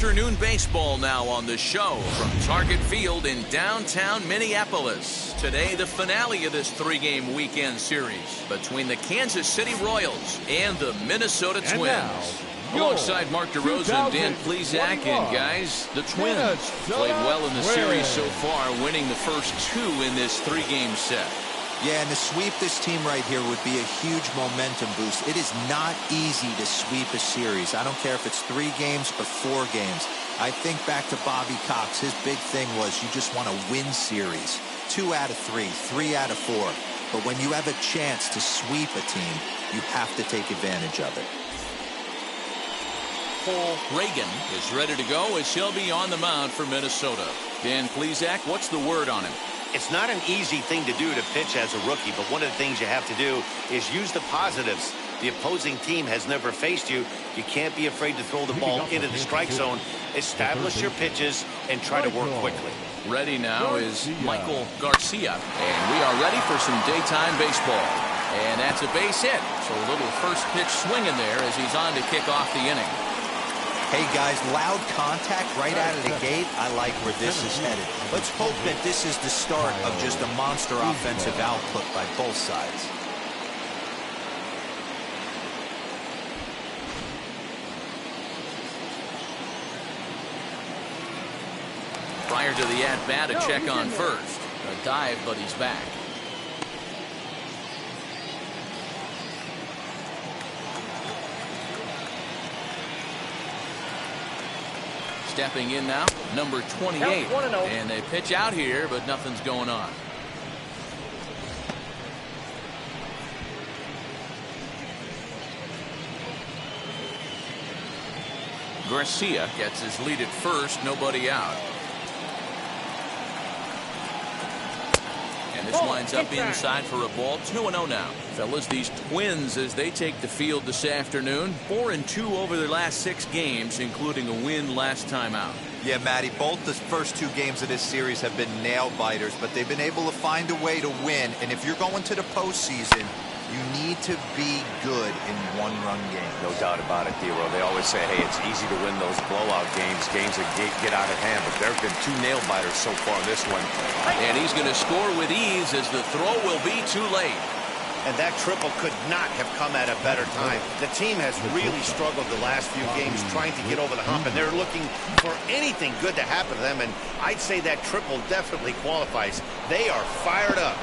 afternoon baseball now on the show from Target Field in downtown Minneapolis. Today, the finale of this three-game weekend series between the Kansas City Royals and the Minnesota Twins. Alongside Mark DeRosa, Dan Plesac, and guys, the Twins played well in the series so far, winning the first two in this three-game set. Yeah, and to sweep this team right here would be a huge momentum boost. It is not easy to sweep a series. I don't care if it's 3 games or 4 games. I think back to Bobby Cox. His big thing was you just want to win series. 2 out of 3, 3 out of 4. But when you have a chance to sweep a team, you have to take advantage of it. Paul Reagan is ready to go as he'll be on the mound for Minnesota. Dan Plesac, what's the word on him? It's not an easy thing to do to pitch as a rookie, but one of the things you have to do is use the positives. The opposing team has never faced you. You can't be afraid to throw the ball into the strike zone. Establish your pitches and try to work quickly. Ready now is Michael Garcia, and we are ready for some daytime baseball. And that's a base hit. So a little first pitch swinging there as he's on to kick off the inning. Hey guys, loud contact right out of the gate. I like where this is headed. Let's hope that this is the start of just a monster offensive output by both sides. Prior to the at-bat, a check on first. A dive, but he's back. Stepping in now, number 28. And they pitch out here, but nothing's going on. Garcia gets his lead at first, nobody out. And this winds up inside for a ball. 2-0 now. Fellas, these Twins, as they take the field this afternoon, 4-2 over their last 6 games, including a win last time out. Yeah, Matty, both the first 2 games of this series have been nail-biters, but they've been able to find a way to win. And if you're going to the postseason, you need to be good in one-run games. No doubt about it, Dero. They always say, hey, it's easy to win those blowout games, games that get out of hand, but there have been 2 nail-biters so far in this one. And he's going to score with ease as the throw will be too late. And that triple could not have come at a better time. The team has really struggled the last few games trying to get over the hump, and they're looking for anything good to happen to them, and I'd say that triple definitely qualifies. They are fired up.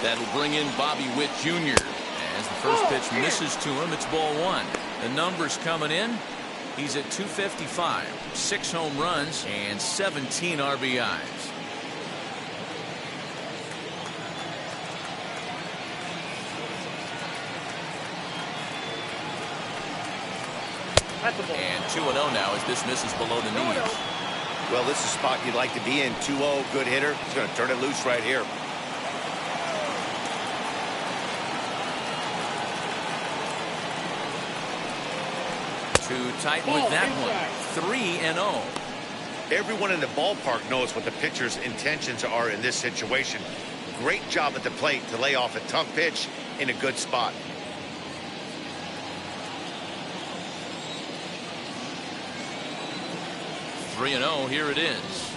That'll bring in Bobby Witt Jr. As the first pitch misses to him, it's ball 1. The numbers coming in. He's at 255, 6 home runs, and 17 RBIs. And 2-0 now as this misses below the knees. Well, this is a spot you'd like to be in. 2-0, good hitter. He's going to turn it loose right here. Too tight with that one. 3-0. Everyone in the ballpark knows what the pitcher's intentions are in this situation. Great job at the plate to lay off a tough pitch in a good spot. Three and 0. Here it is.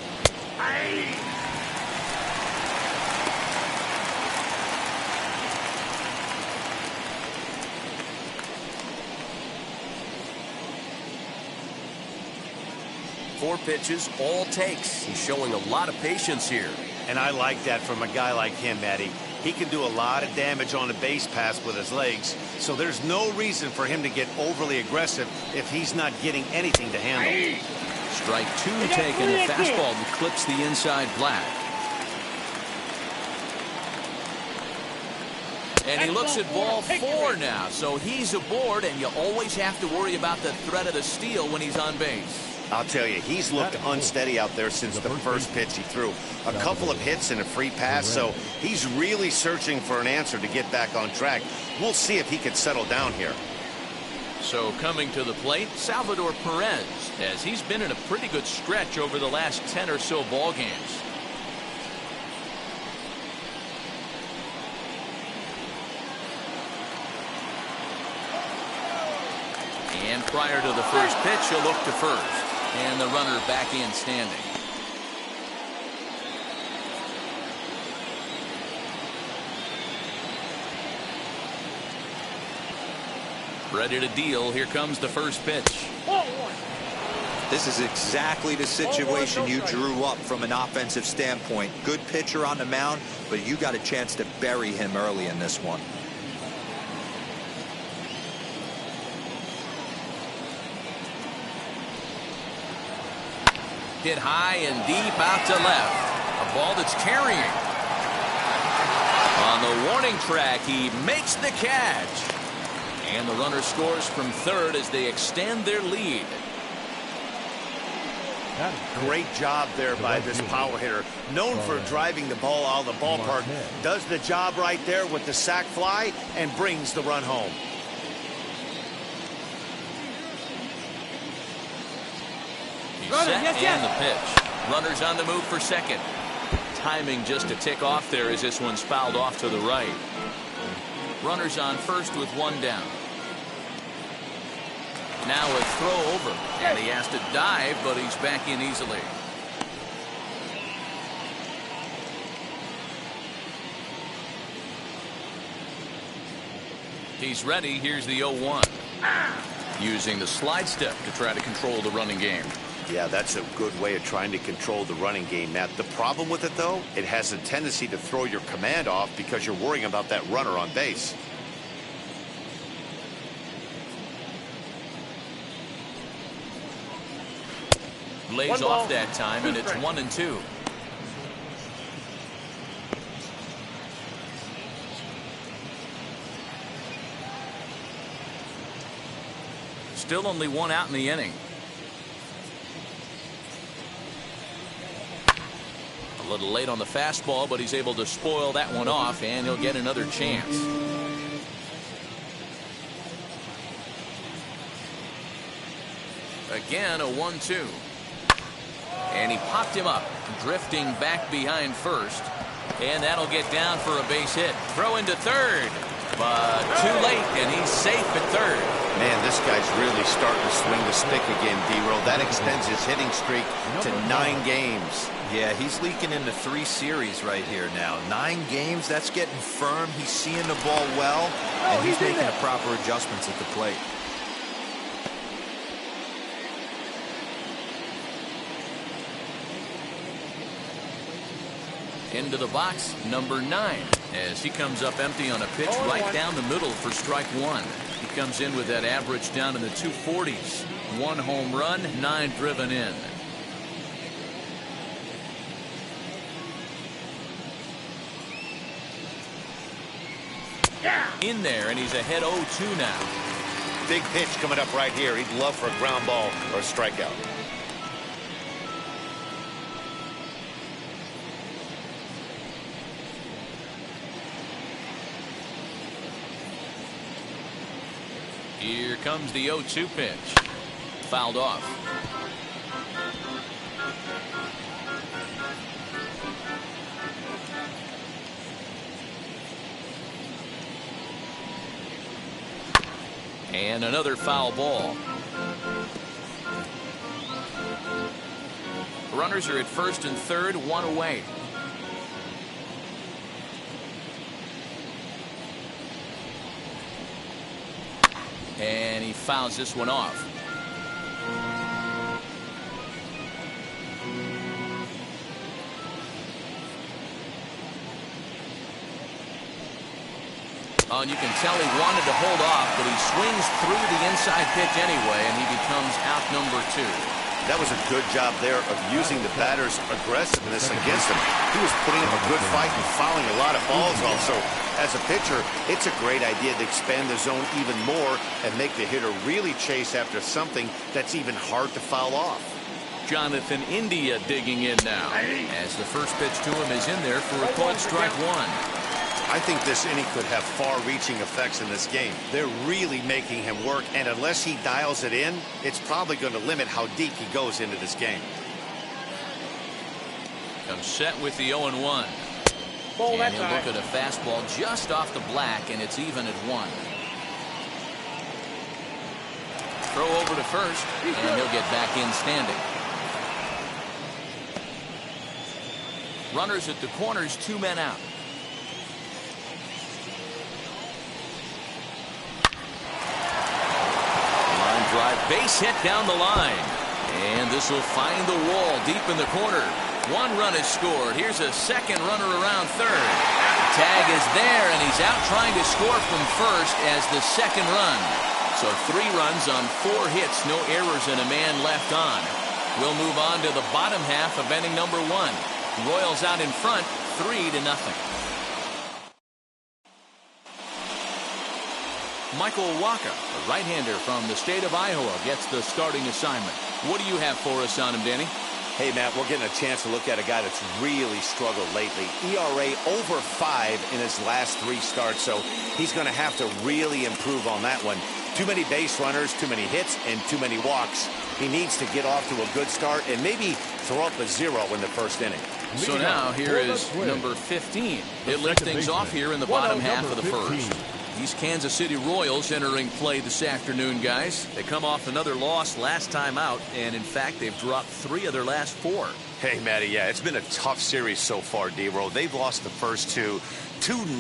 Four pitches, all takes. He's showing a lot of patience here. And I like that from a guy like him, Matty. He can do a lot of damage on a base pass with his legs, so there's no reason for him to get overly aggressive if he's not getting anything to handle. Strike 2 taken. The fastball that clips the inside black. And he looks at ball 4 now, so he's aboard, and you always have to worry about the threat of the steal when he's on base. I'll tell you, he's looked unsteady out there since the first pitch he threw. A couple of hits and a free pass, so he's really searching for an answer to get back on track. We'll see if he can settle down here. So coming to the plate, Salvador Perez, as he's been in a pretty good stretch over the last 10 or so ball games. And prior to the first pitch, he'll look to first. And the runner back in standing. Ready to deal. Here comes the first pitch. This is exactly the situation you drew up from an offensive standpoint. Good pitcher on the mound, but you got a chance to bury him early in this one. Hit high and deep out to left. A ball that's carrying. On the warning track, he makes the catch. And the runner scores from third as they extend their lead. Great job there by this power hitter. Known for driving the ball out of the ballpark. Does the job right there with the sac fly and brings the run home. He's set and the pitch. Runners on the move for second. Timing just a tick off there as this one's fouled off to the right. Runners on first with one down. Now a throw over, and he has to dive, but he's back in easily. He's ready. Here's the 0-1. Using the slide step to try to control the running game. Yeah, that's a good way of trying to control the running game, Matt. The problem with it, though, it has a tendency to throw your command off because you're worrying about that runner on base. Lays off that time, and it's 1-2. Still only one out in the inning. A little late on the fastball, but he's able to spoil that one off, and he'll get another chance. Again, a 1-2. And he popped him up, drifting back behind first. And that'll get down for a base hit. Throw into third. But too late, and he's safe at third. Man, this guy's really starting to swing the stick again, D-Roll. That extends his hitting streak to 9 games. Yeah, he's leaking into 3 series right here now. 9 games, that's getting firm. He's seeing the ball well, and he's making the proper adjustments at the plate. Into the box, number 9, as he comes up empty on a pitch right down the middle for strike 1. He comes in with that average down in the 240s. 1 home run, 9 driven in. In there, and he's ahead 0-2 now. Big pitch coming up right here. He'd love for a ground ball or a strikeout. Here comes the 0-2 pitch. Fouled off. And another foul ball. Runners are at first and third, 1 away. And he fouls this one off. Oh, and you can tell he wanted to hold off, but he swings through the inside pitch anyway, and he becomes out number 2. That was a good job there of using the batter's aggressiveness against him. He was putting up a good fight and fouling a lot of balls off. So as a pitcher, it's a great idea to expand the zone even more and make the hitter really chase after something that's even hard to foul off. Jonathan India digging in now, as the first pitch to him is in there for a called strike 1. I think this inning could have far-reaching effects in this game. They're really making him work, and unless he dials it in, it's probably going to limit how deep he goes into this game. Comes set with the 0-1. And he'll look at a fastball just off the black, and it's even at 1. Throw over to first, and he'll get back in standing. Runners at the corners, 2 men out. Line drive, base hit down the line. And this will find the wall deep in the corner. 1 run is scored. Here's a second runner around third. Tag is there, and he's out trying to score from first as the second run. So 3 runs on 4 hits, no errors, and a man left on. We'll move on to the bottom half of inning number 1. Royals out in front, 3-0. Michael Wacha, a right-hander from the state of Iowa, gets the starting assignment. What do you have for us on him, Danny? Hey, Matt, we're getting a chance to look at a guy that's really struggled lately. ERA over 5 in his last 3 starts, so he's going to have to really improve on that one. Too many base runners, too many hits, and too many walks. He needs to get off to a good start and maybe throw up a 0 in the first inning. So now here is number 15. He'll lift things off here in the bottom half of the first. These Kansas City Royals entering play this afternoon, guys. They come off another loss last time out, and in fact, they've dropped 3 of their last 4. Hey, Matty, yeah, it's been a tough series so far, D-Row. They've lost the first 2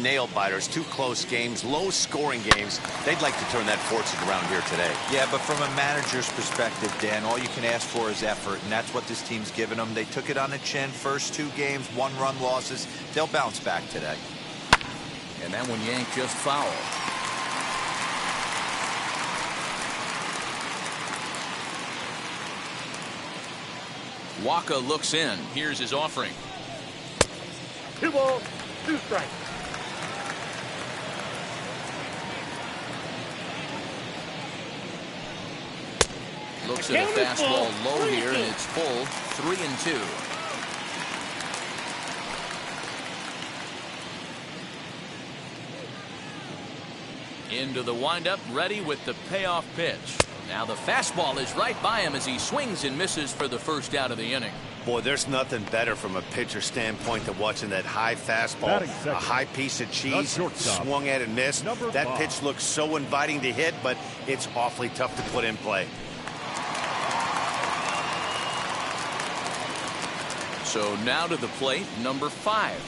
nail-biters, 2 close games, low-scoring games. They'd like to turn that fortune around here today. Yeah, but from a manager's perspective, Dan, all you can ask for is effort, and that's what this team's given them. They took it on the chin. First 2 games, 1-run losses. They'll bounce back today. And that one yanked just foul. Wacha looks in. Here's his offering. 2 balls, 2 strikes. Looks at a fastball low here, and it's full. 3-2. Into the windup, ready with the payoff pitch. Now the fastball is right by him as he swings and misses for the first out of the inning. Boy, there's nothing better from a pitcher standpoint than watching that high fastball, a high piece of cheese, swung at and missed. That pitch looks so inviting to hit, but it's awfully tough to put in play. So now to the plate, number 5.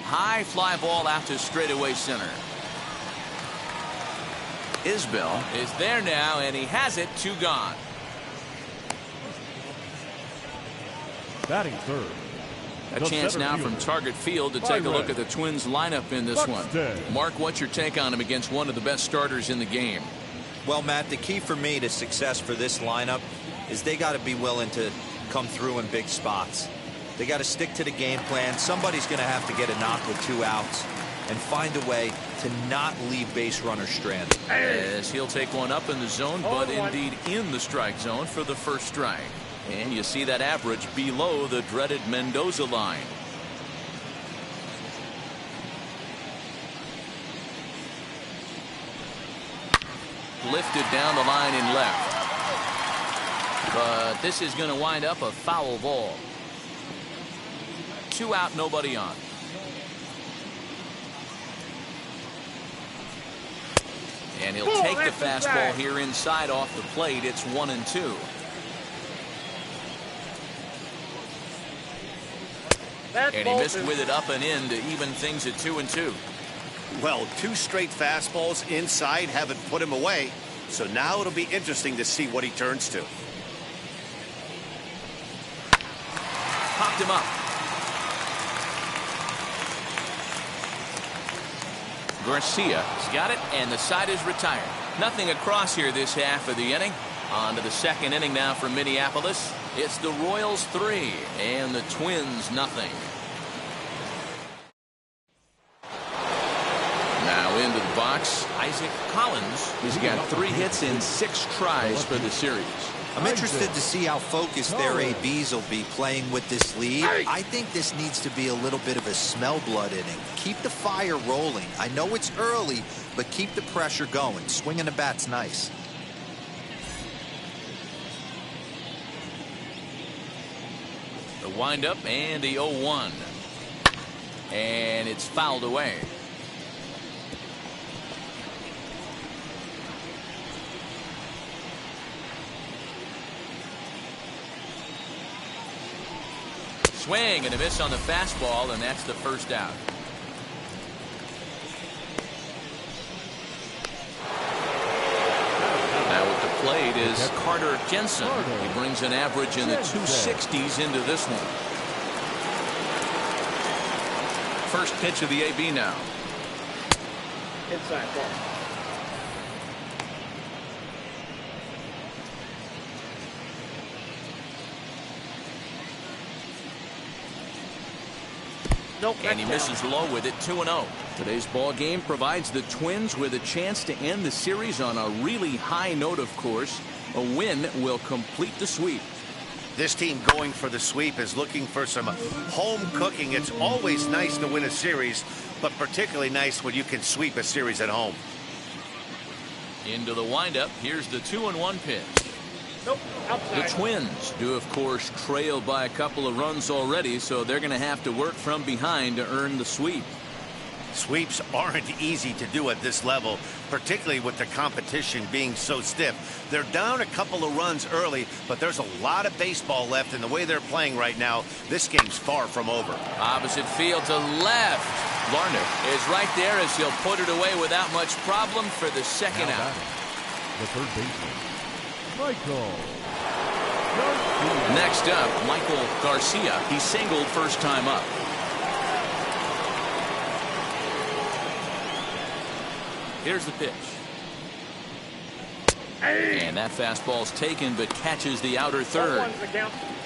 High fly ball out to straightaway center. Isbell is there now, and he has it. 2 gone. Batting third. A chance now from Target Field to take a look at the Twins lineup in this one. Mark, what's your take on him against one of the best starters in the game? Well, Matt, the key for me to success for this lineup is they got to be willing to come through in big spots. They got to stick to the game plan. Somebody's going to have to get a knock with 2 outs and find a way to not leave base runners stranded. As he'll take one up in the zone, but indeed in the strike zone for the first strike. And you see that average below the dreaded Mendoza line. Lifted down the line in left. But this is going to wind up a foul ball. 2 out, nobody on. And he'll take the fastball here inside off the plate. It's 1-2. And he missed with it up and in to even things at 2-2. Well, 2 straight fastballs inside haven't put him away. So now it'll be interesting to see what he turns to. Popped him up. Garcia's got it, and the side is retired. Nothing across here this half of the inning. On to the second inning now for Minneapolis. It's the Royals 3 and the Twins nothing. Now into the box, Isaac Collins. He's got 3 hits in 6 tries for the series. I'm interested to see how focused their ABs will be playing with this lead. I think this needs to be a little bit of a smell blood inning. Keep the fire rolling. I know it's early, but keep the pressure going. Swinging the bat's nice. The windup and the 0-1. And it's fouled away. Swing and a miss on the fastball, and that's the first out. Now at the plate is Carter Jensen. He brings an average in the 260s into this one. First pitch of the AB now. Inside ball. And he misses low with it. 2-0. Today's ball game provides the Twins with a chance to end the series on a really high note, of course. A win will complete the sweep. This team going for the sweep is looking for some home cooking. It's always nice to win a series, but particularly nice when you can sweep a series at home. Into the windup. Here's the 2-1 pitch. Nope, outside. The Twins do, of course, trail by a couple of runs already, so they're going to have to work from behind to earn the sweep. Sweeps aren't easy to do at this level, particularly with the competition being so stiff. They're down a couple of runs early, but there's a lot of baseball left in the way they're playing right now. This game's far from over. Opposite field to left. Larnach is right there as he'll put it away without much problem for the second out. The third baseman, Michael. Next up, Michael Garcia. He singled first time up. Here's the pitch. And that fastball's taken but catches the outer third.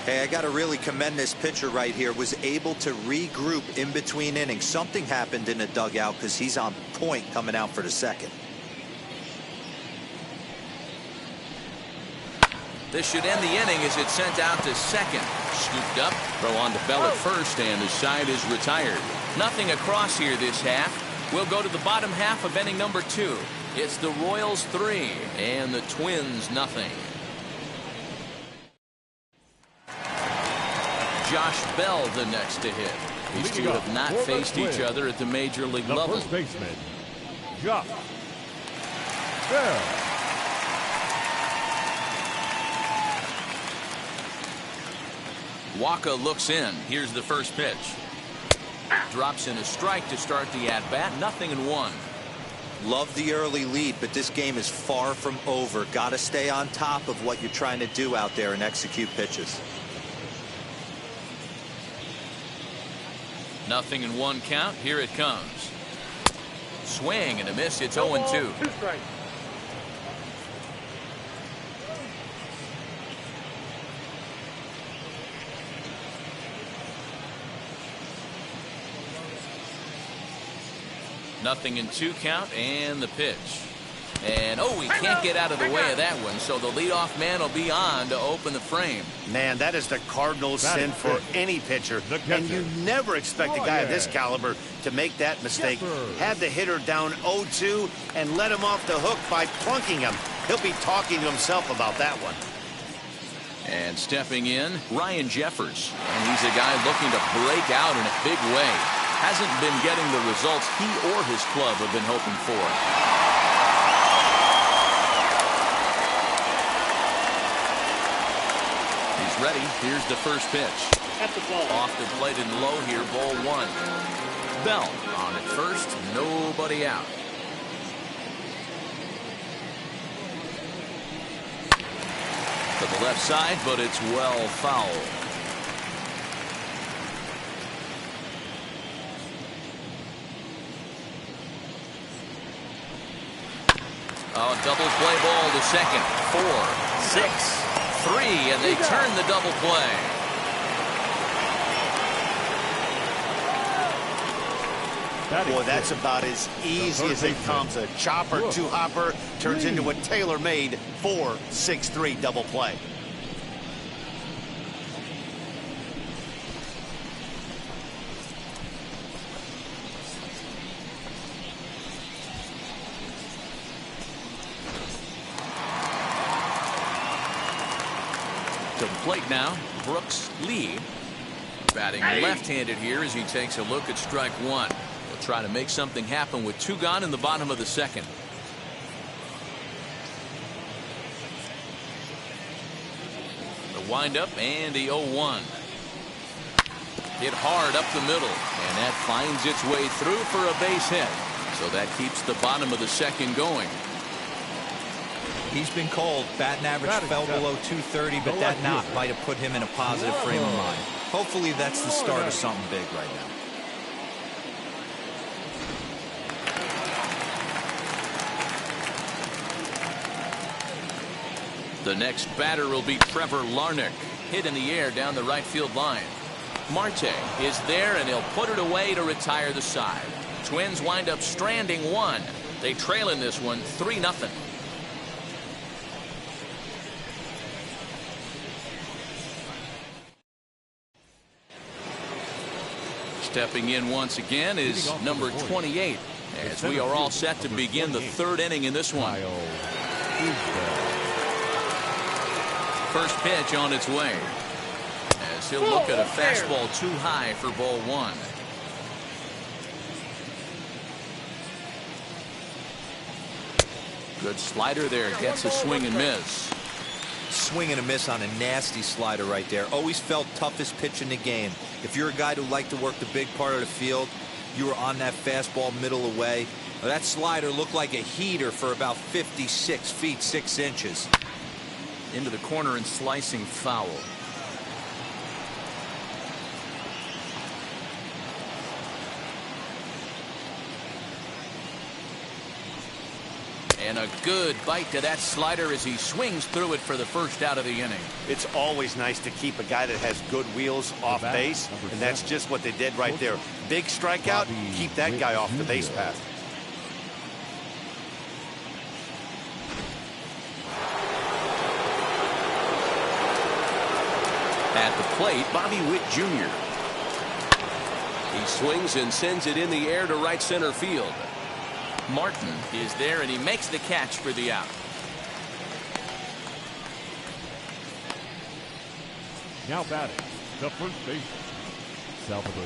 Hey, I got to really commend this pitcher right here. Was able to regroup in between innings. Something happened in the dugout because he's on point coming out for the second. This should end the inning as it's sent out to second. Scooped up, throw on to Bell at first, and the side is retired. Nothing across here this half. We'll go to the bottom half of inning number 2. It's the Royals 3 and the Twins nothing. Josh Bell the next to hit. These two have not faced each other at the major league level. First baseman, Josh Bell. Waka looks in. Here's the first pitch. Drops in a strike to start the at-bat. 0-1. Love the early lead, but this game is far from over. Got to stay on top of what you're trying to do out there and execute pitches. 0-1 count. Here it comes. Swing and a miss. It's 0-2. Nothing in 2 count and the pitch. And he can't get out of the way of that one, so the leadoff man will be on to open the frame. Man, that is the Cardinals' sin for any pitcher, and you never expect a guy of this caliber to make that mistake. Had the hitter down 0-2 and let him off the hook by plunking him. He'll be talking to himself about that one. And stepping in, Ryan Jeffers. And he's a guy looking to break out in a big way. Hasn't been getting the results he or his club have been hoping for. He's ready. Here's the first pitch. Off the plate and low here, ball 1. Bell on at first, nobody out. To the left side, but it's well fouled. Double play ball to second. 4, 6, 3, and they turn the double play. Boy, that's about as easy as it comes. A chopper, 2-hopper turns into a tailor-made 4-6-3 double play. To the plate now, Brooks Lee. Batting left-handed here as he takes a look at strike one. He'll try to make something happen with 2 gone in the bottom of the second. The windup and the 0-1. Hit hard up the middle, and that finds its way through for a base hit. So that keeps the bottom of the second going. He's been cold. Batting average fell below 230, but that knock might have put him in a positive frame of mind. Hopefully that's the start of something big right now. The next batter will be Trevor Larnach. Hit in the air down the right field line. Marte is there, and he'll put it away to retire the side. Twins wind up stranding one. They trail in this one 3-0. Stepping in once again is number 28, as we are all set to begin the third inning in this one. First pitch on its way, as he'll look at a fastball too high for ball one. Good slider there, gets a swing and miss. Swing and a miss on a nasty slider right there. Always felt toughest pitch in the game. If you're a guy who liked to work the big part of the field, you were on that fastball middle away. That slider looked like a heater for about 56 feet 6 inches. Into the corner and slicing foul. And a good bite to that slider as he swings through it for the first out of the inning. It's always nice to keep a guy that has good wheels off base, and that's just what they did right there. Big strikeout, keep that guy off the base path. At the plate, Bobby Witt Jr. He swings and sends it in the air to right center field. Martin is there, and he makes the catch for the out. Now batting, the first baseman, Salvador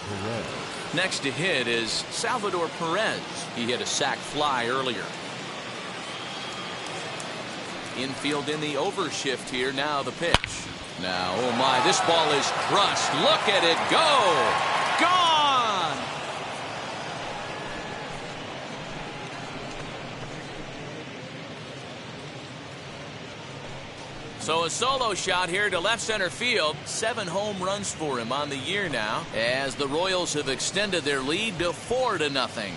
Perez. Next to hit is Salvador Perez. He hit a sac fly earlier. Infield in the overshift here. Now the pitch. Now, oh my, this ball is crushed. Look at it go. Gone. So a solo shot here to left center field. 7 home runs for him on the year now, as the Royals have extended their lead to 4-0.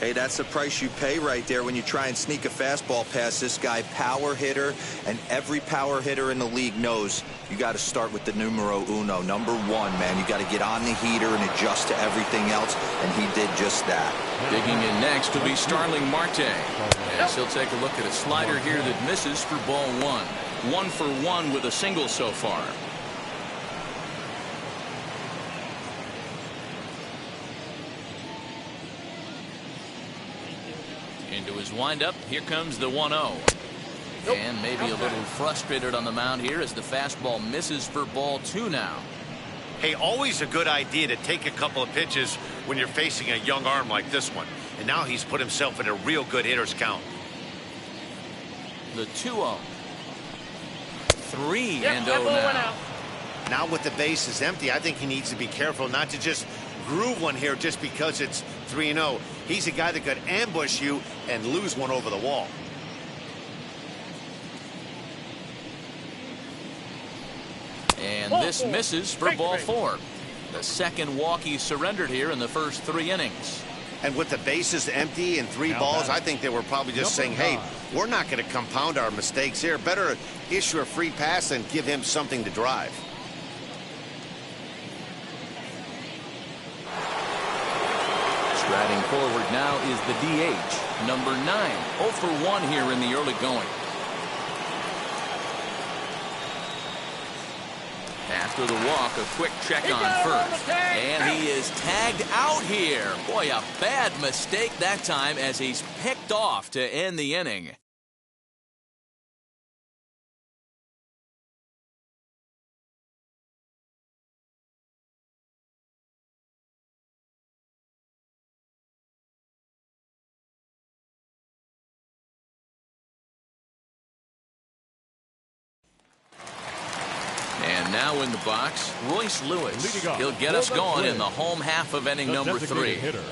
Hey, that's the price you pay right there when you try and sneak a fastball past this guy. Power hitter, and every power hitter in the league knows you got to start with the numero uno, number 1, man. You got to get on the heater and adjust to everything else, and he did just that. Digging in next will be Starling Marte, as he'll take a look at a slider here that misses for ball 1. 1 for 1 with a single so far. Into his windup, here comes the 1-0. And maybe a little frustrated on the mound here as the fastball misses for ball 2 now. Hey, always a good idea to take a couple of pitches when you're facing a young arm like this one. And now he's put himself in a real good hitter's count. The 2-0. 3-0 now. Now with the bases empty, I think he needs to be careful not to just groove one here just because it's 3-0. He's a guy that could ambush you and lose one over the wall. And this misses for ball 4. The second walk he surrendered here in the first 3 innings. And with the bases empty and 3 balls, I think they were probably just saying, hey, we're not going to compound our mistakes here. Better issue a free pass and give him something to drive. Striding forward now is the DH, number 9. 0 for 1 here in the early going. After the walk, a quick check on first. And he is tagged out here. Boy, a bad mistake that time as he's picked off to end the inning. Now in the box, Royce Lewis. Leading off He'll get us for the going in Twins, the home half of inning the number designated 3. hitter,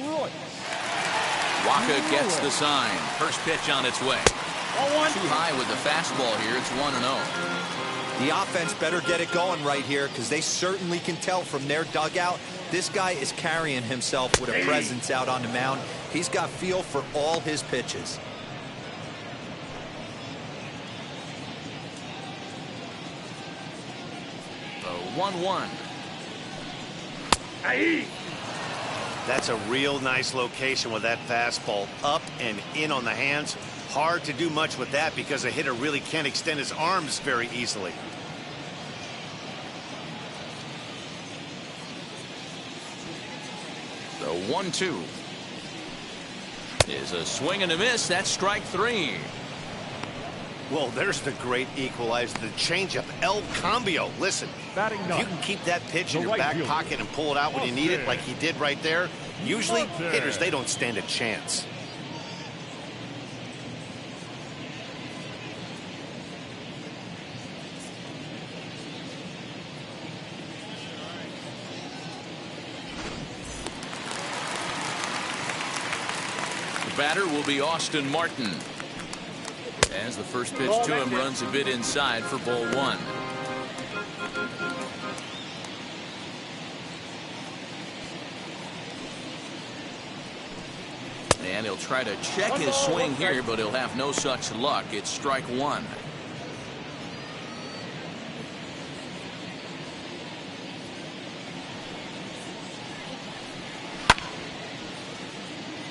Royce. Waka gets the sign. First pitch on its way. Too high with the fastball here. It's 1-0. The offense better get it going right here because they certainly can tell from their dugout this guy is carrying himself with a presence out on the mound. He's got feel for all his pitches. The 1-1. That's a real nice location with that fastball up and in on the hands. Hard to do much with that because a hitter really can't extend his arms very easily. The 1-2 is a swing and a miss. That's strike 3. Well, there's the great equalizer, the changeup, El Cambio. Listen, Batting if you ninth, can keep that pitch in the your right back fielder, pocket and pull it out when you need it like he did right there, usually hitters, they don't stand a chance. The batter will be Austin Martin. As the first pitch to him runs a bit inside for ball 1. And he'll try to check his swing here, but he'll have no such luck. It's strike 1.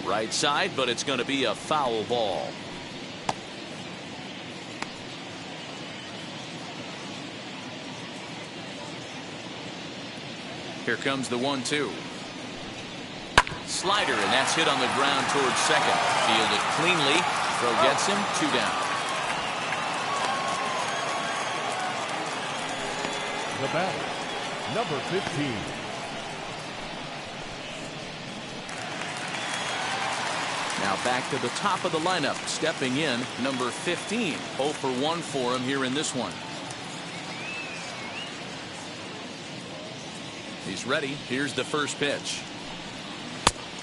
Right side, but it's going to be a foul ball. Here comes the 1-2. Slider, and that's hit on the ground towards second. Fielded cleanly. Throw gets him. 2 down. The batter, number 15. Now back to the top of the lineup. Stepping in, number 15. 0 for 1 for him here in this one. He's ready. Here's the first pitch.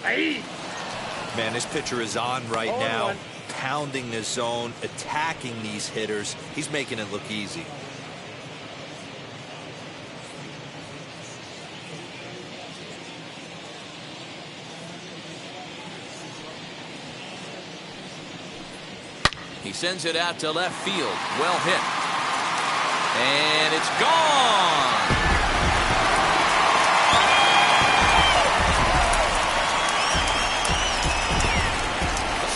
Man, this pitcher is on right now, pounding the zone, attacking these hitters. He's making it look easy. He sends it out to left field. Well hit. And it's gone.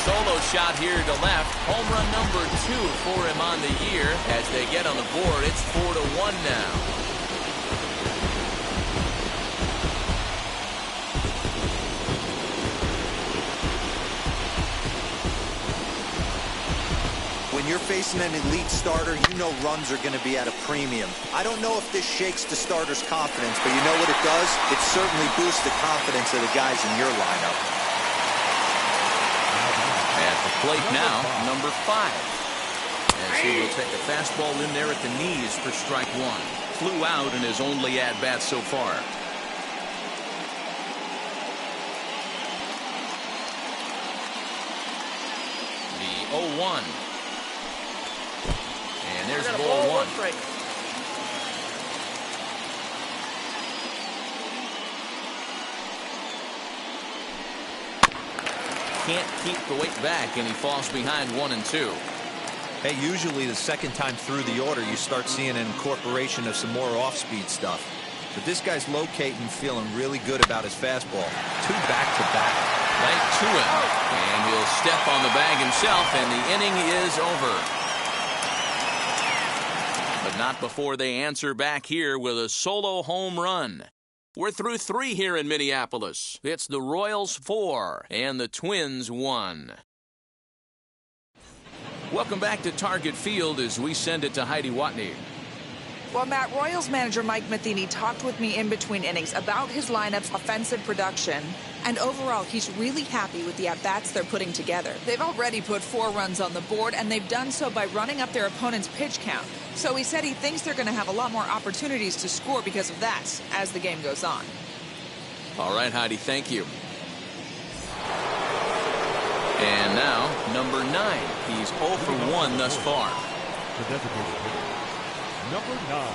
Solo shot here to left. Home run number 2 for him on the year. As they get on the board, it's 4-1 now. When you're facing an elite starter, you know runs are going to be at a premium. I don't know if this shakes the starter's confidence, but you know what it does? It certainly boosts the confidence of the guys in your lineup. At the plate now, number 5. As he will take a fastball in there at the knees for strike 1. Flew out in his only at-bat so far. The 0-1. And there's ball 1. Can't keep the weight back, and he falls behind 1 and 2. Hey, usually the second time through the order, you start seeing an incorporation of some more off-speed stuff. But this guy's locating, feeling really good about his fastball. 2 back-to-back. Right to him. And he'll step on the bag himself, and the inning is over. But not before they answer back here with a solo home run. We're through 3 here in Minneapolis. It's the Royals 4 and the Twins 1. Welcome back to Target Field as we send it to Heidi Watney. Well, Matt, Royals manager Mike Matheny talked with me in between innings about his lineup's offensive production. And overall, he's really happy with the at-bats they're putting together. They've already put 4 runs on the board, and they've done so by running up their opponent's pitch count. So he said he thinks they're going to have a lot more opportunities to score because of that as the game goes on. All right, Heidi, thank you. And now, number 9. He's 0 for 1 thus far. The designated hitter, number 9.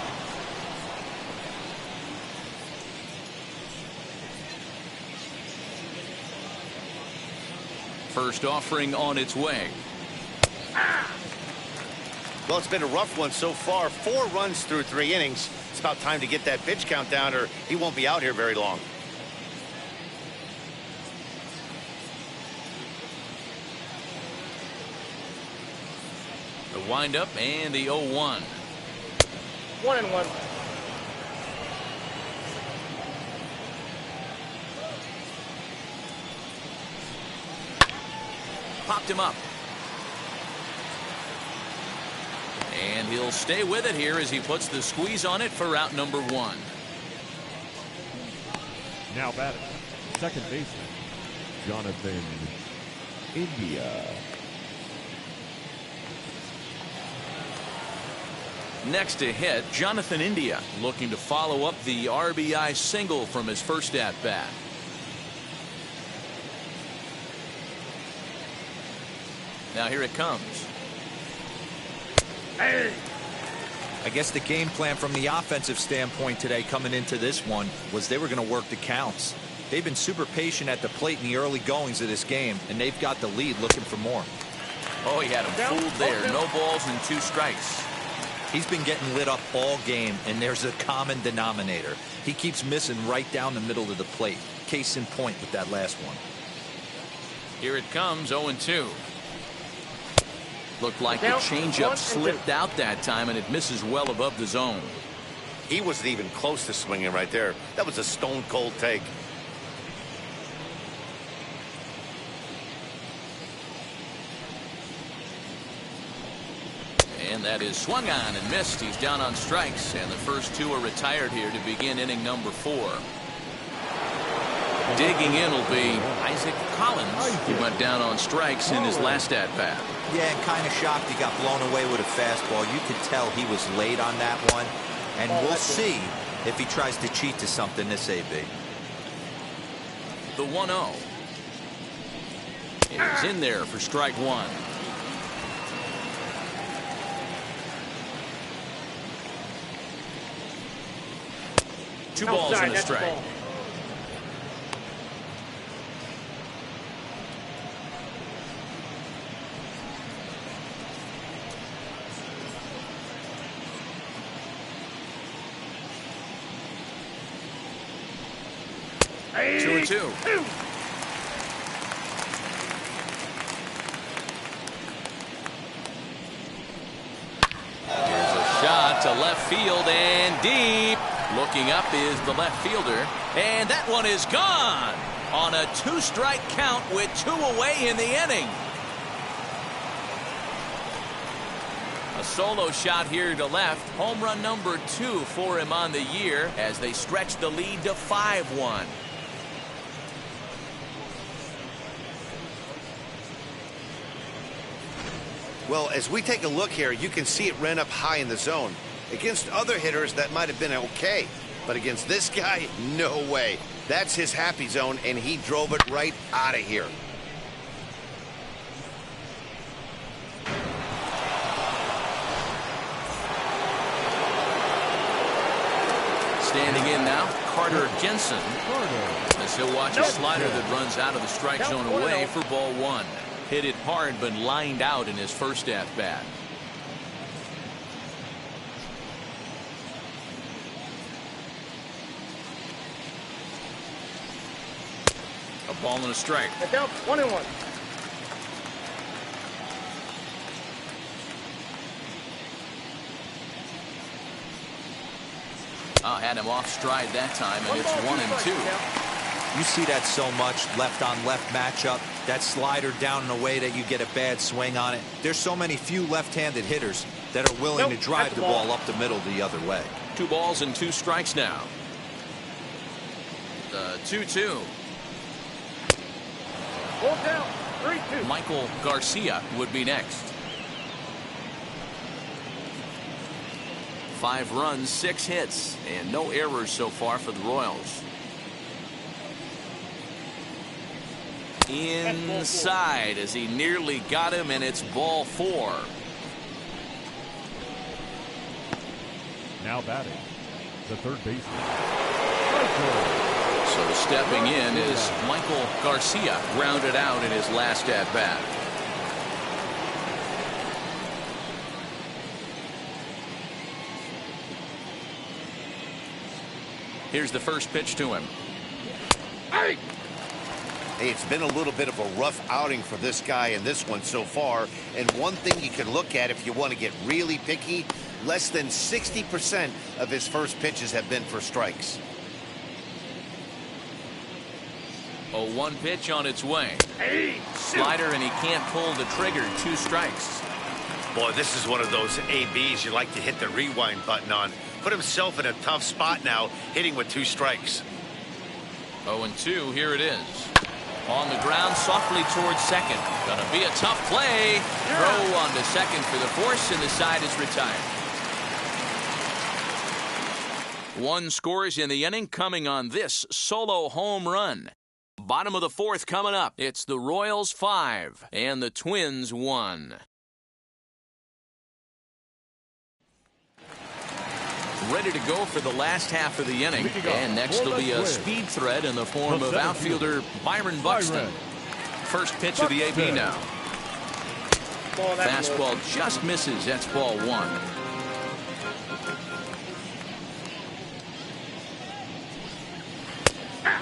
First offering on its way. Well, it's been a rough one so far. 4 runs through 3 innings. It's about time to get that pitch count down, or he won't be out here very long. The windup and the 0-1. 1-1. Popped him up. And he'll stay with it here as he puts the squeeze on it for out number 1. Now batting, second baseman, Jonathan India. Next to hit, Jonathan India looking to follow up the RBI single from his first at-bat. Now here it comes. I guess the game plan from the offensive standpoint today coming into this one was they were going to work the counts. They've been super patient at the plate in the early goings of this game, and they've got the lead looking for more. Oh, he had him fooled there. No balls and 2 strikes. He's been getting lit up all game, and there's a common denominator. He keeps missing right down the middle of the plate. Case in point with that last one. Here it comes, 0-2. Looked like the changeup slipped out that time, and it misses well above the zone. He wasn't even close to swinging right there. That was a stone-cold take. And that is swung on and missed. He's down on strikes, and the first 2 are retired here to begin inning number 4. Digging in will be Isaac Collins. He went down on strikes in his last at-bat. Yeah, and kind of shocked he got blown away with a fastball. You could tell he was late on that one. And we'll see if he tries to cheat to something this AB. The 1-0 is in there for strike 1. Two balls and a strike. 2-2. Here's a shot to left field and deep. Looking up is the left fielder, and that one is gone on a 2-strike count with 2 away in the inning. A solo shot here to left. Home run number 2 for him on the year as they stretch the lead to 5-1. Well, as we take a look here, you can see it ran up high in the zone. Against other hitters, that might have been okay. But against this guy, no way. That's his happy zone, and he drove it right out of here. Standing in now, Carter Jensen. As he'll watch a slider that runs out of the strike zone away for ball 1. Hit it hard, but lined out in his first at-bat. A ball and a strike. Down 1-1. Had him off stride that time, and it's 1-2. You see that so much, left on left matchup. That slider down in a way that you get a bad swing on it. There's so many few left-handed hitters that are willing to drive the ball up the middle the other way. 2 balls and 2 strikes now. The 2-2. Full count. 3-2. Michael Garcia would be next. 5 runs, 6 hits, and no errors so far for the Royals. Inside as he nearly got him, and it's ball 4. Now batting, the third baseman. So stepping in is Michael Garcia, grounded out in his last at-bat. Here's the first pitch to him. Hey, it's been a little bit of a rough outing for this guy in this one so far. And one thing you can look at if you want to get really picky, less than 60% of his first pitches have been for strikes. 0-1 pitch on its way. Slider, and he can't pull the trigger. 2 strikes. Boy, this is one of those ABs you like to hit the rewind button on. Put himself in a tough spot now, hitting with 2 strikes. 0-2, here it is. On the ground, softly towards second. Gonna be a tough play. Throw on to second for the force, and the side is retired. 1 scores in the inning, coming on this solo home run. Bottom of the 4th coming up. It's the Royals 5 and the Twins 1. Ready to go for the last half of the inning. And next will be a speed threat in the form of outfielder Byron Buxton. First pitch of the AB now. Fastball just misses. That's ball 1.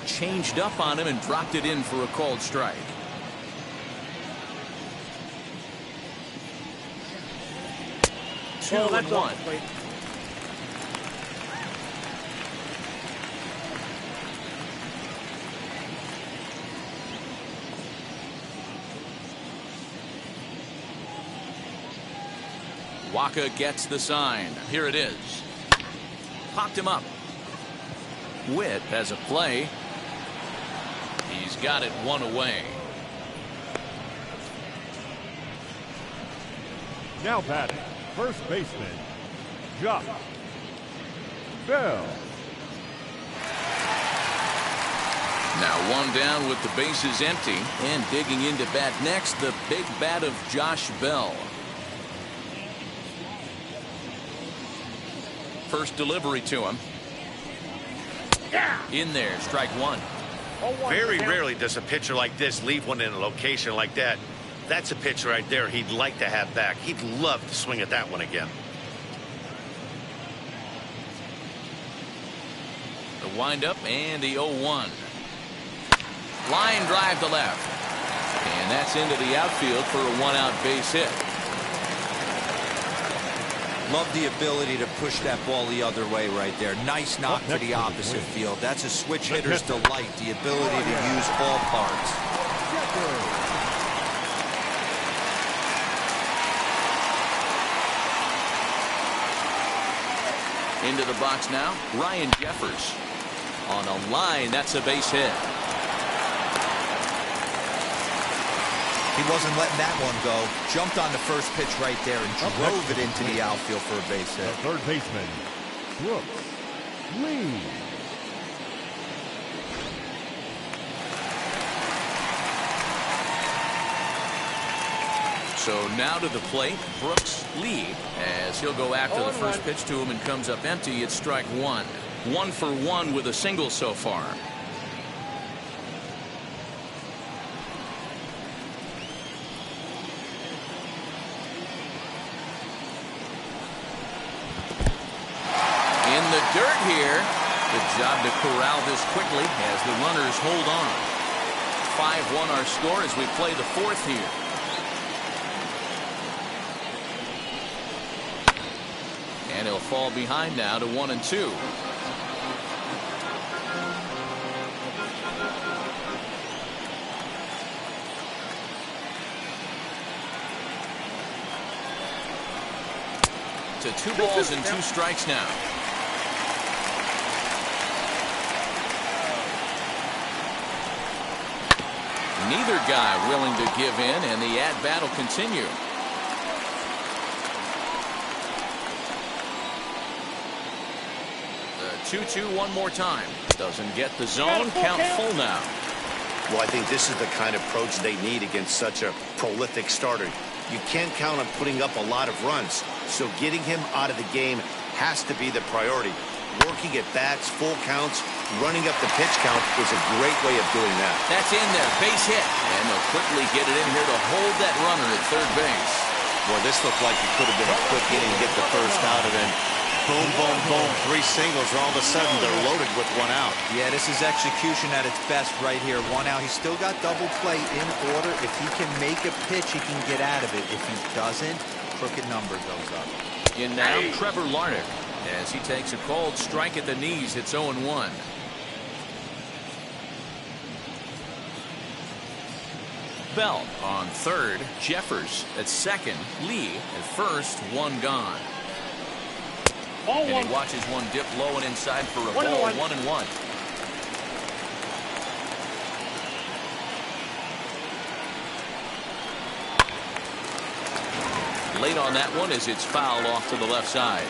Changed up on him and dropped it in for a called strike. Two and 1. Waka gets the sign. Here it is. Popped him up. Witt has a play. He's got it 1 away. Now batting, first baseman, Josh Bell. Now 1 down with the bases empty, and digging into bat next, the big bat of Josh Bell. First delivery to him. In there, strike 1. Very rarely does a pitcher like this leave one in a location like that. That's a pitch right there he'd like to have back. He'd love to swing at that one again. The windup and the 0-1. Line drive to left. And that's into the outfield for a 1-out base hit. Love the ability to push that ball the other way right there. Nice knock to the opposite field. That's a switch hitter's delight, the ability to use all parts. Into the box now, Ryan Jeffers. On a line, that's a base hit. He wasn't letting that one go. Jumped on the first pitch right there and drove it into the outfield for a base hit. The third baseman, Brooks Lee. So now to the plate, Brooks Lee, as he'll go after the first pitch to him and comes up empty. It's strike 1. 1 for 1 with a single so far. In the dirt here. Good job to corral this quickly as the runners hold on. 5-1 our score as we play the 4th here. And he'll fall behind now to 1-2. To 2 balls and 2 strikes now. Neither guy willing to give in, and the at-bat will continue. The 2-2 one more time. Doesn't get the zone. Count full now. Well, I think this is the kind of approach they need against such a prolific starter. You can't count on putting up a lot of runs, so getting him out of the game has to be the priority. Working at bats, full counts, running up the pitch count is a great way of doing that. That's in there, base hit, and they'll quickly get it in here to hold that runner at third base. Boy, this looked like it could have been a quick inning to get the first out, and then boom, boom, boom, 3 singles, and all of a sudden they're loaded with 1 out. Yeah, this is execution at its best right here. 1 out. He's still got double play in order. If he can make a pitch, he can get out of it. If he doesn't, crooked number goes up. In now, Trevor Larnach, as he takes a cold strike at the knees. It's 0-1. Bell on third, Jeffers at second, Lee at first, 1 gone. And he watches one dip low and inside for a ball. 1-1. Late on that one as it's fouled off to the left side.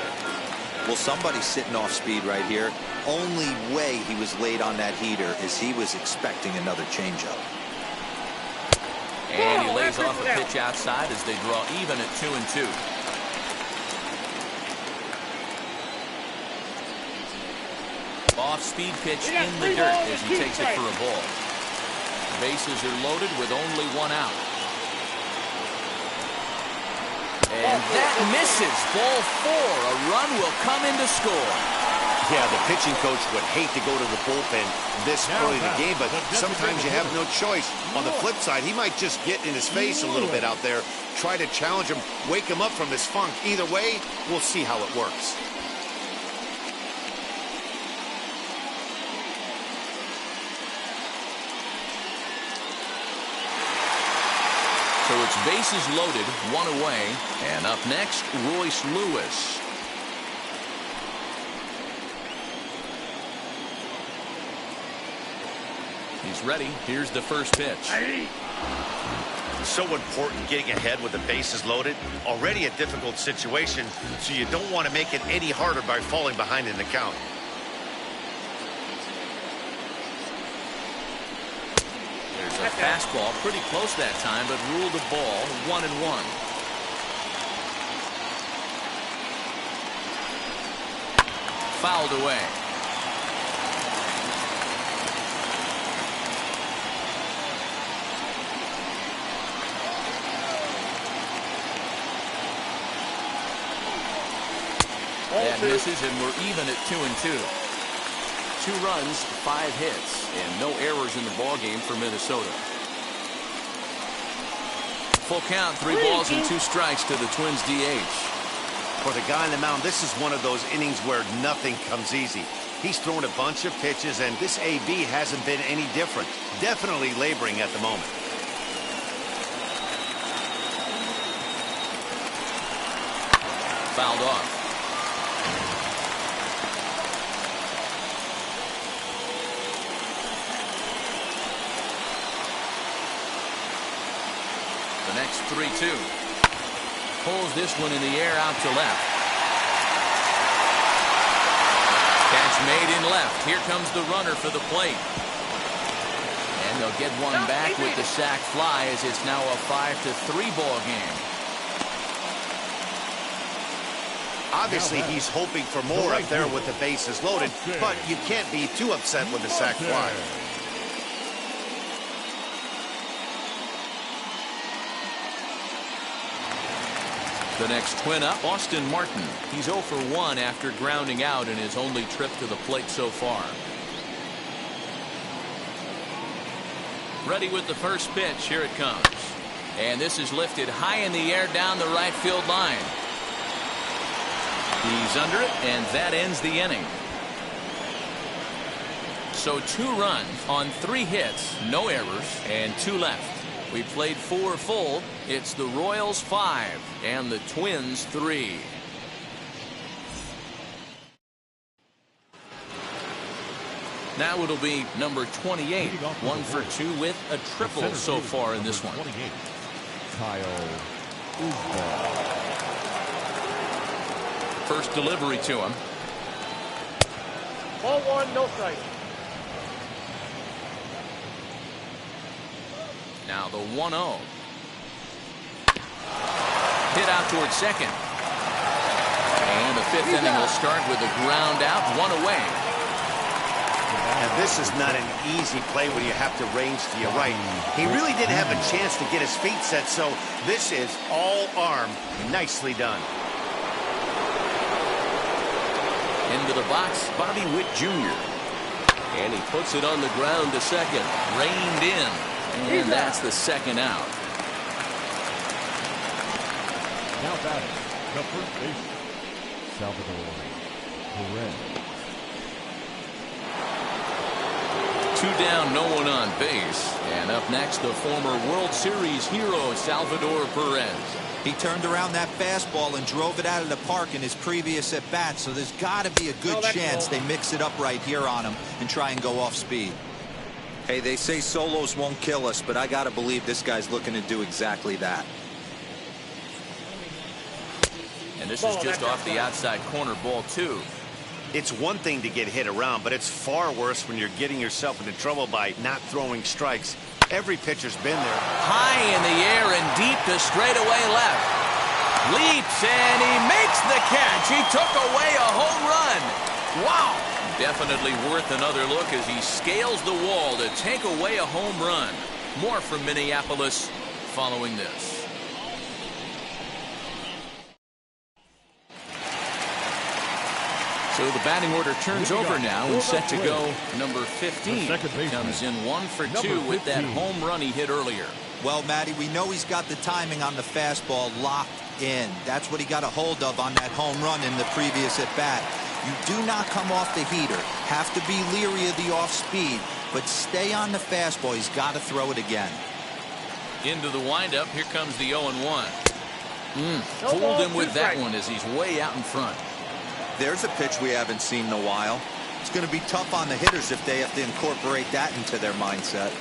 Well, somebody's sitting off speed right here. Only way he was late on that heater is he was expecting another changeup. And he lays off a pitch outside as they draw even at 2-2. Off-speed pitch in the dirt as he takes it for a ball. Bases are loaded with only 1 out. And that misses. Ball 4. A run will come in to score. Yeah, the pitching coach would hate to go to the bullpen this early in the game, but sometimes you have no choice. On the flip side, he might just get in his face a little bit out there, try to challenge him, wake him up from his funk. Either way, we'll see how it works. So it's bases loaded, 1 away, and up next, Royce Lewis. He's ready. Here's the first pitch. So important getting ahead with the bases loaded. Already a difficult situation, so you don't want to make it any harder by falling behind in the count. There's a fastball pretty close that time, but ruled a ball. 1-1. Fouled away. That misses, and we're even at 2-2. 2 runs, 5 hits, and no errors in the ballgame for Minnesota. Full count, 3 balls and 2 strikes to the Twins DH. For the guy on the mound, this is one of those innings where nothing comes easy. He's thrown a bunch of pitches, and this AB hasn't been any different. Definitely laboring at the moment. Fouled off. The next 3-2. Pulls this one in the air out to left. Catch made in left. Here comes the runner for the plate. And they'll get one back with the sac fly as it's now a 5-3 ball game. Obviously, he's hoping for more up there with the bases loaded, but you can't be too upset with the sac fly. The next twin up, Austin Martin. He's 0 for 1 after grounding out in his only trip to the plate so far. Ready with the first pitch. Here it comes. And this is lifted high in the air down the right field line. He's under it, and that ends the inning. So 2 runs on 3 hits, no errors, and 2 left. We played 4 full. It's the Royals 5 and the Twins 3. Now it'll be number 28. 1 for 2 with a triple so far in this one. 28, Kyle Uzbal. First delivery to him. Ball one, no strike. Now the 1-0. Hit out towards second. And the fifth inning will start with a ground out, one away. And this is not an easy play when you have to range to your right. He really didn't have a chance to get his feet set, so this is all arm. Nicely done. Into the box, Bobby Witt Jr. And he puts it on the ground to second. Reined in. And that's the second out. Now batting, the first baseman, Salvador Perez. 2 down, no one on base. And up next, the former World Series hero, Salvador Perez. He turned around that fastball and drove it out of the park in his previous at-bat, so there's got to be a good chance they mix it up right here on him and try and go off speed. Hey, they say solos won't kill us, but I got to believe this guy's looking to do exactly that. And this is just off the outside corner, ball 2. It's one thing to get hit around, but it's far worse when you're getting yourself into trouble by not throwing strikes. Every pitcher's been there. High in the air and deep to straightaway left. Leaps and he makes the catch. He took away a home run. Wow. Definitely worth another look as he scales the wall to take away a home run. More from Minneapolis following this. So the batting order turns over now and set to go. Number 15 comes in 1 for 2 with that home run he hit earlier. Well, Matty, we know he's got the timing on the fastball locked in. That's what he got a hold of on that home run in the previous at-bat. You do not come off the heater. Have to be leery of the off-speed, but stay on the fastball. He's got to throw it again. Into the windup. Here comes the 0-1. Hold him with that one as he's way out in front. There's a pitch we haven't seen in a while. It's going to be tough on the hitters if they have to incorporate that into their mindset.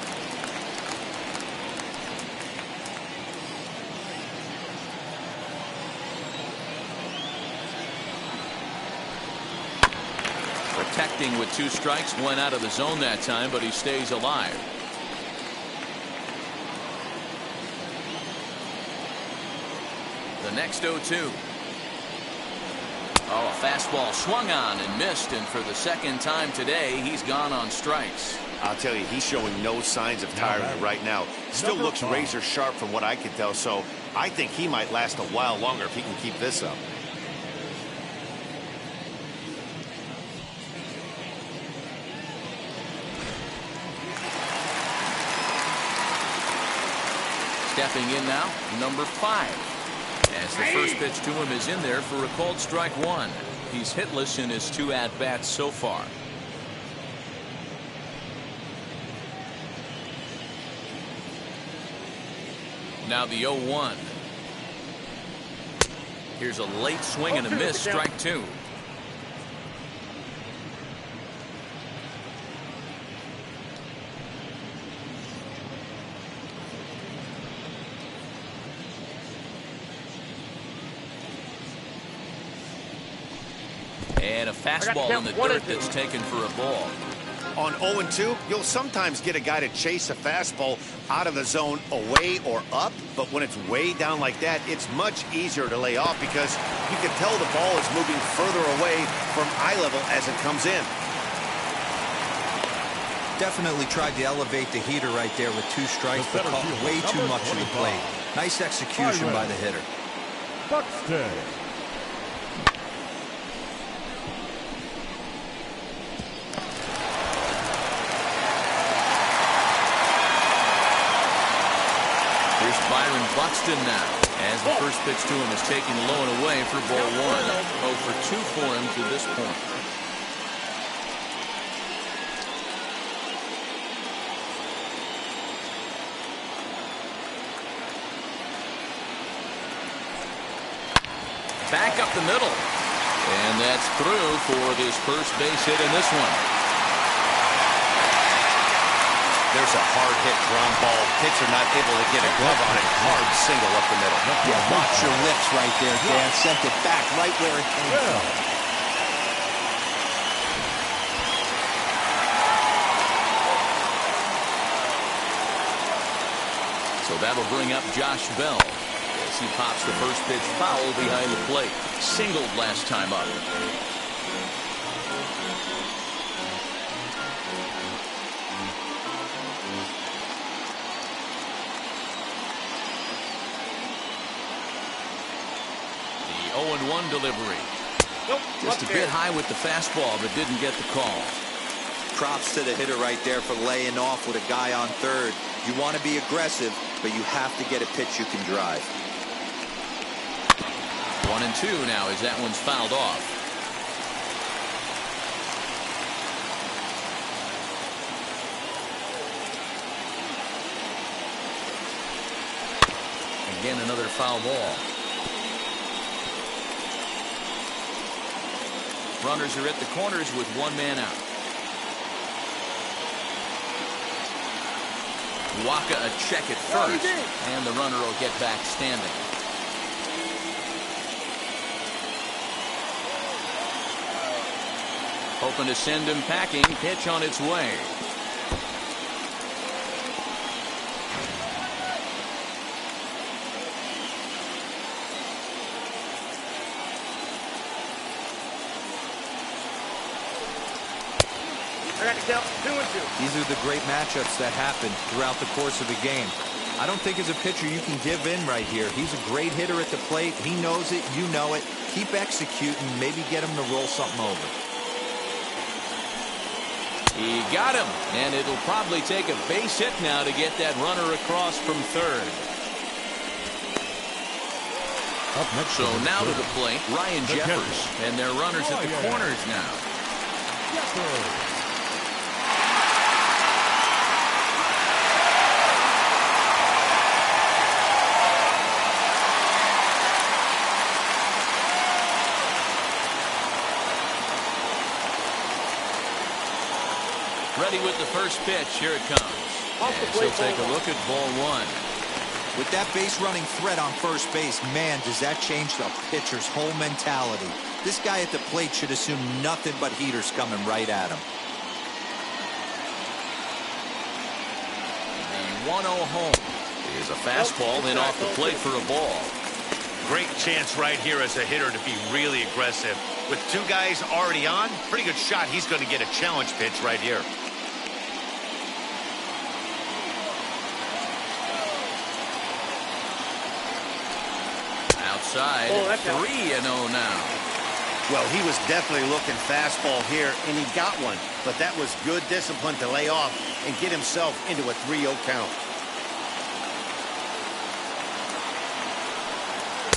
Protecting with 2 strikes, went out of the zone that time, but he stays alive. The next 0-2. Oh, a fastball swung on and missed, and for the second time today, he's gone on strikes. I'll tell you, he's showing no signs of tiring right now. Still looks razor sharp from what I can tell, so I think he might last a while longer if he can keep this up. Stepping in now, number 5. As the first pitch to him is in there for a called strike 1. He's hitless in his 2 at-bats so far. Now the 0-1. Here's a late swing and a miss, strike 2. And a fastball in the dirt that's taken for a ball. On 0-2, you'll sometimes get a guy to chase a fastball out of the zone away or up, but when it's way down like that, it's much easier to lay off because you can tell the ball is moving further away from eye level as it comes in. Definitely tried to elevate the heater right there with 2 strikes, but caught way too much of the plate. Nice execution by the hitter. Buxton. Byron Buxton now, as the first pitch to him is taken low and away for ball 1. 0 for 2 for him to this point. Back up the middle. And that's through for this first base hit in this one. was a hard-hit ground ball. Pitcher not able to get a glove on it. Hard single up the middle. Yeah, watch your lips right there, Dan. Sent it back right where it came from. So that'll bring up Josh Bell as he pops the first pitch foul behind the plate. Singled last time up. The 0-1 delivery. Just a bit high with the fastball, but didn't get the call. Props to the hitter right there for laying off with a guy on third. You want to be aggressive, but you have to get a pitch you can drive. 1-2 now as that one's fouled off. Again, another foul ball. Runners are at the corners with one man out. Waka a check at first, and the runner will get back standing. Hoping to send him packing. Pitch on its way. These are the great matchups that happen throughout the course of a game. I don't think as a pitcher you can give in right here. He's a great hitter at the plate. He knows it. You know it. Keep executing. Maybe get him to roll something over. He got him, and it'll probably take a base hit now to get that runner across from third. So now to the plate, Ryan Jeffers, and their runners at the corners now. Ready with the first pitch. Here it comes. He'll take a look at ball one. With that base running threat on first base, man, does that change the pitcher's whole mentality. This guy at the plate should assume nothing but heaters coming right at him. The 1-0 home is a fastball, then off the plate for a ball. Great chance right here as a hitter to be really aggressive. With two guys already on, pretty good shot. He's going to get a challenge pitch right here. Outside, 3-0 now. Well, he was definitely looking fastball here, and he got one. But that was good discipline to lay off and get himself into a 3-0 count.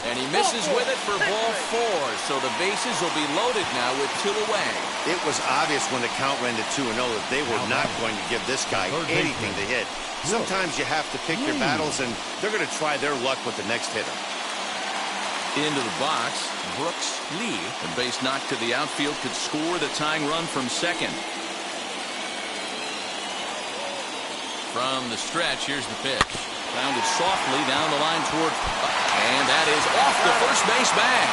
And he misses with it for ball four, so the bases will be loaded now with two away. It was obvious when the count ran to 2-0 that they were not going to give this guy anything to hit. Sometimes you have to pick your battles, and they're going to try their luck with the next hitter. Into the box, Brooks Lee. The base knock to the outfield could score the tying run from second. From the stretch, here's the pitch. Grounded softly down the line toward, and that is off the first base bag.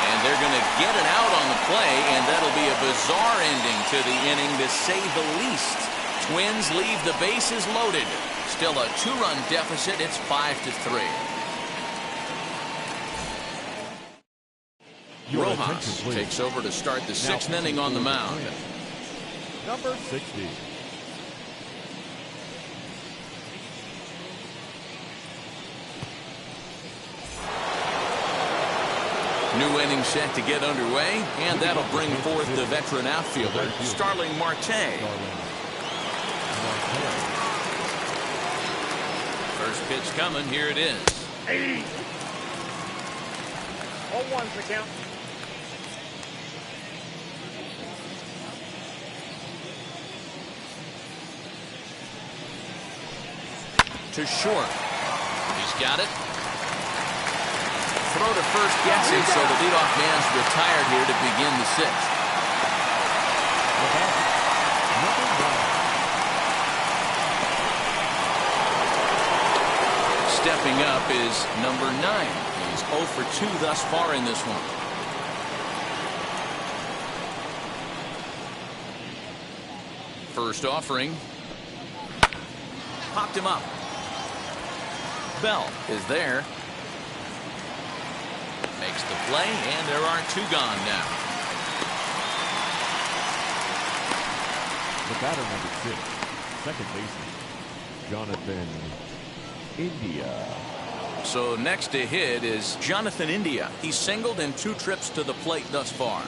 And they're going to get it out on the play, and that'll be a bizarre ending to the inning, to say the least. Twins leave the bases loaded. Still a two-run deficit. It's 5-3. Rojas takes over to start the sixth inning on the mound. Number 60. New inning set to get underway, and that'll bring forth the veteran outfielder, Tyler Marcotte. First pitch coming. Here it is. 0-1's the count. To short. He's got it. Throw to first gets it, so the leadoff man's retired here to begin the sixth. stepping up is number 9. He's 0 for 2 thus far in this one. First offering. Popped him up. Bell is there. Makes the play, and there are 2 gone now. The batter, number 6, second baseman, Jonathan India. So next to hit is Jonathan India. He's singled in 2 trips to the plate thus far.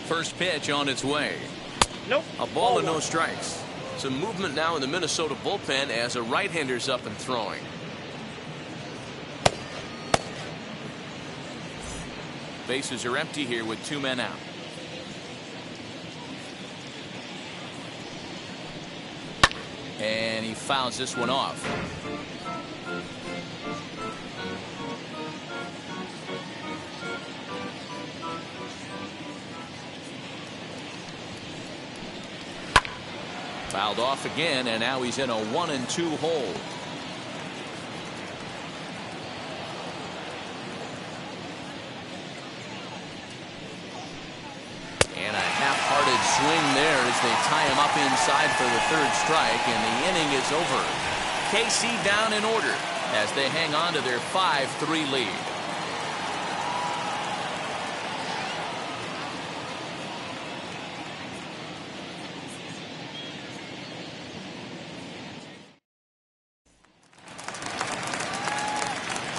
First pitch on its way. Nope. A ball and no strikes. Some movement now in the Minnesota bullpen as a right-hander's up and throwing. Bases are empty here with 2 men out. And he fouls this one off. Fouled off again, and now he's in a 1-2 hole. And a half-hearted swing there as they tie him up inside for the 3rd strike, and the inning is over. KC down in order as they hang on to their 5-3 lead.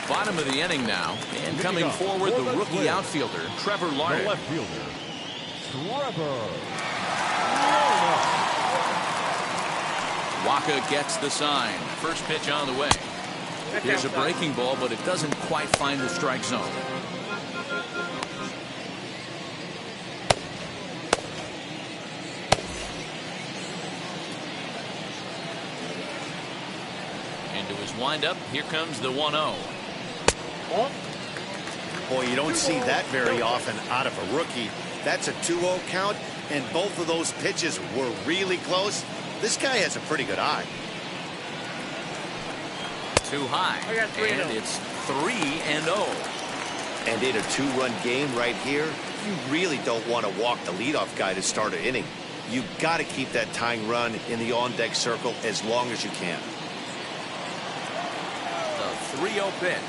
Bottom of the inning now, and coming forward the rookie outfielder Trevor Larned. The left fielder, Trevor Larned. Waka gets the sign. First pitch on the way. Here's a breaking ball, but it doesn't quite find the strike zone. Into his windup, here comes the 1-0. Boy, you don't see that very often out of a rookie. That's a 2-0 count, and both of those pitches were really close. This guy has a pretty good eye. Too high, and it's 3-0. And in a 2-run game right here, you really don't want to walk the leadoff guy to start an inning. You've got to keep that tying run in the on-deck circle as long as you can. The 3-0 pitch.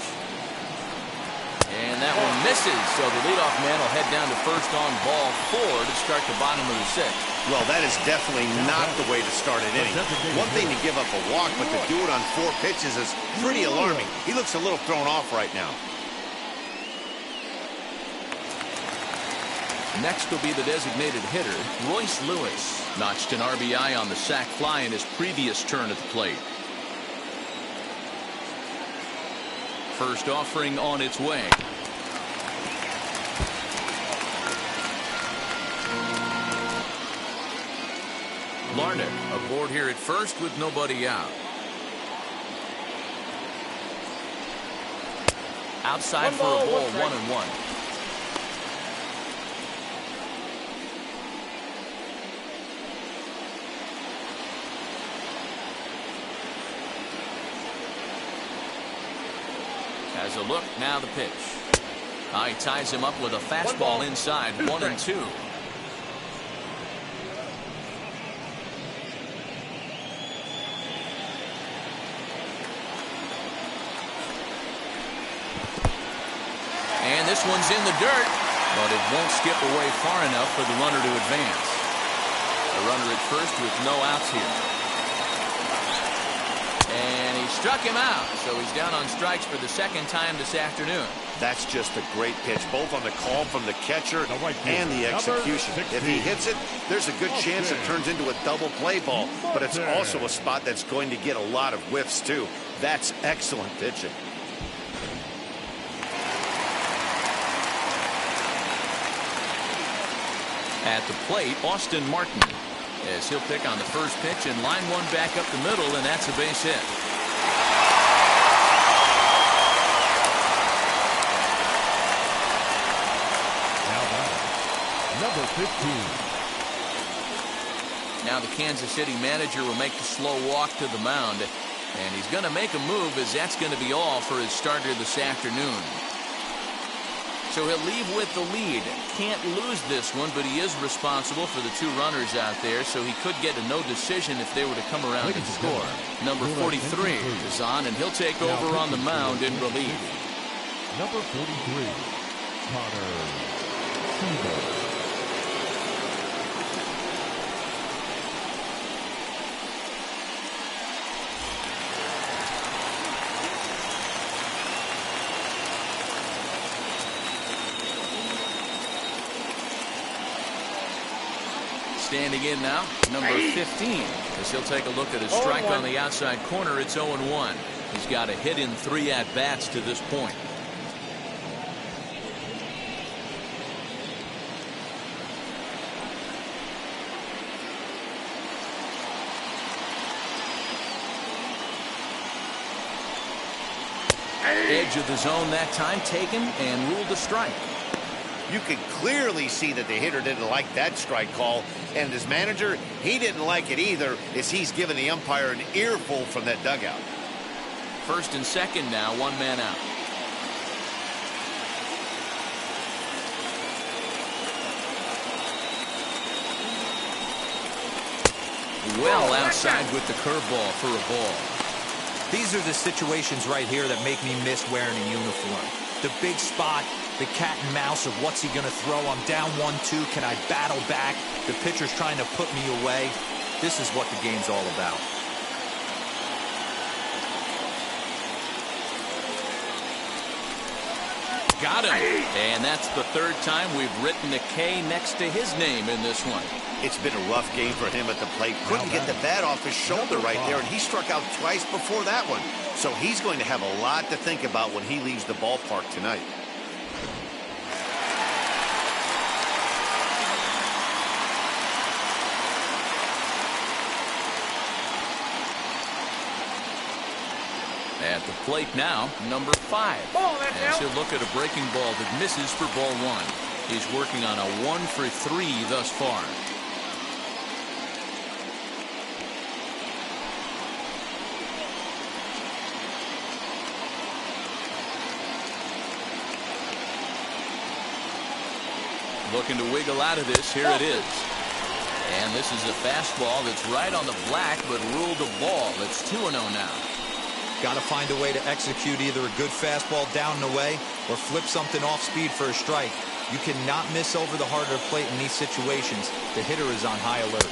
And that one misses, so the leadoff man will head down to first on ball 4 to start the bottom of the 6th. Well, that is definitely not the way to start an inning. One thing to give up a walk, but to do it on 4 pitches is pretty alarming. He looks a little thrown off right now. Next will be the designated hitter, Royce Lewis. Notched an RBI on the sac fly in his previous turn at the plate. First offering on its way. Larned aboard here at first with nobody out. Outside for a ball, 1-1. Has a look, now the pitch. He ties him up with a fastball inside, 1-2. And this one's in the dirt, but it won't skip away far enough for the runner to advance. The runner at first with no outs here. And he struck him out, so he's down on strikes for the 2nd time this afternoon. That's just a great pitch, both on the call from the catcher and the execution. If he hits it, there's a good chance it turns into a double play ball, but it's also a spot that's going to get a lot of whiffs, too. That's excellent pitching. At the plate, Austin Martin, as he'll pick on the first pitch and line one back up the middle, and that's a base hit. Now batting, number 15. Now the Kansas City manager will make the slow walk to the mound. And he's going to make a move, as that's going to be all for his starter this afternoon. So he'll leave with the lead. Can't lose this one, but he is responsible for the 2 runners out there, so he could get a no decision if they were to come around and score. Number 43 is on, and he'll take over on the mound in relief. Number 43, Connor Seaver. Standing in now, number 15, as he'll take a look at a strike on the outside corner. It's 0-1. He's got a hit in 3 at-bats to this point. Edge of the zone that time, taken and ruled a strike. You could clearly see that the hitter didn't like that strike call, and his manager, he didn't like it either, as he's given the umpire an earful from that dugout. First and second now, 1 man out. Well outside with the curveball for a ball. These are the situations right here that make me miss wearing a uniform. The big spot, the cat and mouse of what's he going to throw. I'm down 1-2. Can I battle back? The pitcher's trying to put me away. This is what the game's all about. Got him. And that's the 3rd time we've written a K next to his name in this one. It's been a rough game for him at the plate. Couldn't get the bat off his shoulder right there, and he struck out twice before that one. So he's going to have a lot to think about when he leaves the ballpark tonight. At the plate now, number 5. As he'll look at a breaking ball that misses for ball 1. He's working on a 1 for 3 thus far. Looking to wiggle out of this. Here it is. And this is a fastball that's right on the black, but ruled a ball. It's 2-0 now. Got to find a way to execute either a good fastball down and away or flip something off speed for a strike. You cannot miss over the heart of the plate in these situations. The hitter is on high alert.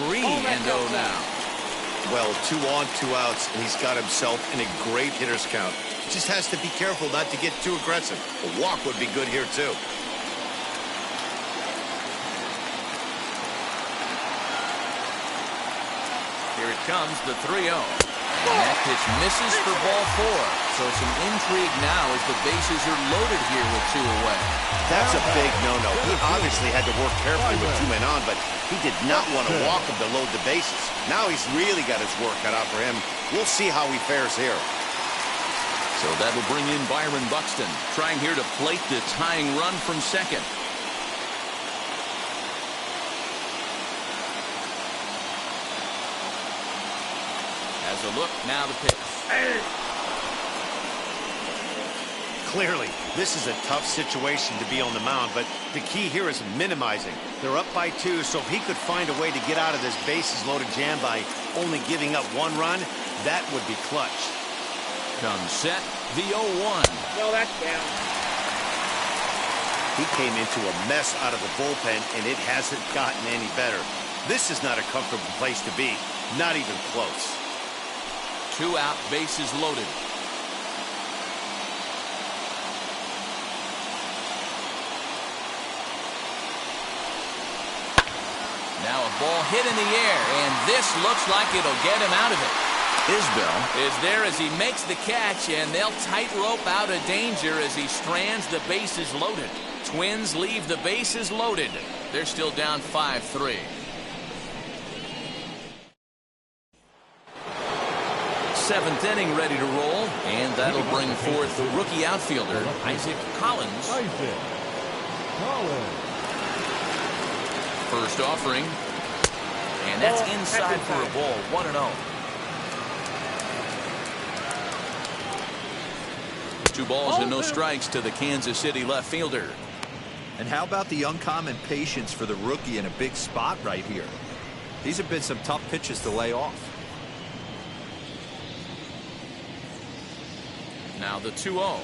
3-0 now. Well, 2 on, 2 outs, and he's got himself in a great hitter's count. Just has to be careful not to get too aggressive. A walk would be good here, too. Here it comes, the 3-0. And that pitch misses for ball 4. So some intrigue now as the bases are loaded here with 2 away. That's a big no-no. He obviously had to work carefully with 2 men on, but he did not want to walk him to load the bases. Now he's really got his work cut out for him. We'll see how he fares here. So that'll bring in Byron Buxton, trying here to plate the tying run from second. As a look, now the pitch. Clearly, this is a tough situation to be on the mound, but the key here is minimizing. They're up by 2, so if he could find a way to get out of this bases-loaded jam by only giving up 1 run, that would be clutch. Comes set, the 0-1. No, that's down. He came into a mess out of the bullpen, and it hasn't gotten any better. This is not a comfortable place to be, not even close. 2 out, bases loaded. Now a ball hit in the air, and this looks like it'll get him out of it. Isbell is there as he makes the catch, and they'll tightrope out of danger as he strands the bases loaded. Twins leave the bases loaded. They're still down 5-3. Seventh inning ready to roll, and that'll bring forth the rookie outfielder, Isaac Collins. First offering, and that's inside for a ball, 1-0. 2 balls and no strikes to the Kansas City left fielder. And how about the uncommon patience for the rookie in a big spot right here? These have been some tough pitches to lay off. Now the 2-0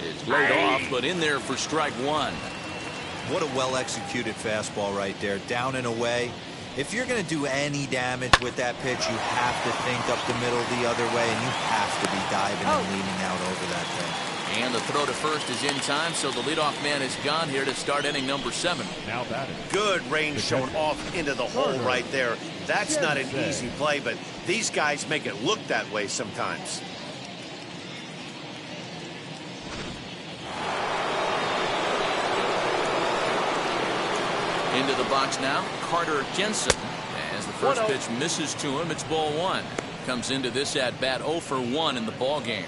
is laid off, but in there for strike 1. What a well-executed fastball right there, down and away. If you're going to do any damage with that pitch, you have to think up the middle the other way, and you have to be diving and leaning out over that thing. And the throw to first is in time, so the leadoff man is gone here to start inning number 7. Now batting. Good range shown off into the hole right there. That's not an easy play, but these guys make it look that way sometimes. Into the box now, Carter Jensen. As the first pitch misses to him, it's ball 1. Comes into this at bat 0 for 1 in the ball game.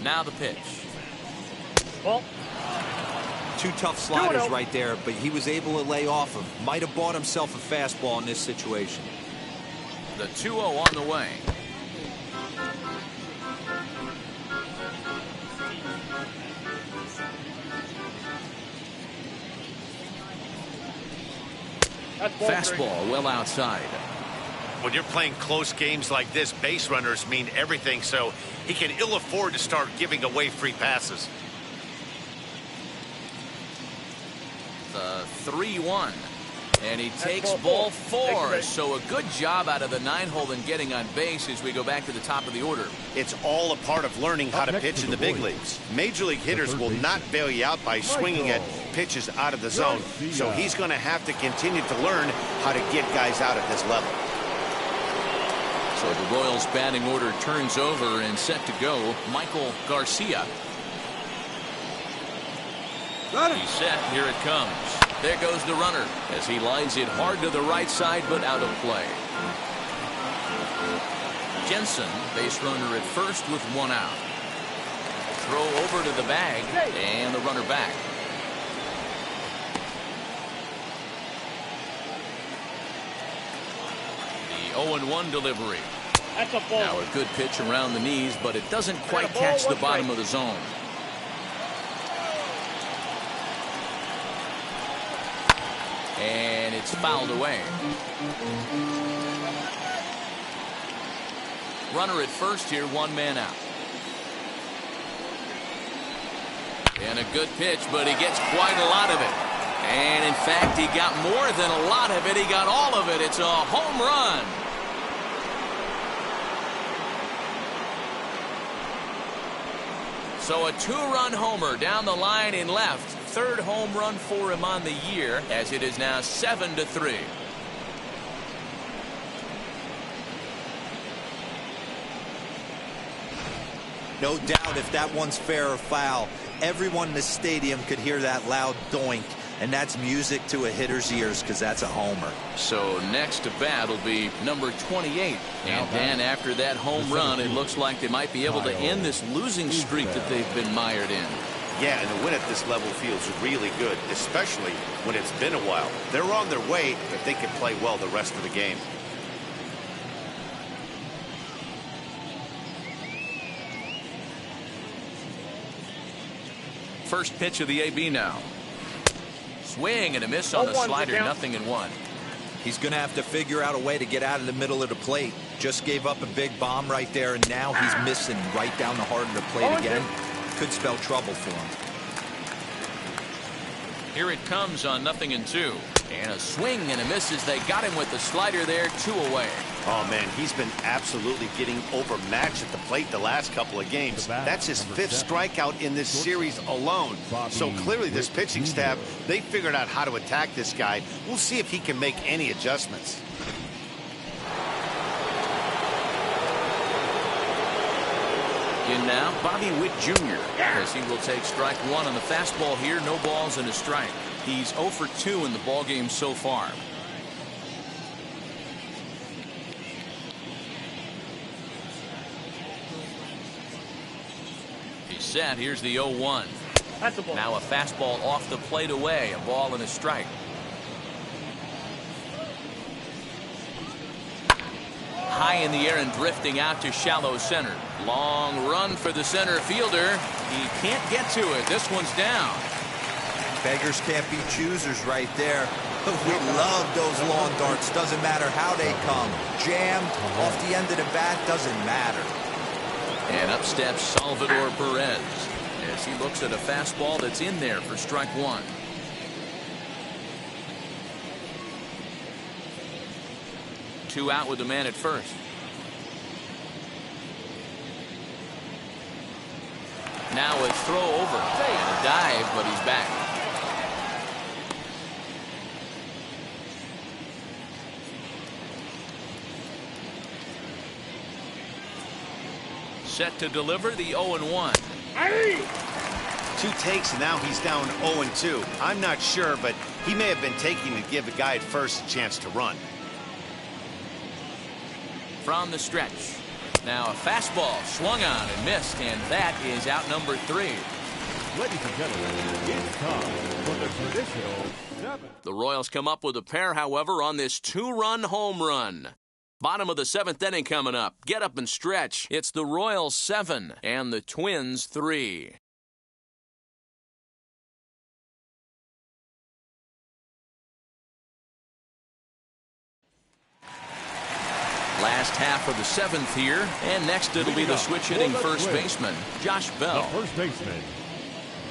Now the pitch. Ball. 2 tough sliders right there, but he was able to lay off them. Might have bought himself a fastball in this situation. The 2-0 on the way. Fastball well outside. When you're playing close games like this, base runners mean everything, so he can ill afford to start giving away free passes. The 3-1. And he takes ball 4. So a good job out of the 9-hole in getting on base as we go back to the top of the order. It's all a part of learning how to pitch in the big leagues. Major league hitters will not bail you out by swinging at pitches out of the zone. So he's going to have to continue to learn how to get guys out at this level. So the Royals batting order turns over and set to go. Michael Garcia. He's set. Here it comes. There goes the runner as he lines it hard to the right side, but out of play. Jensen, base runner at first with 1 out. Throw over to the bag and the runner back. The 0-1 delivery. That's a ball. Now a good pitch around the knees, but it doesn't quite catch the bottom of the zone. And it's fouled away. Runner at first here, 1 man out. And a good pitch, but he gets quite a lot of it. And in fact, he got more than a lot of it. He got all of it. It's a home run. So a 2-run homer down the line in left. 3rd home run for him on the year, as it is now 7-3. No doubt if that one's fair or foul, everyone in the stadium could hear that loud doink, and that's music to a hitter's ears because that's a homer. So next to bat will be number 28. And then after that home run, it looks like they might be able to end this losing streak that they've been mired in. Yeah, and a win at this level feels really good, especially when it's been a while. They're on their way if they can play well the rest of the game. First pitch of the AB now. Swing and a miss on the slider, 0-1. He's going to have to figure out a way to get out of the middle of the plate. Just gave up a big bomb right there, and now he's missing right down the heart of the plate again. Could spell trouble for him. Here it comes on 0-2. And a swing and a miss as they got him with the slider there, 2 away. Oh, man, he's been absolutely getting overmatched at the plate the last couple of games. That's his 5th strikeout in this series alone. So clearly this pitching staff, they figured out how to attack this guy. We'll see if he can make any adjustments. In now, Bobby Witt Jr. as he will take strike 1 on the fastball here. No balls and a strike. He's 0 for 2 in the ballgame so far. He's set. Here's the 0-1. That's a ball. Now a fastball off the plate away. A ball and a strike. high in the air and drifting out to shallow center. Long run for the center fielder. He can't get to it. This one's down. Beggars can't be choosers right there. We love those long darts. Doesn't matter how they come. Jammed off the end of the bat, doesn't matter. And up steps Salvador Perez as he looks at a fastball that's in there for strike one. Two out with the man at first. Now a throw over and a dive, but he's back. Set to deliver the 0-1. Two takes, and now he's down 0-2. I'm not sure, but he may have been taking to give the guy at first a chance to run. From the stretch. Now a fastball swung on and missed, and that is out number 3. Ladies and gentlemen, it's time for the traditional 7th. The Royals come up with a pair, however, on this 2-run home run. Bottom of the 7th inning coming up. Get up and stretch. It's the Royals 7 and the Twins 3. Last half of the 7th here, and next it'll be the switch-hitting first baseman, Josh Bell. The first baseman,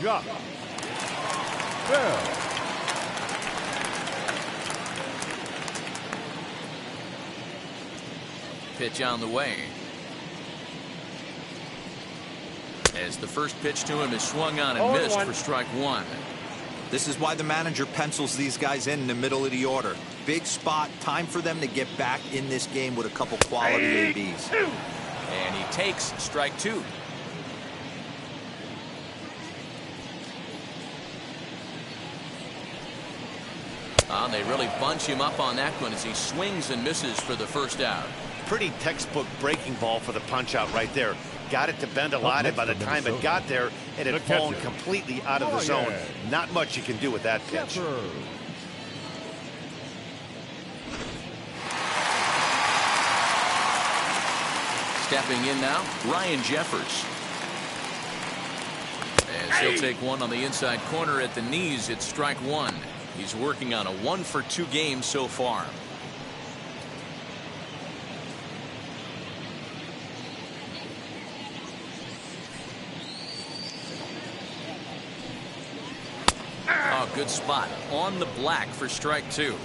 Josh Bell. Pitch on the way. As the first pitch to him is swung on and missed for strike one. This is why the manager pencils these guys in the middle of the order. Big spot, time for them to get back in this game with a couple quality ABs. And he takes strike two. They really bunch him up on that one as he swings and misses for the first out. Pretty textbook breaking ball for the punch out right there. Got it to bend a lot, and by the time it got there, it had fallen completely out of the zone. Not much you can do with that pitch. Stepping in now, Ryan Jeffers. As he'll take one on the inside corner at the knees, it's strike one. He's working on a 1-for-2 game so far. Oh, good spot on the black for strike two.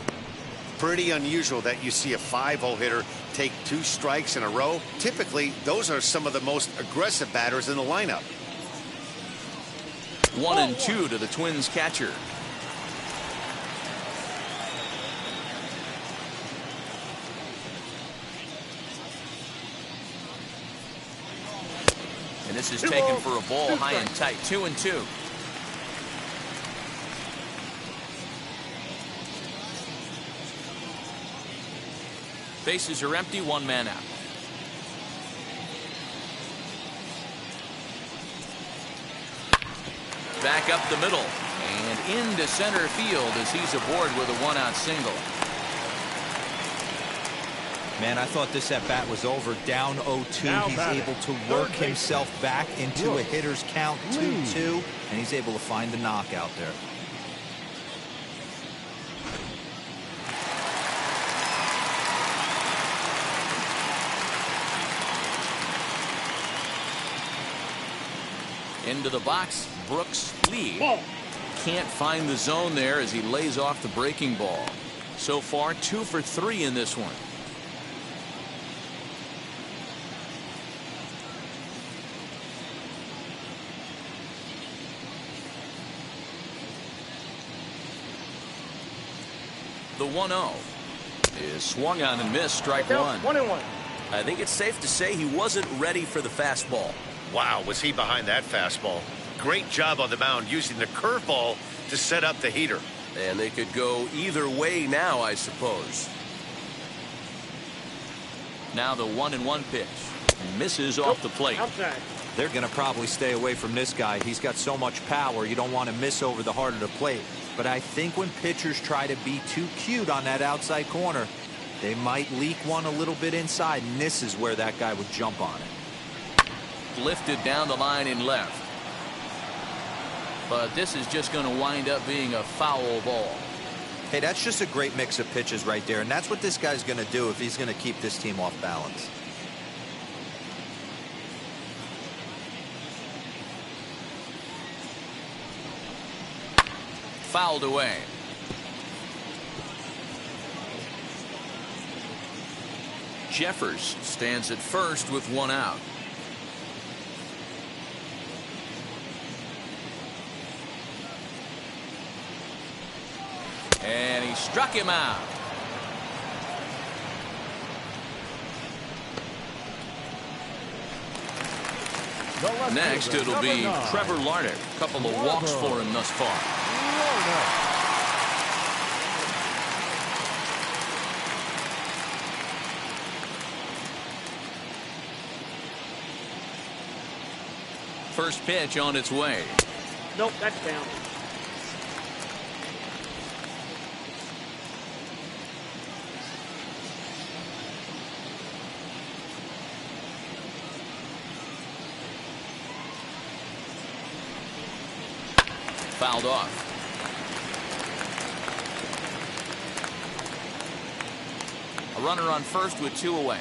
Pretty unusual that you see a 5-hole hitter take 2 strikes in a row. Typically, those are some of the most aggressive batters in the lineup. 1-2 to the Twins catcher. And this is taken for a ball high and tight. 2-2. Bases are empty, 1 man out. Back up the middle and into center field as he's aboard with a 1-out single. Man, I thought this at bat was over. Down 0-2. He's able to work himself back into a hitter's count 2-2, and he's able to find the knockout there. Into the box, Brooks Lee. Can't find the zone there as he lays off the breaking ball. So far, 2 for 3 in this one. The 1-0 is swung on and missed, strike one. 1-1. I think it's safe to say he wasn't ready for the fastball. Wow, was he behind that fastball. Great job on the mound using the curveball to set up the heater. And they could go either way now, I suppose. Now the 1-1 pitch. Misses off the plate. Outside. They're going to probably stay away from this guy. He's got so much power. You don't want to miss over the heart of the plate. But I think when pitchers try to be too cute on that outside corner, They might leak one a little bit inside, and this is where that guy would jump on it. Lifted down the line in left. But this is just going to wind up being a foul ball. Hey, that's just a great mix of pitches right there, and that's what this guy's going to do if he's going to keep this team off balance. Fouled away. Jeffers stands at first with one out. And he struck him out. Next, it'll be Trevor Larnach. A couple of walks for him thus far. First pitch on its way. Nope, that's down. Fouled off. A runner on first with two away.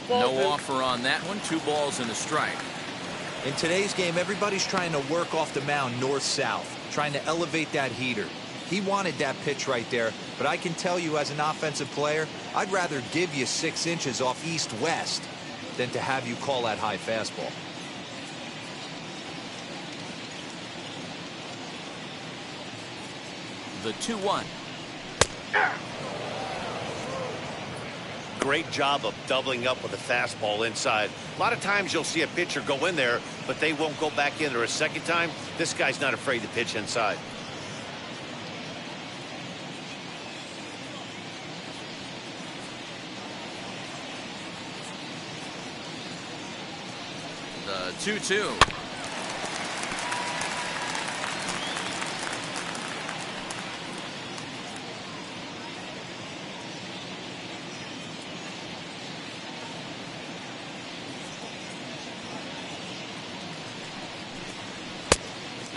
No offer on that one. 2 balls and a strike. In today's game, everybody's trying to work off the mound north-south, trying to elevate that heater. He wanted that pitch right there, but I can tell you as an offensive player, I'd rather give you 6 inches off east-west than to have you call that high fastball. The 2-1. Great job of doubling up with a fastball inside. A lot of times you'll see a pitcher go in there, but they won't go back in there a second time. This guy's not afraid to pitch inside. The 2-2.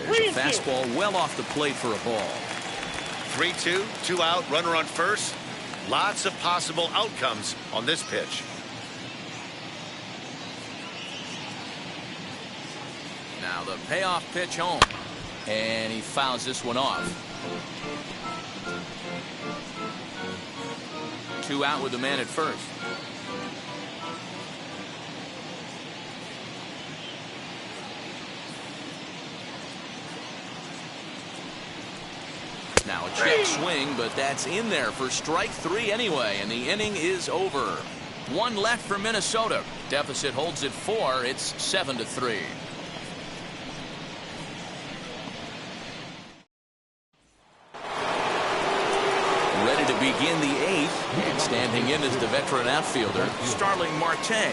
There's a fastball well off the plate for a ball. 3-2, 2 out, runner on first. Lots of possible outcomes on this pitch. Now the payoff pitch home. And he fouls this one off. 2 out with the man at first. Now a check swing, but that's in there for strike 3 anyway, and the inning is over. 1 left for Minnesota. Deficit holds at 4. It's 7-3. Ready to begin the 8th, and standing in is the veteran outfielder, Starling Marte.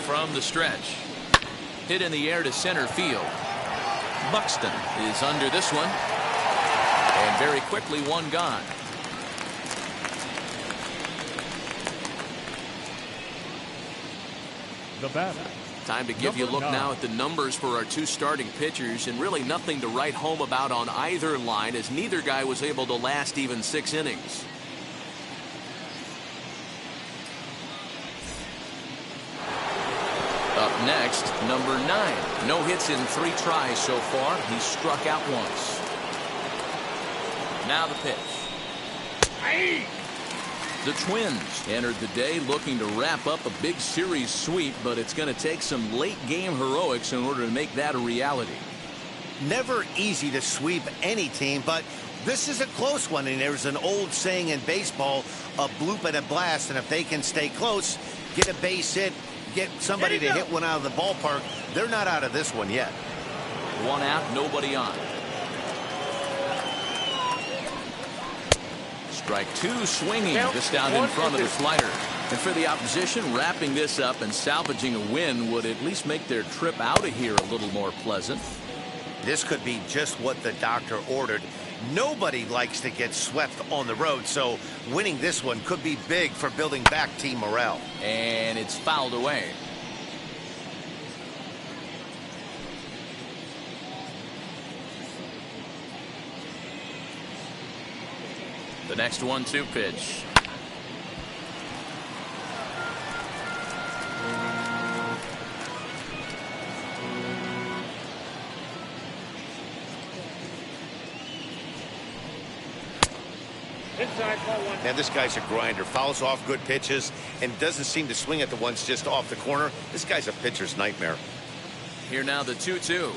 From the stretch. Hit in the air to center field. Buxton is under this one. And very quickly, 1 gone. The batter. Time to give you a look now at the numbers for our 2 starting pitchers, and really nothing to write home about on either line, as neither guy was able to last even 6 innings. Up next, number 9. No hits in 3 tries so far. He's struck out once. Now the pitch. The Twins entered the day looking to wrap up a big series sweep, but it's going to take some late game heroics in order to make that a reality. Never easy to sweep any team, but this is a close one, and there's an old saying in baseball, a bloop and a blast, and if they can stay close, get a base hit, get somebody to hit one out of the ballpark, they're not out of this one yet. 1 out, nobody on. Strike 2 swinging just out in front of the slider. And for the opposition, wrapping this up and salvaging a win would at least make their trip out of here a little more pleasant. This could be just what the doctor ordered. Nobody likes to get swept on the road, so winning this one could be big for building back team morale. And it's fouled away. The next 1-2 pitch. Inside, ball one. Now, this guy's a grinder. Fouls off good pitches and doesn't seem to swing at the ones just off the corner. This guy's a pitcher's nightmare. Here now the 2-2.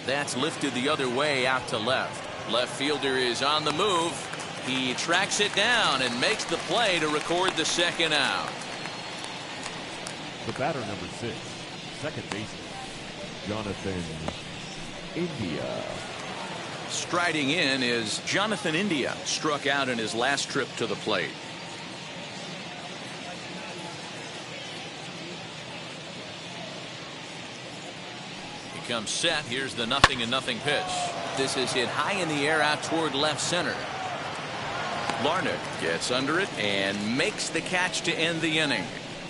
That's lifted the other way out to left. Left fielder is on the move. He tracks it down and makes the play to record the second out. The batter, number 6, second baseman, Jonathan India. Striding in is Jonathan India, struck out in his last trip to the plate. He comes set. Here's the 0-0 pitch. This is hit high in the air out toward left center. Larnach gets under it and makes the catch to end the inning.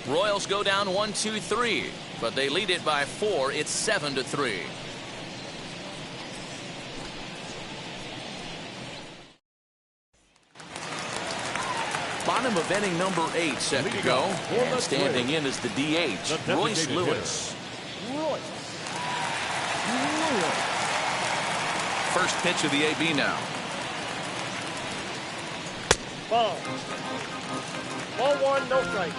Royals go down 1-2-3, but they lead it by 4. It's 7-3. Bottom of inning number 8 set to go. And standing in is the DH, Royce Lewis. First pitch of the AB now. Ball. Ball one, no strike.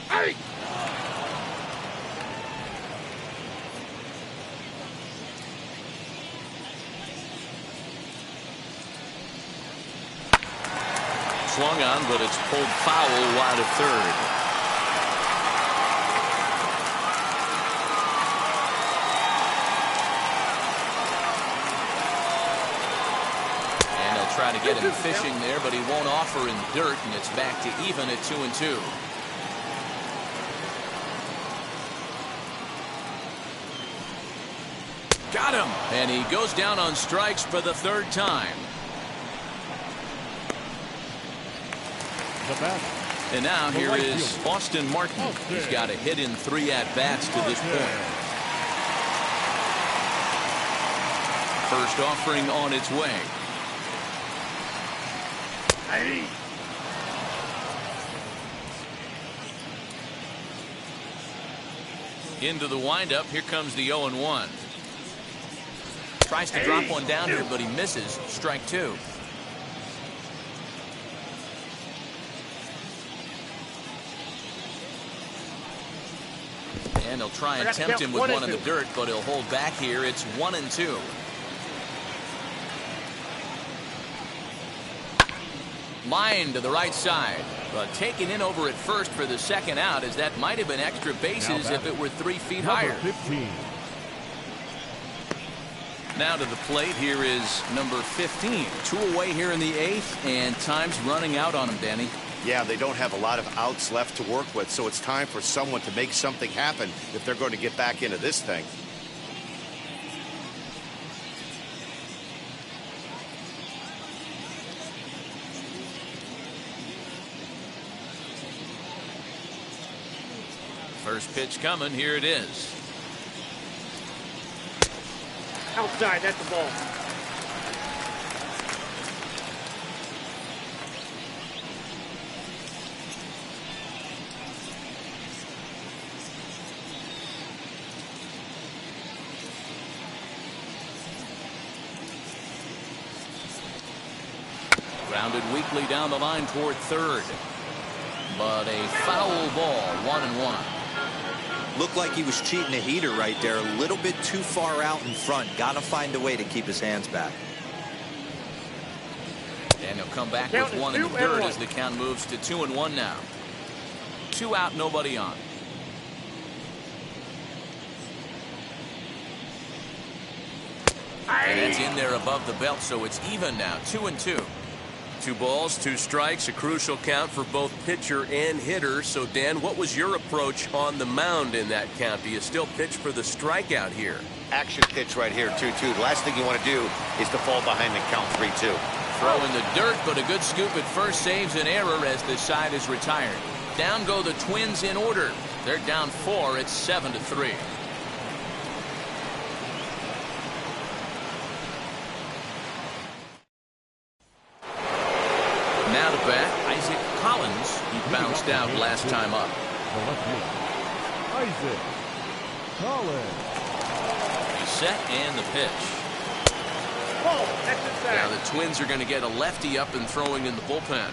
Hey! Swung on, but it's pulled foul wide of third. And they'll try to get him fishing there, but he won't offer in dirt, and it's back to even at 2-2. Got him! And he goes down on strikes for the third time. And now here is Austin Martin. He's got a hit in 3 at-bats to this point. First offering on its way. Into the windup. Here comes the 0-1. Tries to drop one down here, but he misses. Strike 2. And he'll try and tempt him with one in the dirt, but he'll hold back here. It's 1-2. Line to the right side, but taken in over at first for the second out, as that might have been extra bases if it were 3 feet higher. 15. Now to the plate, here is number 15. 2 away here in the 8th, and time's running out on him, Danny. Yeah, they don't have a lot of outs left to work with, so it's time for someone to make something happen if they're going to get back into this thing. First pitch coming. Here it is. Outside, that's the ball. Grounded weakly down the line toward third. But a foul ball, 1-1. Looked like he was cheating a heater right there. A little bit too far out in front. Got to find a way to keep his hands back. And he'll come back with one in the dirt as the count moves to 2-1 now. 2 out, nobody on. And it's in there above the belt, so it's even now, 2-2. 2 balls, 2 strikes, a crucial count for both pitcher and hitter. So, Dan, what was your approach on the mound in that count? Do you still pitch for the strikeout here? Action pitch right here, 2-2. The last thing you want to do is to fall behind and count 3-2. Throw in the dirt, but a good scoop at first saves an error as the side is retired. Down go the Twins in order. They're down 4. It's 7-3. Now to bat, Isaac Collins. He bounced out last time up. The left-hander, Isaac Collins. He's set and the pitch. Ball, that's inside. Now the Twins are going to get a lefty up and throwing in the bullpen.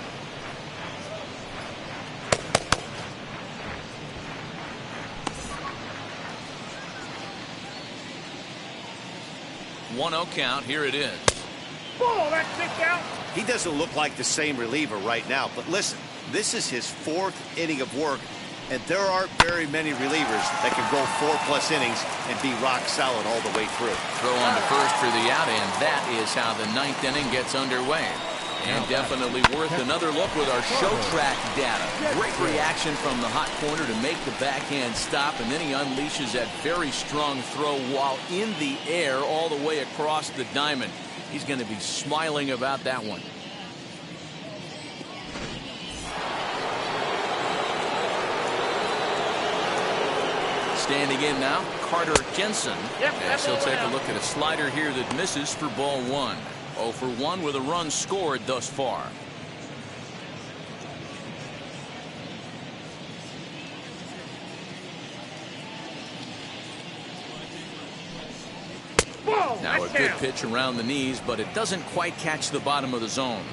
One-zero count. Here it is. Ball, that's kicked out. He doesn't look like the same reliever right now, but listen, this is his 4th inning of work, and there aren't very many relievers that can go 4+ innings and be rock solid all the way through. Throw on to first for the out, and that is how the 9th inning gets underway. And definitely worth another look with our show track data. Great reaction from the hot corner to make the backhand stop, and then he unleashes that very strong throw while in the air all the way across the diamond. He's going to be smiling about that one. Standing in now, Carter Jensen. As he'll take a look at a slider here that misses for ball 1. 0 for 1 with a run scored thus far. Ball, Now a that's good down. pitch around the knees, but it doesn't quite catch the bottom of the zone.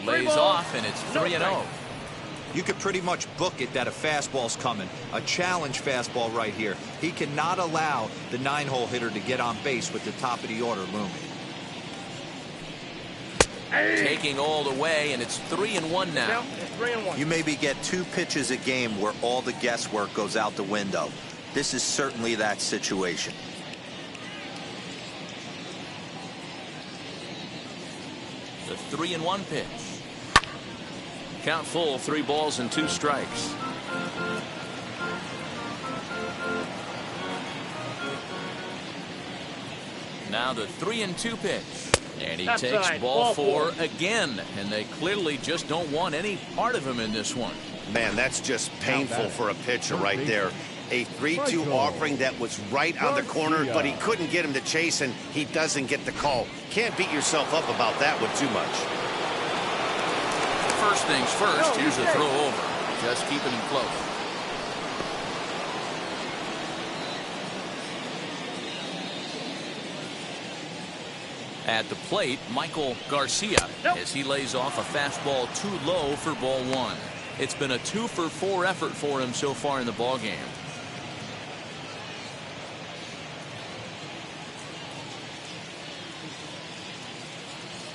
Lays off, and it's 3-0. You could pretty much book it that a fastball's coming. A challenge fastball right here. He cannot allow the 9-hole hitter to get on base with the top of the order looming. Taking all the way, and it's 3-1 now. Now, it's 3-1. You maybe get 2 pitches a game where all the guesswork goes out the window. This is certainly that situation. The 3-1 pitch. Count full, 3 balls and 2 strikes. Now the 3-2 pitch. And he takes Outside, ball ball 4 again. And they clearly just don't want any part of him in this one. Man, that's just painful for a pitcher right there. A 3-2 offering that was right on the corner, but he couldn't get him to chase, and he doesn't get the call. Can't beat yourself up about that one too much. First things first, here's a throw over. Just keeping him close. At the plate, Michael Garcia, as he lays off a fastball too low for ball 1. It's been a 2 for 4 effort for him so far in the ballgame.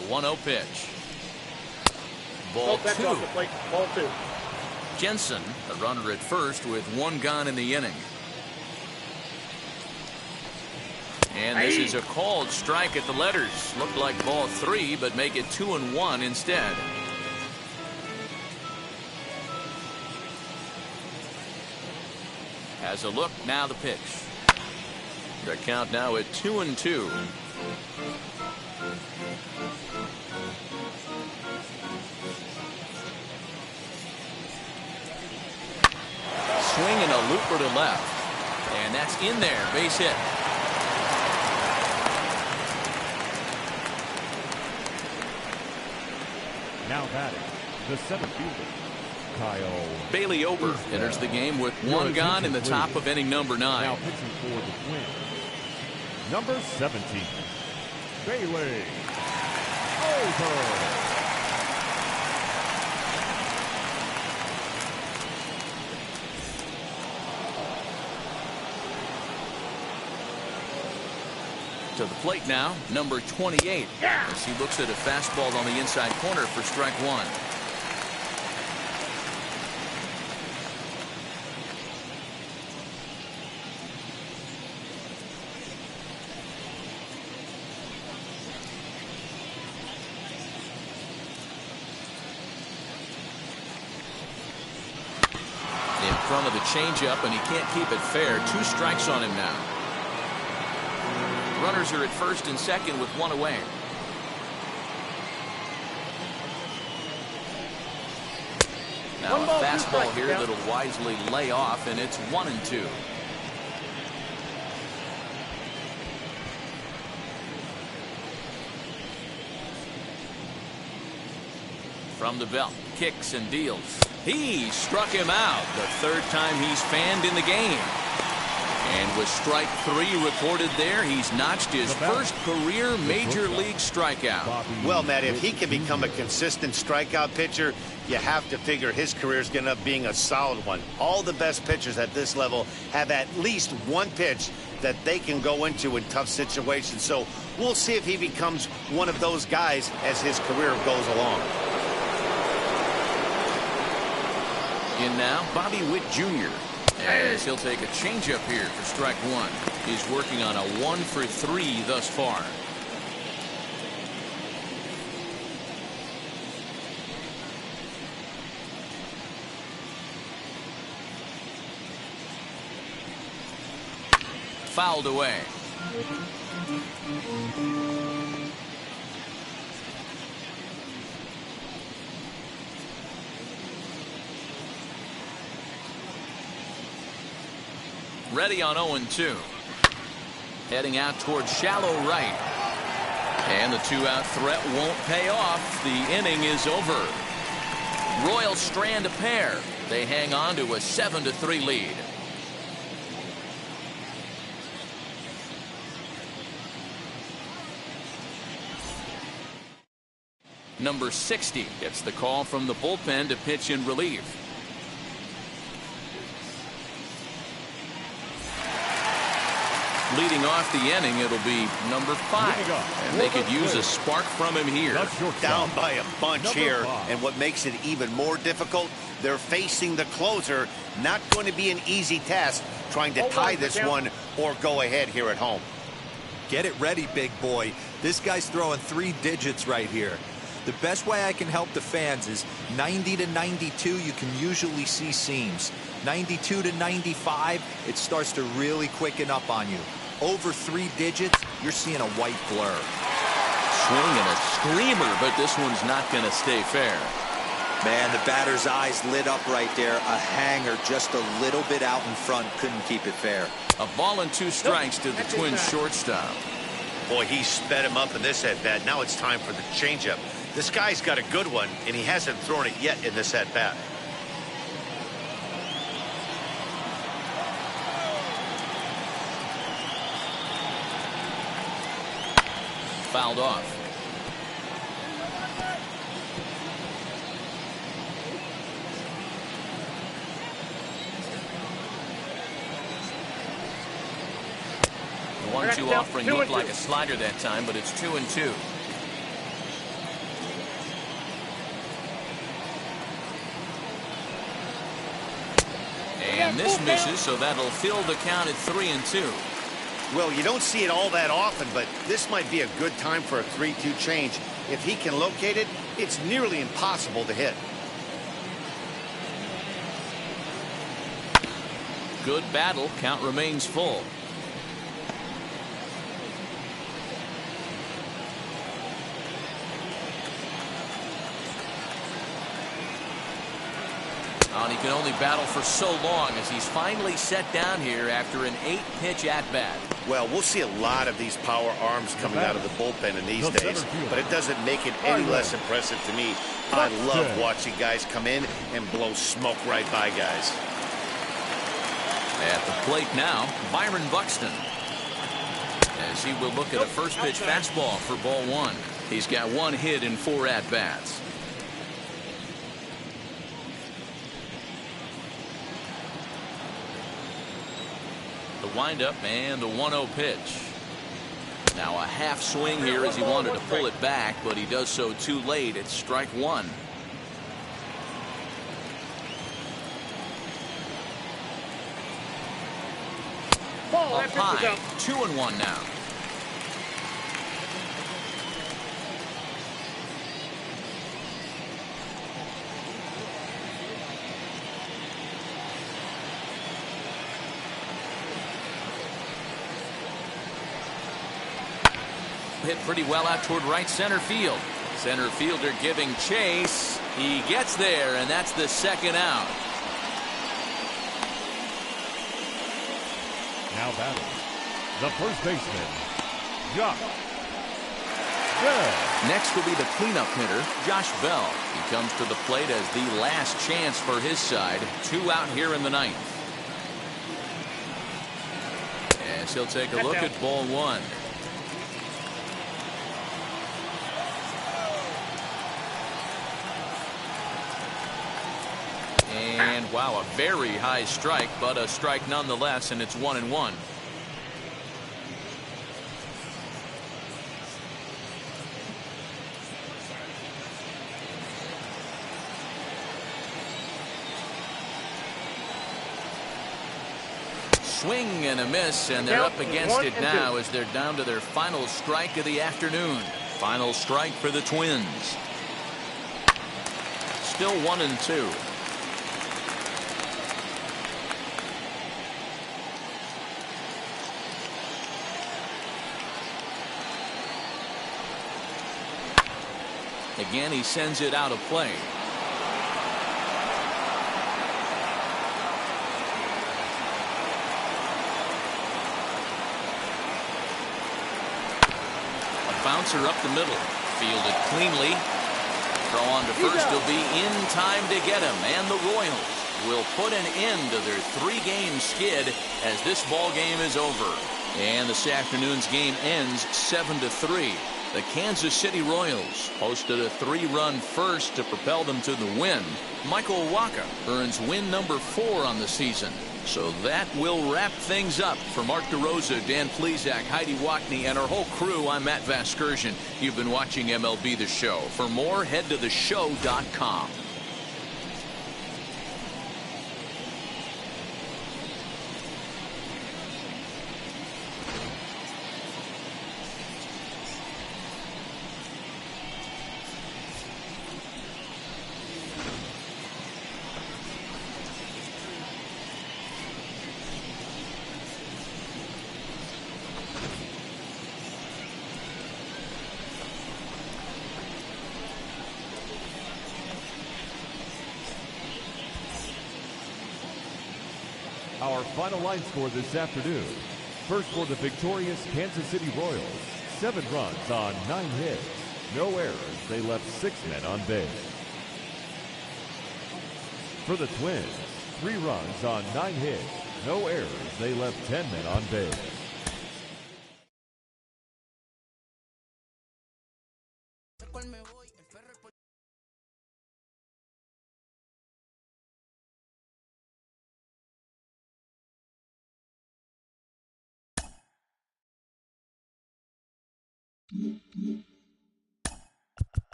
The 1-0 pitch. Ball 2. Off the plate. Ball 2. Jensen, a runner at first with 1 gone in the inning. And this is a called strike at the letters. Looked like ball 3, but make it 2-1 instead. Has a look, now the pitch. The count now at 2-2. Swinging a looper to left. And that's in there, base hit. Now batting, the 7th fielder, Kyle Bailey Ober enters the game with 1 gone in the top of inning number 9. Now pitching for the Twins, number 17, Bailey Ober. To the plate now, number 28, as he looks at a fastball on the inside corner for strike 1. front of the changeup, and he can't keep it fair. 2 strikes on him now. Runners are at first and second with 1 away. Now a fastball here that'll wisely lay off, and it's 1-2. From the belt, kicks and deals. He struck him out the 3rd time he's fanned in the game. And with strike 3 recorded there, he's notched his first career major league strikeout. Well, Matt, if he can become a consistent strikeout pitcher, you have to figure his career is going to end up being a solid one. All the best pitchers at this level have at least one pitch that they can go into in tough situations. So we'll see if he becomes one of those guys as his career goes along. In now, Bobby Witt Jr. As he'll take a changeup here for strike 1. He's working on a 1 for 3 thus far. Fouled away. Ready on 0-2. Heading out towards shallow right. And the 2-out threat won't pay off. The inning is over. Royals strand a pair. They hang on to a 7-3 lead. Number 60 gets the call from the bullpen to pitch in relief. Leading off the inning, it'll be number 5. And they could use a spark from him here. Down by a bunch here. And what makes it even more difficult, they're facing the closer. Not going to be an easy task trying to tie this one or go ahead here at home. Get it ready, big boy. This guy's throwing 3 digits right here. The best way I can help the fans is 90 to 92, you can usually see seams. 92 to 95, it starts to really quicken up on you. Over 3 digits, you're seeing a white blur. Swing and a screamer, but this one's not going to stay fair. Man, the batter's eyes lit up right there. A hanger just a little bit out in front, couldn't keep it fair. A ball and 2 strikes to the Twins shortstop. Boy, he sped him up in this at-bat. Now it's time for the changeup. This guy's got a good one, and he hasn't thrown it yet in this at-bat. Fouled off. The 1-2 offering looked like a slider that time, but it's 2-2. And this misses, so that'll fill the count at 3-2. Well, you don't see it all that often, but this might be a good time for a 3-2 change. If he can locate it, it's nearly impossible to hit. Good battle. Count remains full. And he can only battle for so long as he's finally set down here after an 8-pitch at-bat. Well, we'll see a lot of these power arms coming out of the bullpen in these days, but it doesn't make it any less impressive to me. I love watching guys come in and blow smoke right by guys. At the plate now, Byron Buxton. As he will look at a first-pitch fastball for ball 1. He's got 1 hit in 4 at-bats. The windup and the 1-0 pitch. Now a half swing here as he wanted to pull it back, but he does so too late. It's strike 1. Up high, 2-1 now. hit pretty well out toward right center field. Center fielder giving chase. He gets there, and that's the second out. Now batting, the first baseman, Josh Bell. Next will be the cleanup hitter, Josh Bell. He comes to the plate as the last chance for his side. 2 out here in the ninth. As he'll take a look at ball 1. And wow, a very high strike, but a strike nonetheless, and it's 1-1. Swing and a miss, and they're up against it now as they're down to their final strike of the afternoon. Final strike for the Twins. Still 1-2. Again, he sends it out of play. A bouncer up the middle. Fielded cleanly. Throw on to first will be in time to get him. And the Royals will put an end to their 3-game skid as this ball game is over. And this afternoon's game ends 7-3. The Kansas City Royals posted a 3-run first to propel them to the win. Michael Wacha earns win number 4 on the season. So that will wrap things up. For Mark DeRosa, Dan Plesac, Heidi Watney, and our whole crew, I'm Matt Vasgersian. You've been watching MLB The Show. For more, head to theshow.com. Our final line score this afternoon. First for the victorious Kansas City Royals, 7 runs on 9 hits. No errors. They left 6 men on base. For the Twins, 3 runs on 9 hits. No errors. They left 10 men on base.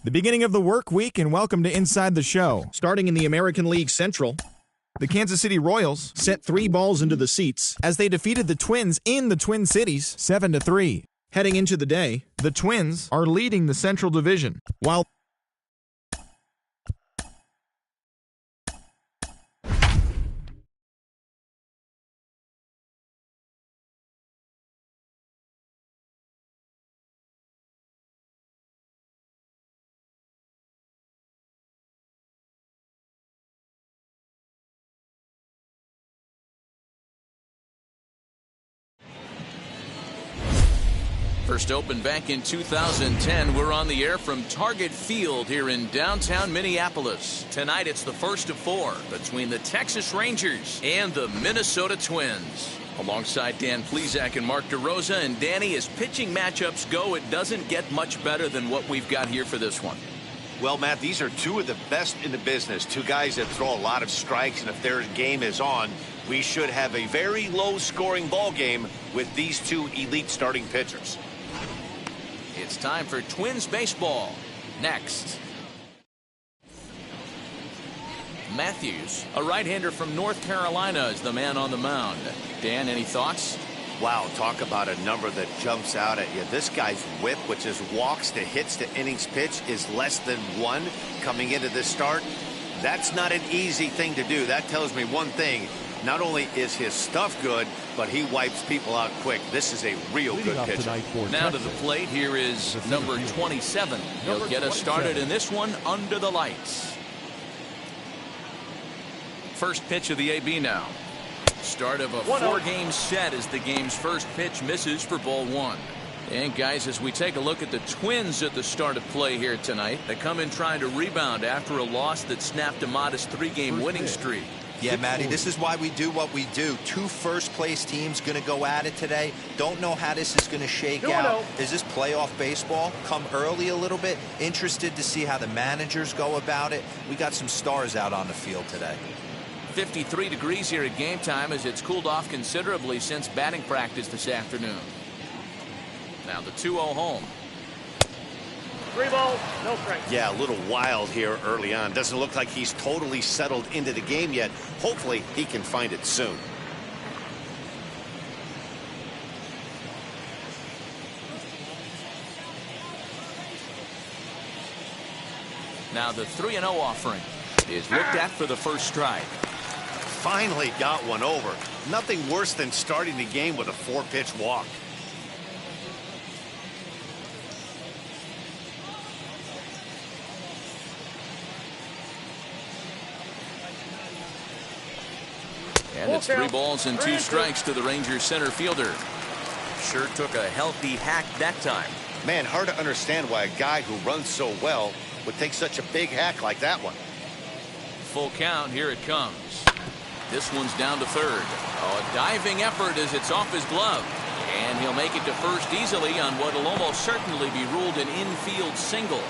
The beginning of the work week, and welcome to Inside the Show. Starting in the American League Central, the Kansas City Royals sent 3 balls into the seats as they defeated the Twins in the Twin Cities 7-3. Heading into the day, the Twins are leading the Central Division, while First opened back in 2010. We're on the air from Target Field here in downtown Minneapolis. Tonight it's the first of 4 between the Texas Rangers and the Minnesota Twins. Alongside Dan Plesac and Mark DeRosa, and Danny, as pitching matchups go, it doesn't get much better than what we've got here for this one. Well, Matt, these are 2 of the best in the business. 2 guys that throw a lot of strikes, and if their game is on, we should have a very low-scoring ball game with these 2 elite starting pitchers. It's time for Twins baseball. Next. Matthews, a right-hander from North Carolina, is the man on the mound. Dan, any thoughts? Wow, talk about a number that jumps out at you. This guy's whip, which is walks to hits to innings pitch, is less than 1 coming into this start. That's not an easy thing to do. That tells me one thing. Not only is his stuff good, but he wipes people out quick. This is a real good pitcher. Now to the plate, here is number 27. He'll get us started in this one under the lights. First pitch of the AB now. Start of a 4-game set as the game's first pitch misses for ball 1. And guys, as we take a look at the Twins at the start of play here tonight, they come in trying to rebound after a loss that snapped a modest 3-game winning streak. Yeah, Matty, this is why we do what we do. 2 first-place teams going to go at it today. Don't know how this is going to shake out. Is this playoff baseball? Come early a little bit. Interested to see how the managers go about it. We got some stars out on the field today. 53 degrees here at game time as it's cooled off considerably since batting practice this afternoon. Now the 2-0 home. 3 balls, no strikes. Yeah, a little wild here early on. Doesn't look like he's totally settled into the game yet. Hopefully he can find it soon. Now the 3-0 offering is looked at for the first strike. Finally got one over. Nothing worse than starting the game with a 4-pitch walk. And it's 3 balls and 2 strikes to the Rangers center fielder. Sure took a healthy hack that time. Man, hard to understand why a guy who runs so well would take such a big hack like that one. Full count, here it comes. This one's down to third. Oh, a diving effort as it's off his glove. And he'll make it to first easily on what will almost certainly be ruled an infield single.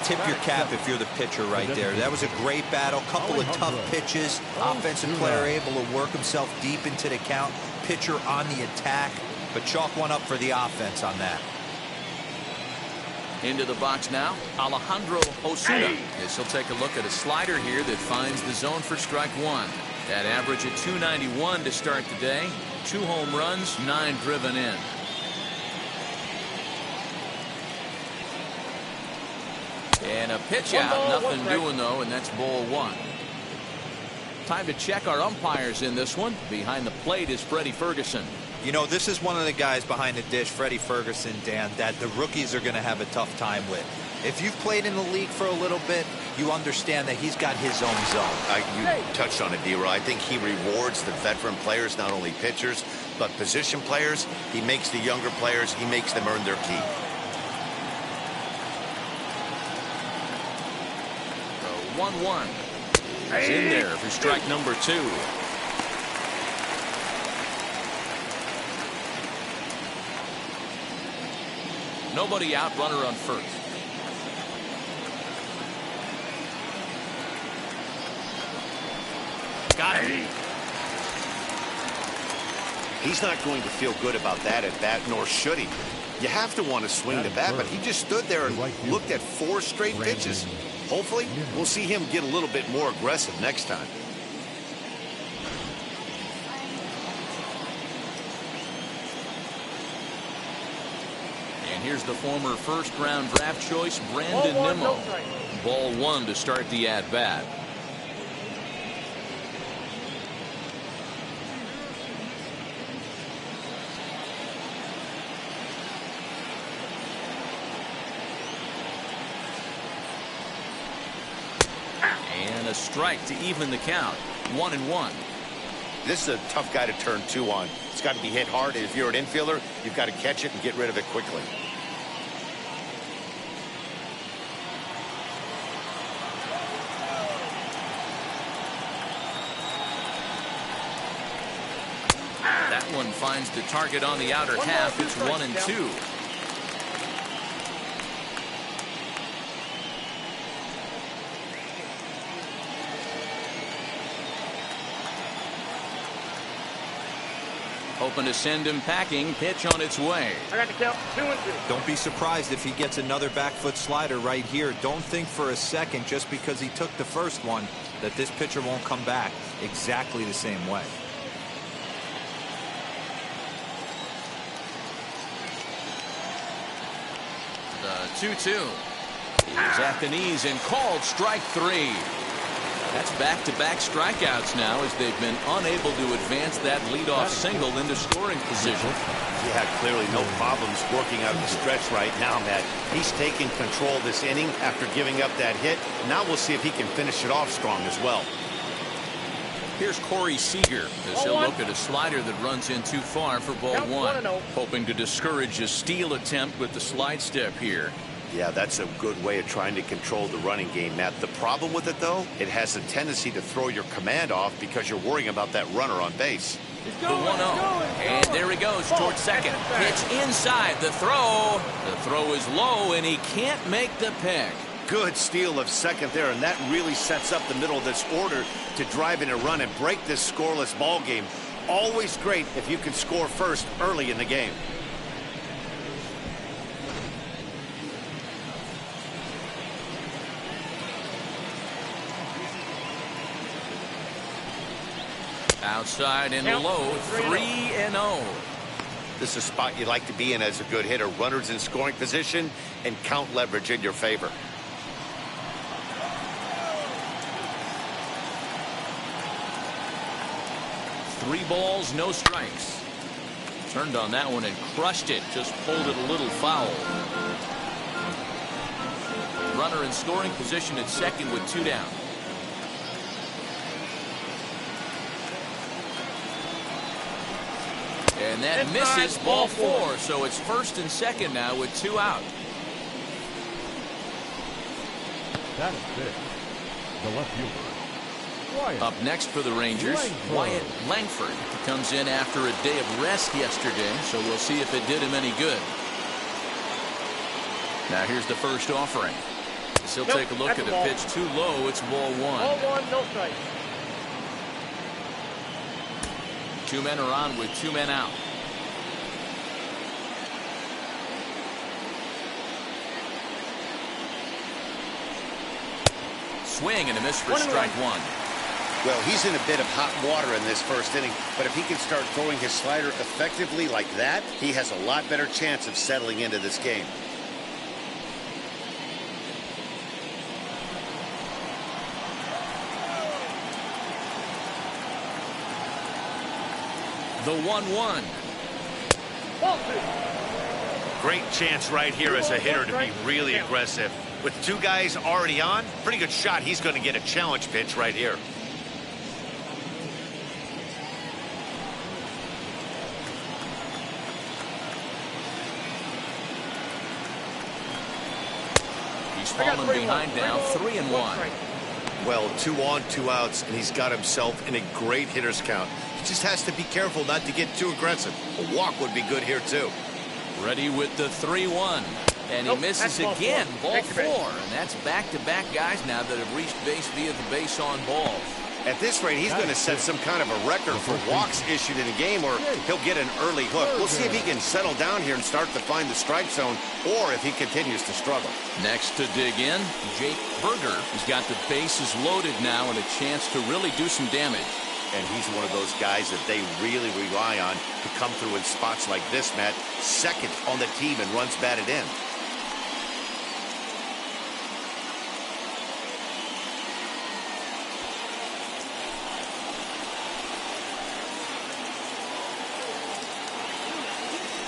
Tip your cap if you're the pitcher right there. That was a great battle. Couple of tough pitches. Offensive player able to work himself deep into the count. Pitcher on the attack. But chalk one up for the offense on that. Into the box now, Alejandro Osuna. This will take a look at a slider here that finds the zone for strike 1. That average at 291 to start the day. 2 home runs, 9 driven in. And a pitch out, nothing doing though, and that's ball 1. Time to check our umpires in this one. Behind the plate is Freddie Ferguson. You know, this is one of the guys behind the dish, Freddie Ferguson, Dan, that the rookies are going to have a tough time with. If you've played in the league for a little bit, you understand that he's got his own zone. You touched on it, D-Roy. I think he rewards the veteran players, not only pitchers, but position players. He makes the younger players, he makes them earn their keep. 1-1. He's in there for strike number 2. Nobody out, runner on first. Got it. He's not going to feel good about that at bat, nor should he. You have to want to swing the bat, but he just stood there and looked at 4 straight pitches. Hopefully, we'll see him get a little bit more aggressive next time. And here's the former first-round draft choice, Brandon Nimmo. Ball 1 to start the at-bat. And a strike to even the count. 1-1. This is a tough guy to turn 2 on. It's got to be hit hard, and if you're an infielder, you've got to catch it and get rid of it quickly. That one finds the target on the outer half. It's 1-2. Hoping to send him packing. Pitch on its way. I got the count. 2-2. Don't be surprised if he gets another back foot slider right here. Don't think for a second, just because he took the first one, that this pitcher won't come back exactly the same way. The 2-2. He's at the knees and called strike 3. That's back-to-back strikeouts now as they've been unable to advance that leadoff single into scoring position. Yeah, clearly no problems working out of the stretch right now, Matt. He's taking control this inning after giving up that hit. Now we'll see if he can finish it off strong as well. Here's Corey Seager as he'll look at a slider that runs in too far for ball 1. Hoping to discourage a steal attempt with the slide step here. Yeah, that's a good way of trying to control the running game, Matt. The problem with it, though, it has a tendency to throw your command off because you're worrying about that runner on base. The 1-0. And there he goes towards second. Pitch inside. The throw. The throw is low, and he can't make the pick. Good steal of second there, and that really sets up the middle of this order to drive in a run and break this scoreless ball game. Always great if you can score first early in the game. Outside and low, 3-0. This is a spot you like to be in as a good hitter. Runners in scoring position and count leverage in your favor. Three balls, no strikes. Turned on that one and crushed it. Just pulled it a little foul. Runner in scoring position at second with 2 down. And that misses, ball 4. So it's first and second now with 2 out. That is big. The left fielder. Wyatt. Up next for the Rangers, Wyatt Langford. He comes in after a day of rest yesterday, so we'll see if it did him any good. Now here's the first offering. He'll take a look at a pitch too low. It's ball 1. Ball 1, no strike. 2 men are on with 2 men out. Swing and a miss for strike 1. Well, he's in a bit of hot water in this first inning, but if he can start throwing his slider effectively like that, he has a lot better chance of settling into this game. The 1-1. Great chance right here as a hitter to be really aggressive. With 2 guys already on, pretty good shot. He's going to get a challenge pitch right here. He's fallen behind now, 3-1. Well, 2 on, 2 outs, and he's got himself in a great hitter's count. He just has to be careful not to get too aggressive. A walk would be good here, too. Ready with the 3-1. And he misses again, ball 4. And that's back-to-back guys now that have reached base via the base on balls. At this rate, he's going to set some kind of a record for walks issued in a game, or he'll get an early hook. We'll see if he can settle down here and start to find the strike zone, or if he continues to struggle. Next to dig in, Jake Berger. He's got the bases loaded now and a chance to really do some damage. And he's one of those guys that they really rely on to come through in spots like this, Matt. Second on the team and runs batted in.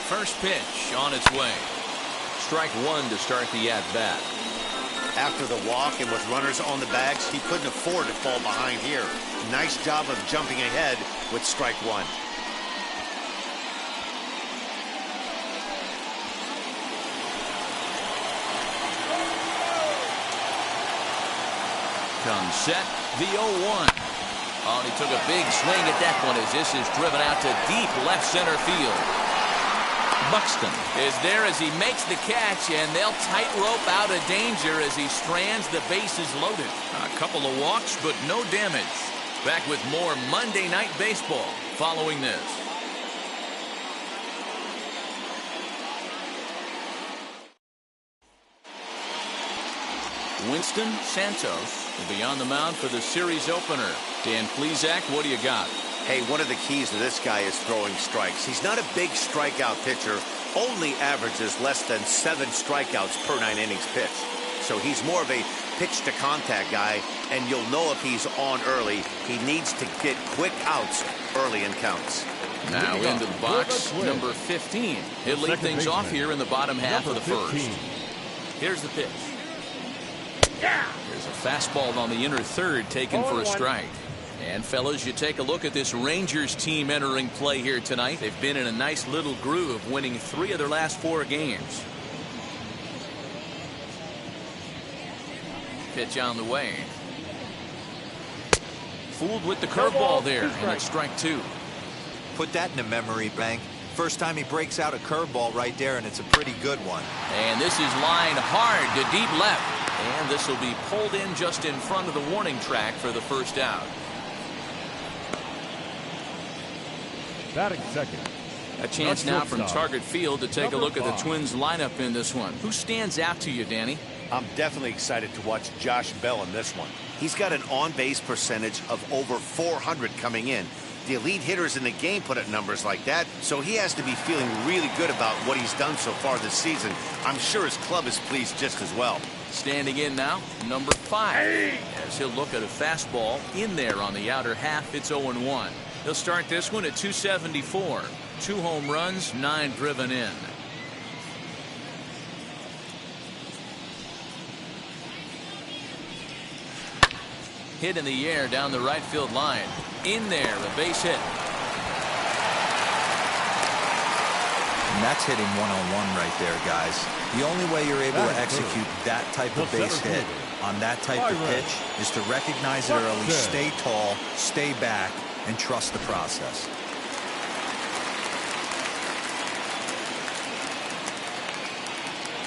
First pitch on its way. Strike 1 to start the at-bat. After the walk and with runners on the bags, he couldn't afford to fall behind here. Nice job of jumping ahead with strike 1. Comes set, the 0-1. Oh, and he took a big swing at that one as this is driven out to deep left center field. Buxton is there as he makes the catch, and they'll tightrope out of danger as he strands the bases loaded. A couple of walks, but no damage. Back with more Monday Night Baseball following this. Winston Santos will be on the mound for the series opener. Dan Plesac, what do you got? Hey, one of the keys to this guy is throwing strikes. He's not a big strikeout pitcher, only averages less than 7 strikeouts per 9 innings pitched. So he's more of a pitch-to-contact guy, and you'll know if he's on early. He needs to get quick outs early in counts. Now into the box, number 15. He'll lead things off here in the bottom half of the first. Here's the pitch. There's a fastball on the inner third taken for a strike. And fellas, you take a look at this Rangers team entering play here tonight. They've been in a nice little groove, winning 3 of their last 4 games. Pitch on the way. Fooled with the curveball there, and it's strike 2. Put that in a memory bank. First time he breaks out a curveball right there, and it's a pretty good one. And this is lined hard to deep left. And this will be pulled in just in front of the warning track for the first out. Batting second. A chance now from Target Field to take a look at the Twins lineup in this one. Who stands out to you, Danny? I'm definitely excited to watch Josh Bell in this one. He's got an on-base percentage of over 400 coming in. The elite hitters in the game put up numbers like that, so he has to be feeling really good about what he's done so far this season. I'm sure his club is pleased just as well. Standing in now, number 5. As he'll look at a fastball in there on the outer half, it's 0-1. He'll start this one at 274. 2 home runs, 9 driven in. Hit in the air down the right field line. In there, a base hit. And that's hitting one-on-one right there, guys. The only way you're able to execute that type of base hit on that type of pitch is to recognize it early, stay tall, stay back, and trust the process.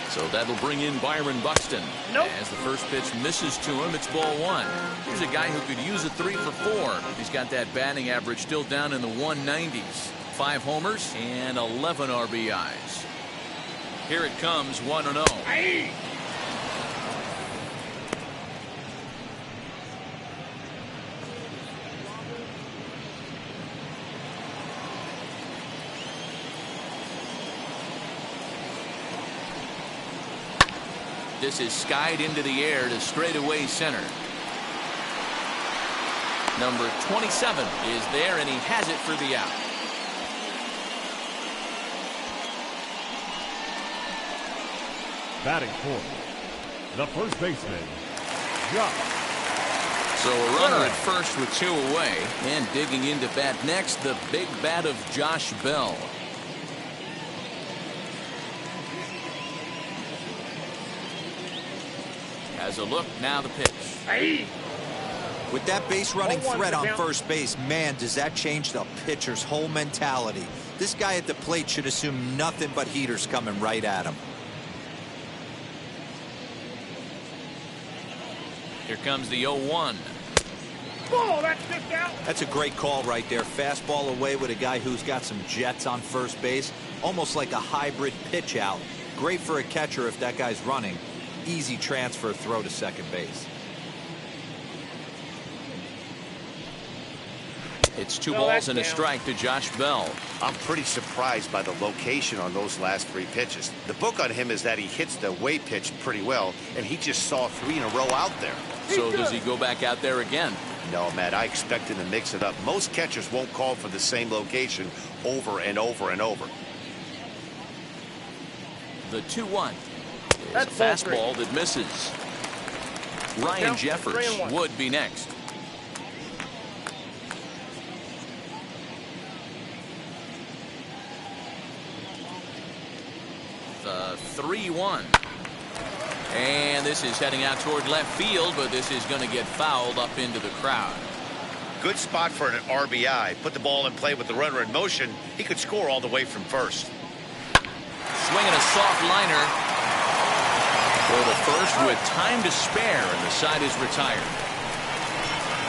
So that'll bring in Byron Buxton. As the first pitch misses to him, it's ball 1. Here's a guy who could use a 3 for 4. He's got that batting average still down in the 190s. 5 homers and 11 RBIs. Here it comes, 1-0. This is skied into the air to straightaway center. Number 27 is there, and he has it for the out. Batting fourth, the first baseman, Josh. So a runner at first with 2 away, and digging into bat next, the big bat of Josh Bell. Has a look, now the pitch. With that base running threat on first base, man, does that change the pitcher's whole mentality. This guy at the plate should assume nothing but heaters coming right at him. Here comes the 0-1. Oh, that's kicked out. That's a great call right there. Fastball away with a guy who's got some jets on first base. Almost like a hybrid pitch out. Great for a catcher if that guy's running. Easy transfer throw to second base. It's 2 balls and a strike to Josh Bell. I'm pretty surprised by the location on those last 3 pitches. The book on him is that he hits the away pitch pretty well, and he just saw 3 in a row out there. So does he go back out there again? No, Matt, I expect him to mix it up. Most catchers won't call for the same location over and over and over. The 2-1 is a fastball that misses. Ryan Jeffers would be next. The 3-1. And this is heading out toward left field, but this is going to get fouled up into the crowd. Good spot for an RBI. Put the ball in play with the runner in motion. He could score all the way from first. Swinging a soft liner for the first with time to spare, and the side is retired.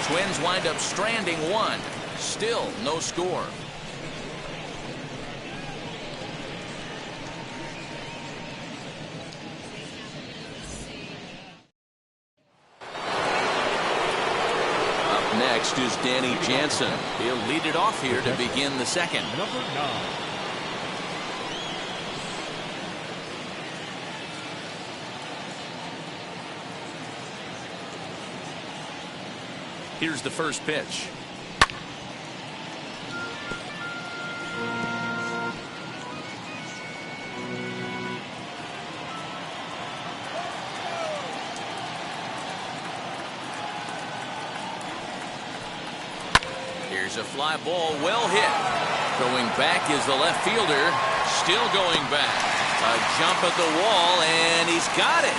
Twins wind up stranding 1. Still no score. Next is Danny Jansen. He'll lead it off here to begin the second. Number 9. Here's the first pitch. Here's a fly ball, well hit. Going back is the left fielder. Still going back. A jump at the wall, and he's got it.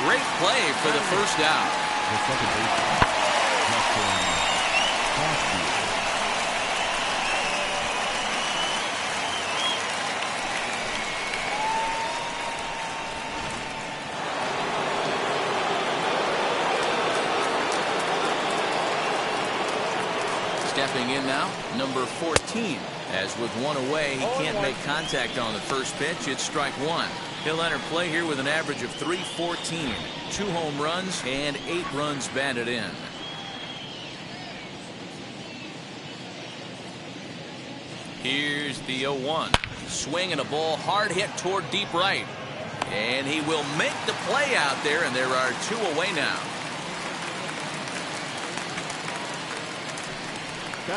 Great play for the first out. The second baseman, Stepping in now, number 14. As with one away, he can't make contact on the first pitch. It's strike one. He'll enter play here with an average of .314, 2 home runs and 8 runs batted in. Here's the 0-1. Swing and a ball hard hit toward deep right. And he will make the play out there, and there are 2 away now.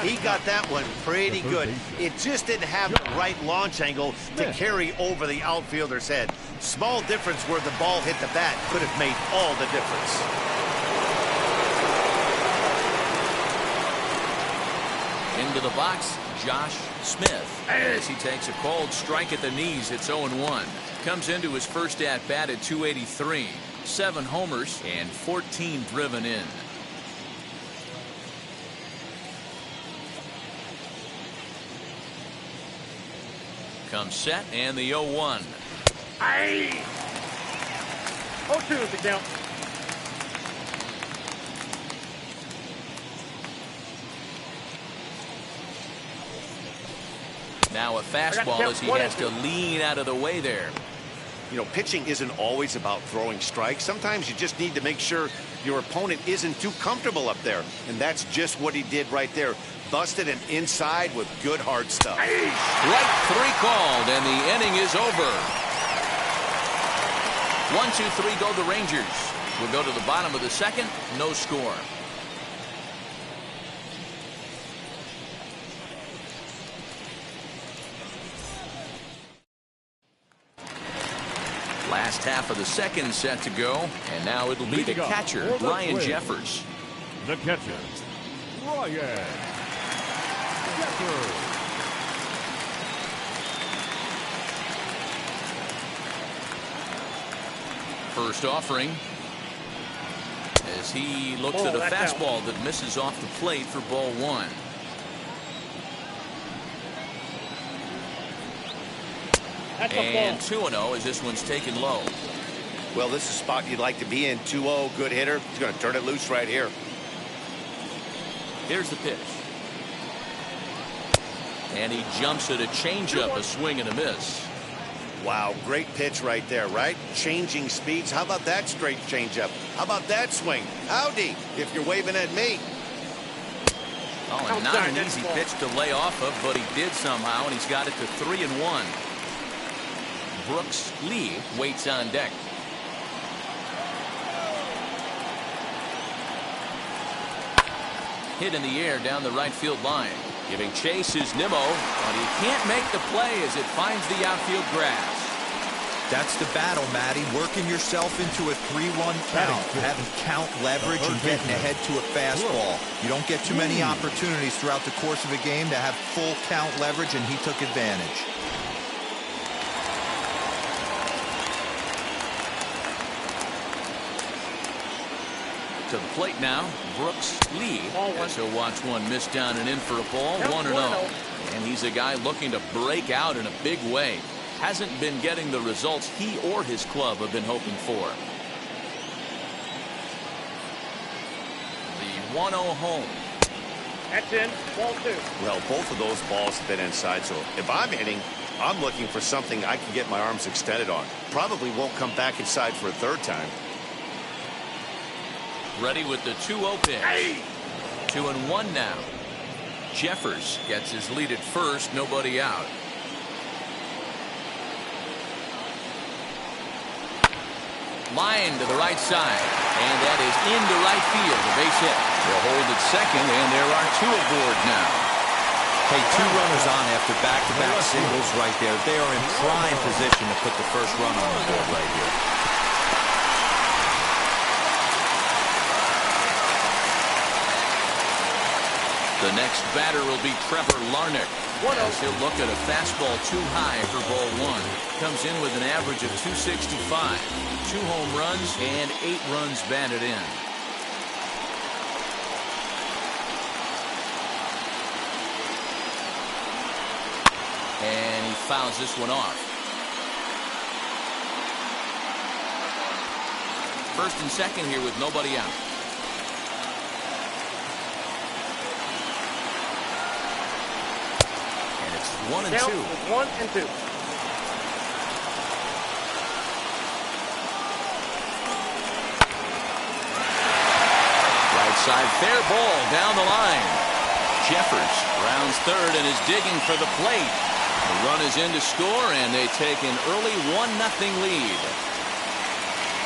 He got that one pretty good. It just didn't have the right launch angle to carry over the outfielder's head. Small difference where the ball hit the bat could have made all the difference. Into the box, Josh Smith. As he takes a cold strike at the knees, it's 0-1. Comes into his first at-bat at .283. 7 homers and 14 driven in. Comes set, and the 0-1. Aye. 0-2 is the count. Now a fastball as he has to lean out of the way there. You know, pitching isn't always about throwing strikes. Sometimes you just need to make sure your opponent isn't too comfortable up there. And that's just what he did right there. Busted him inside with good hard stuff. Strike 3 called, and the inning is over. 1-2-3 go the Rangers. We'll go to the bottom of the second. No score. Last half of the second set to go, and now it'll be the catcher, Ryan Jeffers. The catcher, Ryan Jeffers. First offering as he looks at a fastball that misses off the plate for ball 1. And 2-0 as this one's taken low. Well, this is a spot you'd like to be in. 2-0, good hitter. He's going to turn it loose right here. Here's the pitch. And he jumps at a changeup, a swing and a miss. Wow, great pitch right there, right? Changing speeds. How about that straight changeup? How about that swing? Howdy, if you're waving at me. Oh, and not an easy pitch to lay off of, but he did somehow, and he's got it to 3-1. Brooks Lee waits on deck. Hit in the air down the right field line. Giving chase is Nimmo, but he can't make the play as it finds the outfield grass. That's the battle, Matty. Working yourself into a 3-1 count, having count leverage and getting ahead to a fastball. You don't get too many opportunities throughout the course of a game to have full count leverage, and he took advantage. To the plate now, Brooks Lee. As he'll watch one miss down and in for a ball, 1-0. And he's a guy looking to break out in a big way. Hasn't been getting the results he or his club have been hoping for. The 1-0 home. That's in, ball 2. Well, both of those balls have been inside, so if I'm hitting, I'm looking for something I can get my arms extended on. Probably won't come back inside for a third time. Ready with the 2-0 pitch. 2-1 now. Jeffers gets his lead at first, nobody out. Line to the right side. And that is into right field. A base hit. They'll hold at second, and there are two aboard now. Hey, two runners on after back-to-back singles right there. They are in prime position to put the first run on the board right here. The next batter will be Trevor Larnach. As he'll look at a fastball too high for ball one. Comes in with an average of 265. 2 home runs and 8 runs batted in. And he fouls this one off. First and second here with nobody out. And it's 1 and 2. 1 and 2. Right side, fair ball down the line. Jeffers rounds third and is digging for the plate. The run is in to score, and they take an early 1-0 lead.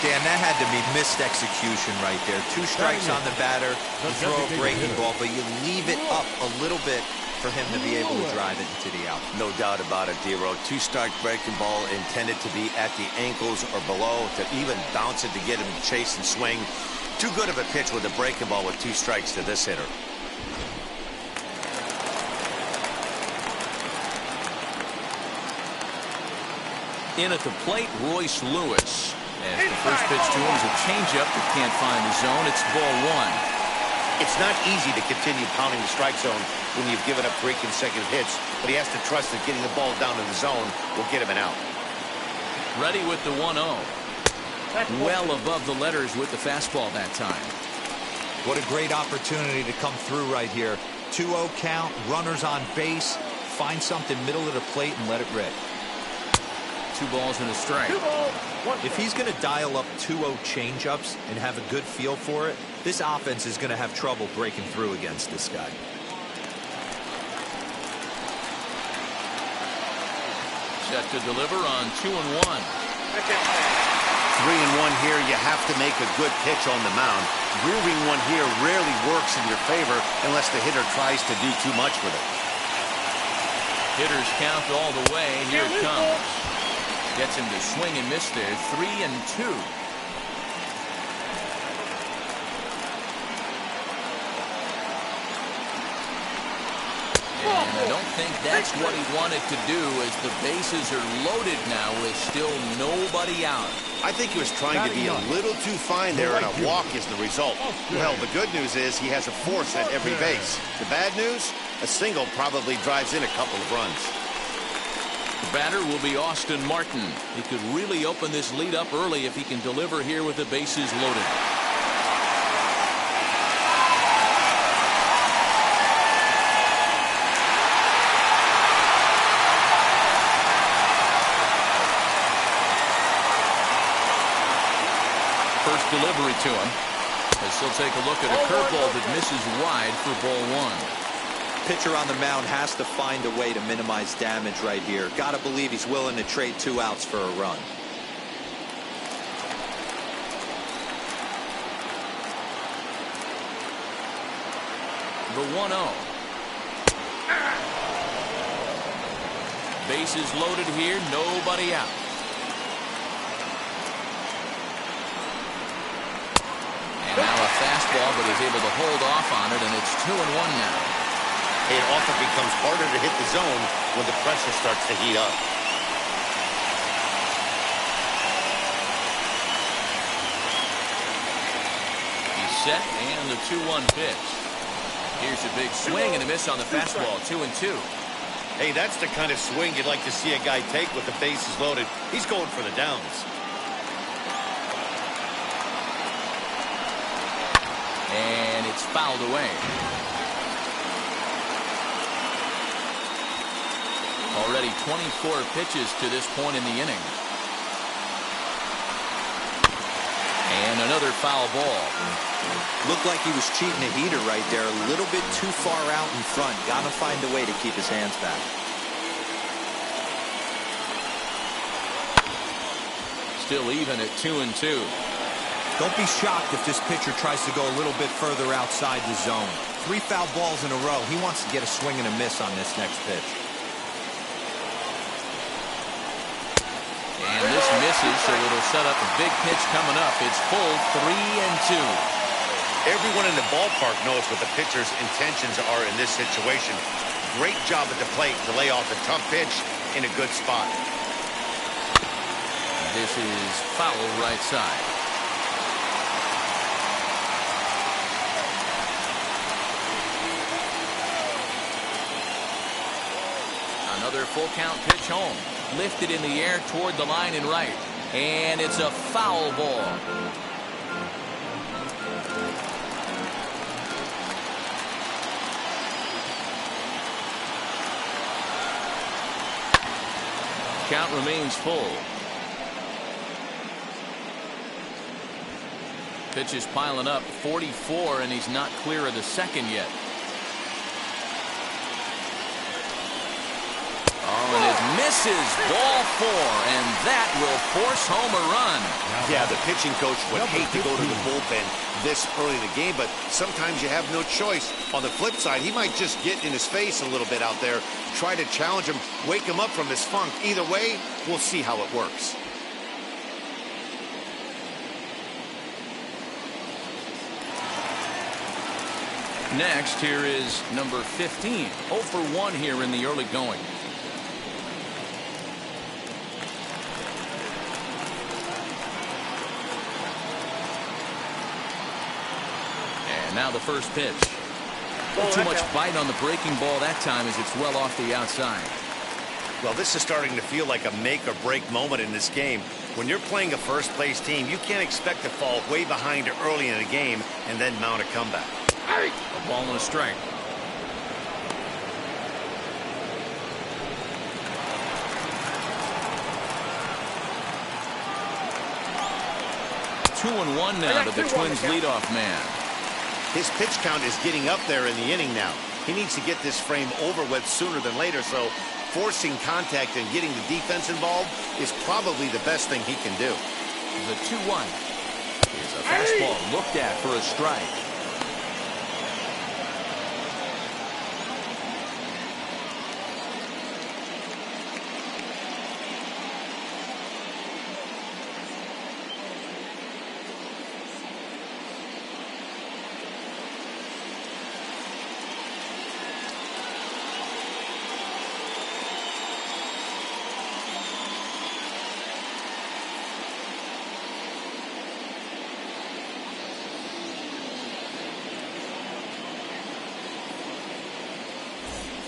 Dan, that had to be missed execution right there. 2 strikes on the batter. You throw a breaking ball, but you leave it up a little bit for him to be able to drive it into the out. No doubt about it, Dero. 2-strike breaking ball intended to be at the ankles or below, to even bounce it to get him to chase and swing. Too good of a pitch with a breaking ball with 2 strikes to this hitter. In at the plate, Royce Lewis. As the first pitch to him is a changeup that can't find the zone. It's ball 1. It's not easy to continue pounding the strike zone when you've given up 3 consecutive hits, but he has to trust that getting the ball down in the zone will get him an out. Ready with the 1-0. Well above the letters with the fastball that time. What a great opportunity to come through right here. 2-0 count, runners on base. Find something middle of the plate and let it rip. 2 balls and a strike. 2 balls, 1 strike. If he's going to dial up 2-0 changeups and have a good feel for it, this offense is going to have trouble breaking through against this guy. Set to deliver on 2-1. 3-1 here. You have to make a good pitch on the mound. Grooving one here rarely works in your favor unless the hitter tries to do too much with it. Hitters count all the way. Here it comes. Gets him to swing and miss there. 3-2. And I don't think that's what he wanted to do, as the bases are loaded now with still nobody out. I think he was trying to be a little too fine there, and a walk is the result. Well, the good news is he has a force at every base. The bad news? A single probably drives in a couple of runs. The batter will be Austin Martin. He could really open this lead up early if he can deliver here with the bases loaded. First delivery to him, as he'll take a look at a curveball that misses wide for ball 1. Pitcher on the mound has to find a way to minimize damage right here. Gotta believe he's willing to trade 2 outs for a run. The 1-0. Bases loaded here, nobody out. And now a fastball, but he's able to hold off on it, and it's 2-1 now. It often becomes harder to hit the zone when the pressure starts to heat up. He's set, and the 2-1 pitch. Here's a big swing and a miss on the fastball. 2-2. Hey, that's the kind of swing you'd like to see a guy take with the bases loaded. He's going for the downs. And it's fouled away. Already 24 pitches to this point in the inning. And another foul ball. Looked like he was cheating a heater right there. A little bit too far out in front. Gotta find a way to keep his hands back. Still even at 2-2. Don't be shocked if this pitcher tries to go a little bit further outside the zone. 3 foul balls in a row. He wants to get a swing and a miss on this next pitch. And this misses, so it'll set up a big pitch coming up. It's full 3-2. Everyone in the ballpark knows what the pitcher's intentions are in this situation. Great job at the plate to lay off a tough pitch in a good spot. This is foul right side. Another full count pitch home. Lifted in the air toward the line and right. And it's a foul ball. Count remains full. Pitch is piling up, 44, and he's not clear of the second yet. Oh, and it misses. Ball 4, and that will force home a run. Yeah, the pitching coach would hate to go to the bullpen this early in the game, but sometimes you have no choice. On the flip side, he might just get in his face a little bit out there, try to challenge him, wake him up from his funk. Either way, we'll see how it works. Next, here is number 15. 0 for 1 here in the early going. And now the first pitch. Too much bite on the breaking ball that time as it's well off the outside. Well, this is starting to feel like a make or break moment in this game. When you're playing a first place team, you can't expect to fall way behind early in the game and then mount a comeback. A ball and a strike. Two and one now to the Twins leadoff man. His pitch count is getting up there in the inning now. He needs to get this frame over with sooner than later, so forcing contact and getting the defense involved is probably the best thing he can do. The 2-1 is a fastball looked at for a strike.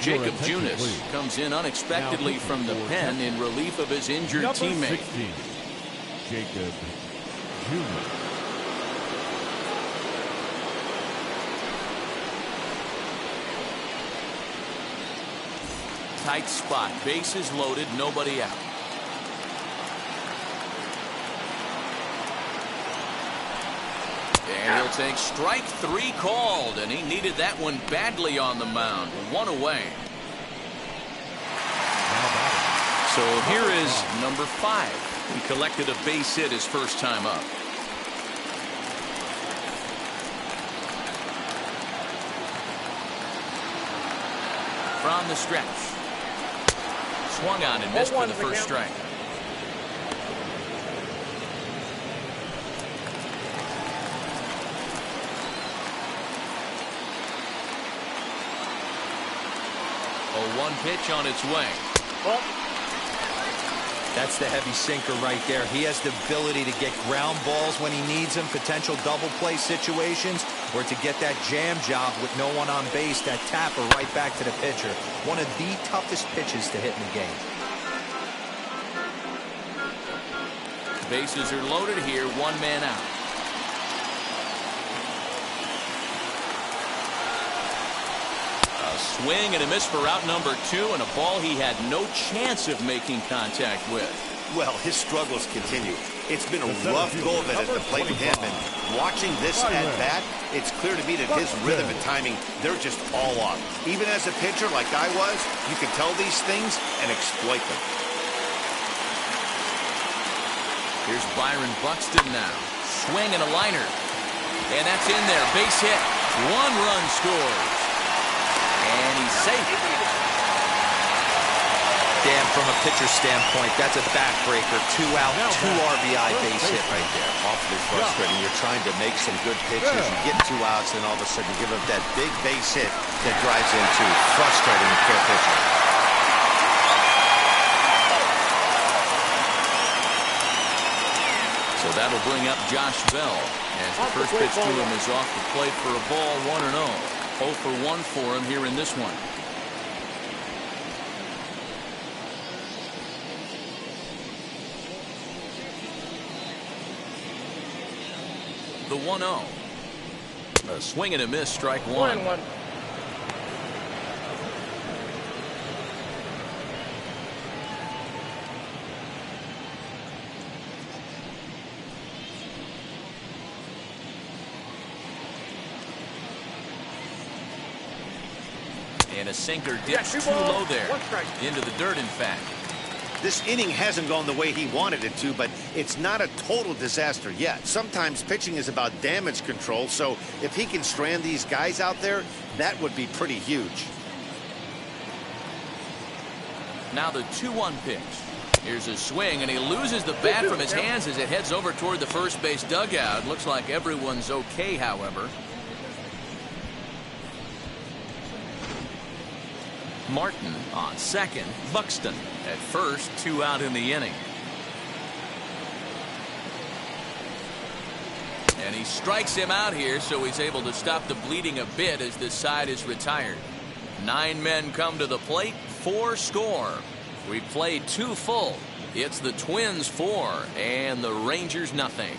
Jacob Junis comes in unexpectedly from the pen in relief of his injured teammate. 16, Jacob Junis. Tight spot, bases loaded, nobody out. And he'll take strike 3 called, and he needed that one badly on the mound. 1 away. So here is number 5. He collected a base hit his first time up. From the stretch. Swung on and missed for the first strike. A 1 pitch on its way. That's the heavy sinker right there. He has the ability to get ground balls when he needs them, potential double play situations, or to get that jam job with no one on base, that tapper right back to the pitcher. One of the toughest pitches to hit in the game. Bases are loaded here, 1 man out. Swing and a miss for out number 2, and a ball he had no chance of making contact with. Well, his struggles continue. It's been a rough go of it at the plate with him, and watching this at bat, it's clear to me that his rhythm and timing, they're just all off. Even as a pitcher like I was, you can tell these things and exploit them. Here's Byron Buxton now. Swing and a liner. And that's in there. Base hit. 1 run scores. And he's safe. Dan, from a pitcher standpoint, that's a backbreaker. 2 out, 2 RBI base hit right there. Awfully frustrating. You're trying to make some good pitches. You get 2 outs, and all of a sudden you give up that big base hit that drives into frustrating for a pitcher. So that'll bring up Josh Bell as the first pitch to him is off the plate for a ball, 1-0. 0 for 1 for him here in this one. The 1-0. A swing and a miss, strike 1. 1-1. And a sinker dips too low there. Into the dirt, in fact. This inning hasn't gone the way he wanted it to, but it's not a total disaster yet. Sometimes pitching is about damage control, so if he can strand these guys out there, that would be pretty huge. Now the 2-1 pitch. Here's a swing, and he loses the bat from his hands as it heads over toward the first base dugout. Looks like everyone's okay, however. Martin on second. Buxton at first. 2 out in the inning. And he strikes him out here, so he's able to stop the bleeding a bit as this side is retired. 9 men come to the plate. 4 score. We played 2 full. It's the Twins 4 and the Rangers nothing.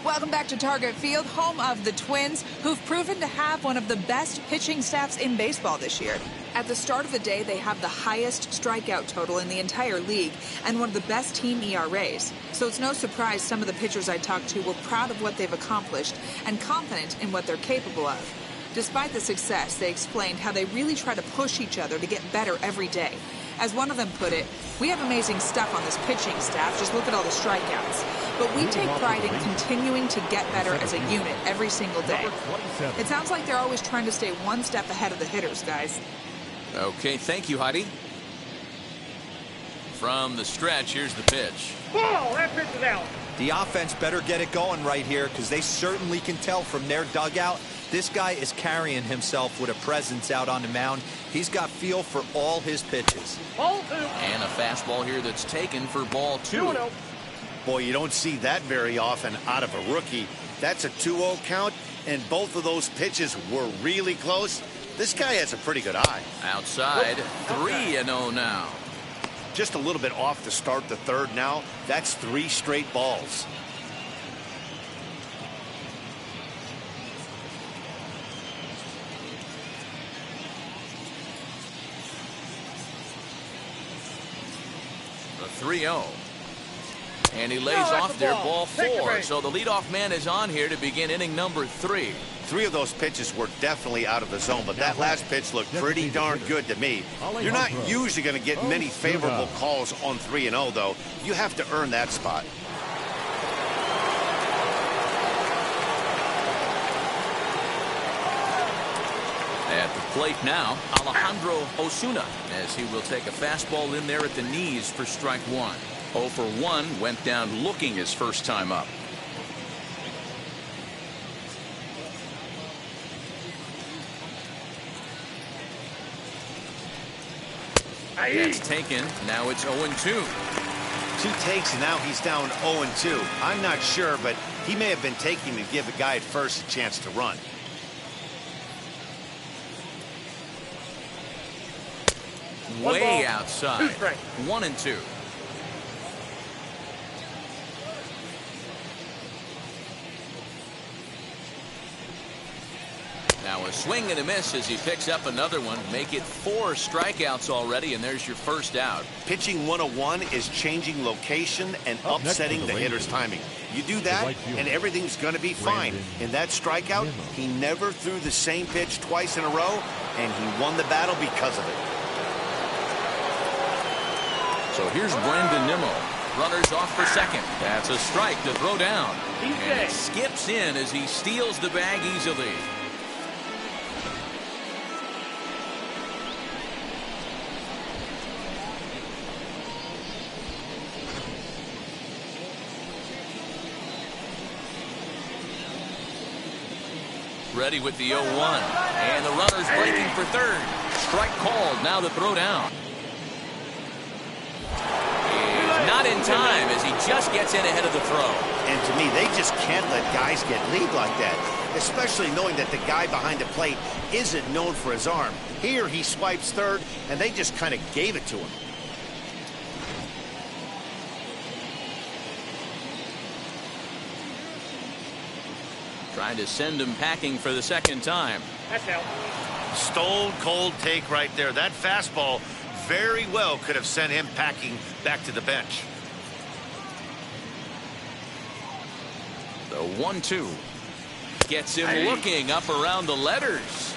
Welcome back to Target Field, home of the Twins, who've proven to have one of the best pitching staffs in baseball this year. At the start of the day, they have the highest strikeout total in the entire league and one of the best team ERAs. So it's no surprise some of the pitchers I talked to were proud of what they've accomplished and confident in what they're capable of. Despite the success, they explained how they really try to push each other to get better every day. As one of them put it, we have amazing stuff on this pitching staff. Just look at all the strikeouts. But we take pride in continuing to get better as a unit every single day. It sounds like they're always trying to stay one step ahead of the hitters, guys. Okay, thank you, Heidi. From the stretch, here's the pitch. Ball, that pitch is out. The offense better get it going right here because they certainly can tell from their dugout this guy is carrying himself with a presence out on the mound. He's got feel for all his pitches. Ball 2. And a fastball here that's taken for ball 2. 2-0. Boy, you don't see that very often out of a rookie. That's a 2-0 count, and both of those pitches were really close. This guy has a pretty good eye. Outside, 3-0 now. Just a little bit off to start the third now. That's 3 straight balls. The 3-0. And he lays off there, ball 4. So the leadoff man is on here to begin inning number 3. 3 of those pitches were definitely out of the zone, but that last pitch looked pretty darn good to me. You're not usually going to get many favorable calls on 3-0, though. You have to earn that spot. At the plate now, Alejandro Osuna, as he will take a fastball in there at the knees for strike 1. 0 for 1, went down looking his first time up. That's taken. Now it's 0-2. 2 takes, and now he's down 0-2. I'm not sure, but he may have been taking to give the guy at first a chance to run. Way outside. 1-2. Now a swing and a miss as he picks up another one. Make it 4 strikeouts already, and there's your first out. Pitching 101 is changing location and upsetting the hitter's timing. You do that, and everything's going to be fine. In that strikeout, he never threw the same pitch twice in a row, and he won the battle because of it. So here's Brendan Nimmo. Runners off for second. That's a strike to throw down. And it skips in as he steals the bag easily. Ready with the 0-1. And the runner's breaking for third. Strike called. Now the throw down. He's not in time as he just gets in ahead of the throw. And to me, they just can't let guys get lead like that, especially knowing that the guy behind the plate isn't known for his arm. Here he swipes third, and they just kind of gave it to him. Trying to send him packing for the second time. That's out. Stone cold take right there. That fastball very well could have sent him packing back to the bench. The 1-2 gets him looking up around the letters.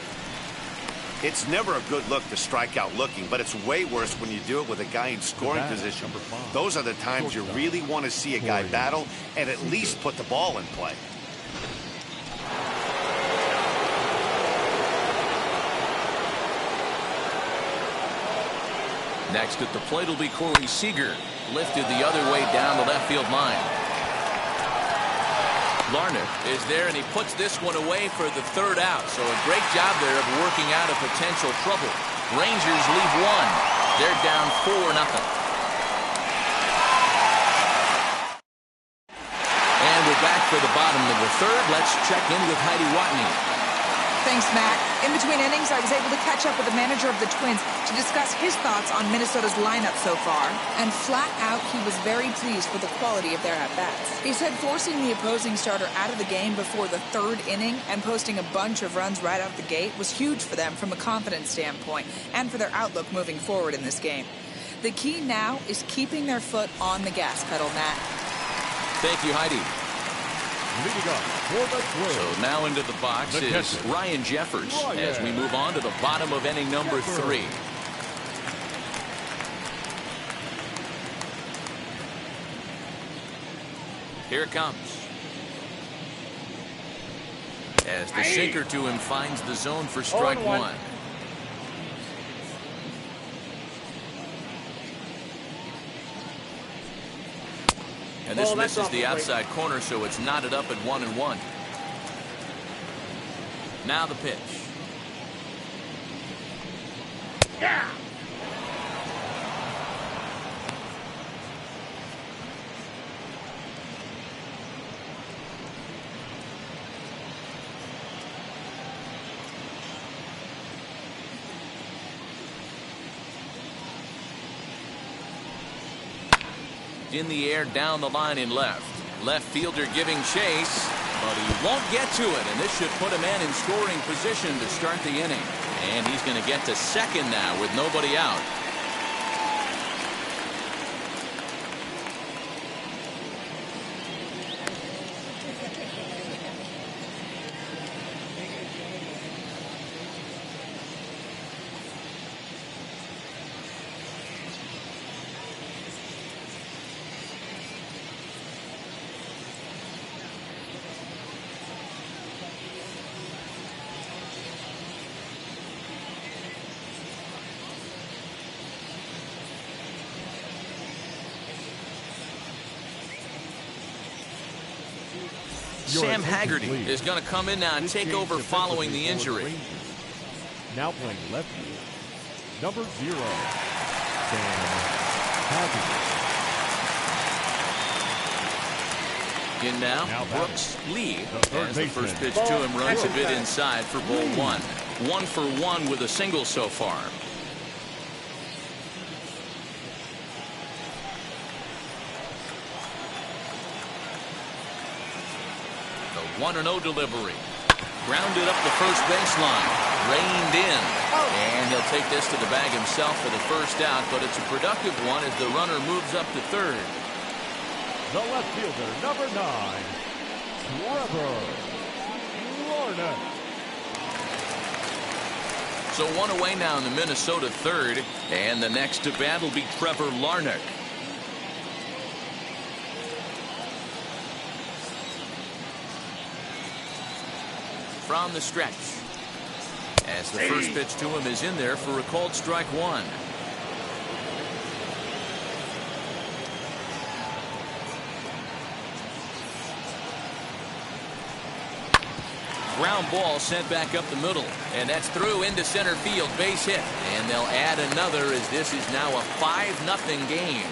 It's never a good look to strike out looking, but it's way worse when you do it with a guy in scoring position. Those are the times you really want to see a guy battle and at least put the ball in play. Next at the plate will be Corey Seager. Lifted the other way down the left field line. Larnach is there, and he puts this one away for the third out. So a great job there of working out of potential trouble. Rangers leave one. They're down 4-0. And we're back for the bottom of the third. Let's check in with Heidi Watney. Thanks, Matt. In between innings, I was able to catch up with the manager of the Twins to discuss his thoughts on Minnesota's lineup so far. And flat out, he was very pleased with the quality of their at-bats. He said forcing the opposing starter out of the game before the third inning and posting a bunch of runs right out the gate was huge for them from a confidence standpoint and for their outlook moving forward in this game. The key now is keeping their foot on the gas pedal, Matt. Thank you, Heidi. Leading up for the Twins. So now into the box is Ryan Jeffers as we move on to the bottom of inning number 3. Here it comes. As the sinker to him finds the zone for strike 1. And this misses the outside corner, so it's knotted up at 1-1. Now the pitch. Yeah. In the air down the line in left. Left fielder giving chase, but he won't get to it, and this should put a man in scoring position to start the inning. And he's going to get to second now with nobody out. Sam Haggerty is going to come in now and take over following the injury. Now playing left field, number 0, Sam Haggerty. In now, Brooks Lee, as the first pitch to him runs a bit inside for ball 1. 1 for 1 with a single so far. The 1-0 delivery. Grounded up the first baseline. Reined in. And he'll take this to the bag himself for the first out, but it's a productive one as the runner moves up to third. The left fielder, number 9, Trevor Larnach. So one away now in the Minnesota third, and the next to bat will be Trevor Larnach. From the stretch, as the first pitch to him is in there for a called strike one. Ground ball sent back up the middle, and that's through into center field, base hit, and they'll add another as this is now a 5-0 game.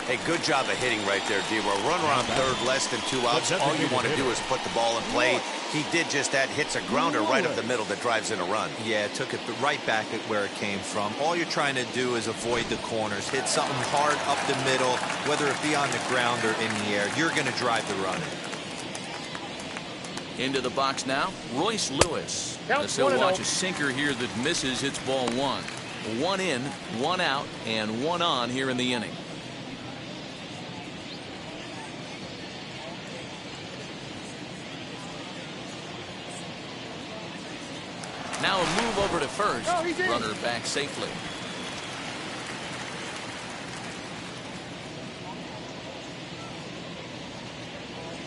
Hey, good job of hitting right there, D. We're runner on third, less than 2 outs. All you want to do is put the ball in play. He did just that, hits a grounder right up the middle that drives in a run. Yeah, took it right back at where it came from. All you're trying to do is avoid the corners, hit something hard up the middle, whether it be on the ground or in the air. You're going to drive the run in. Into the box now, Royce Lewis. As he'll watch a sinker here that misses, hits ball one. 1 in, 1 out, and 1 on here in the inning. Now a move over to first. Runner back safely.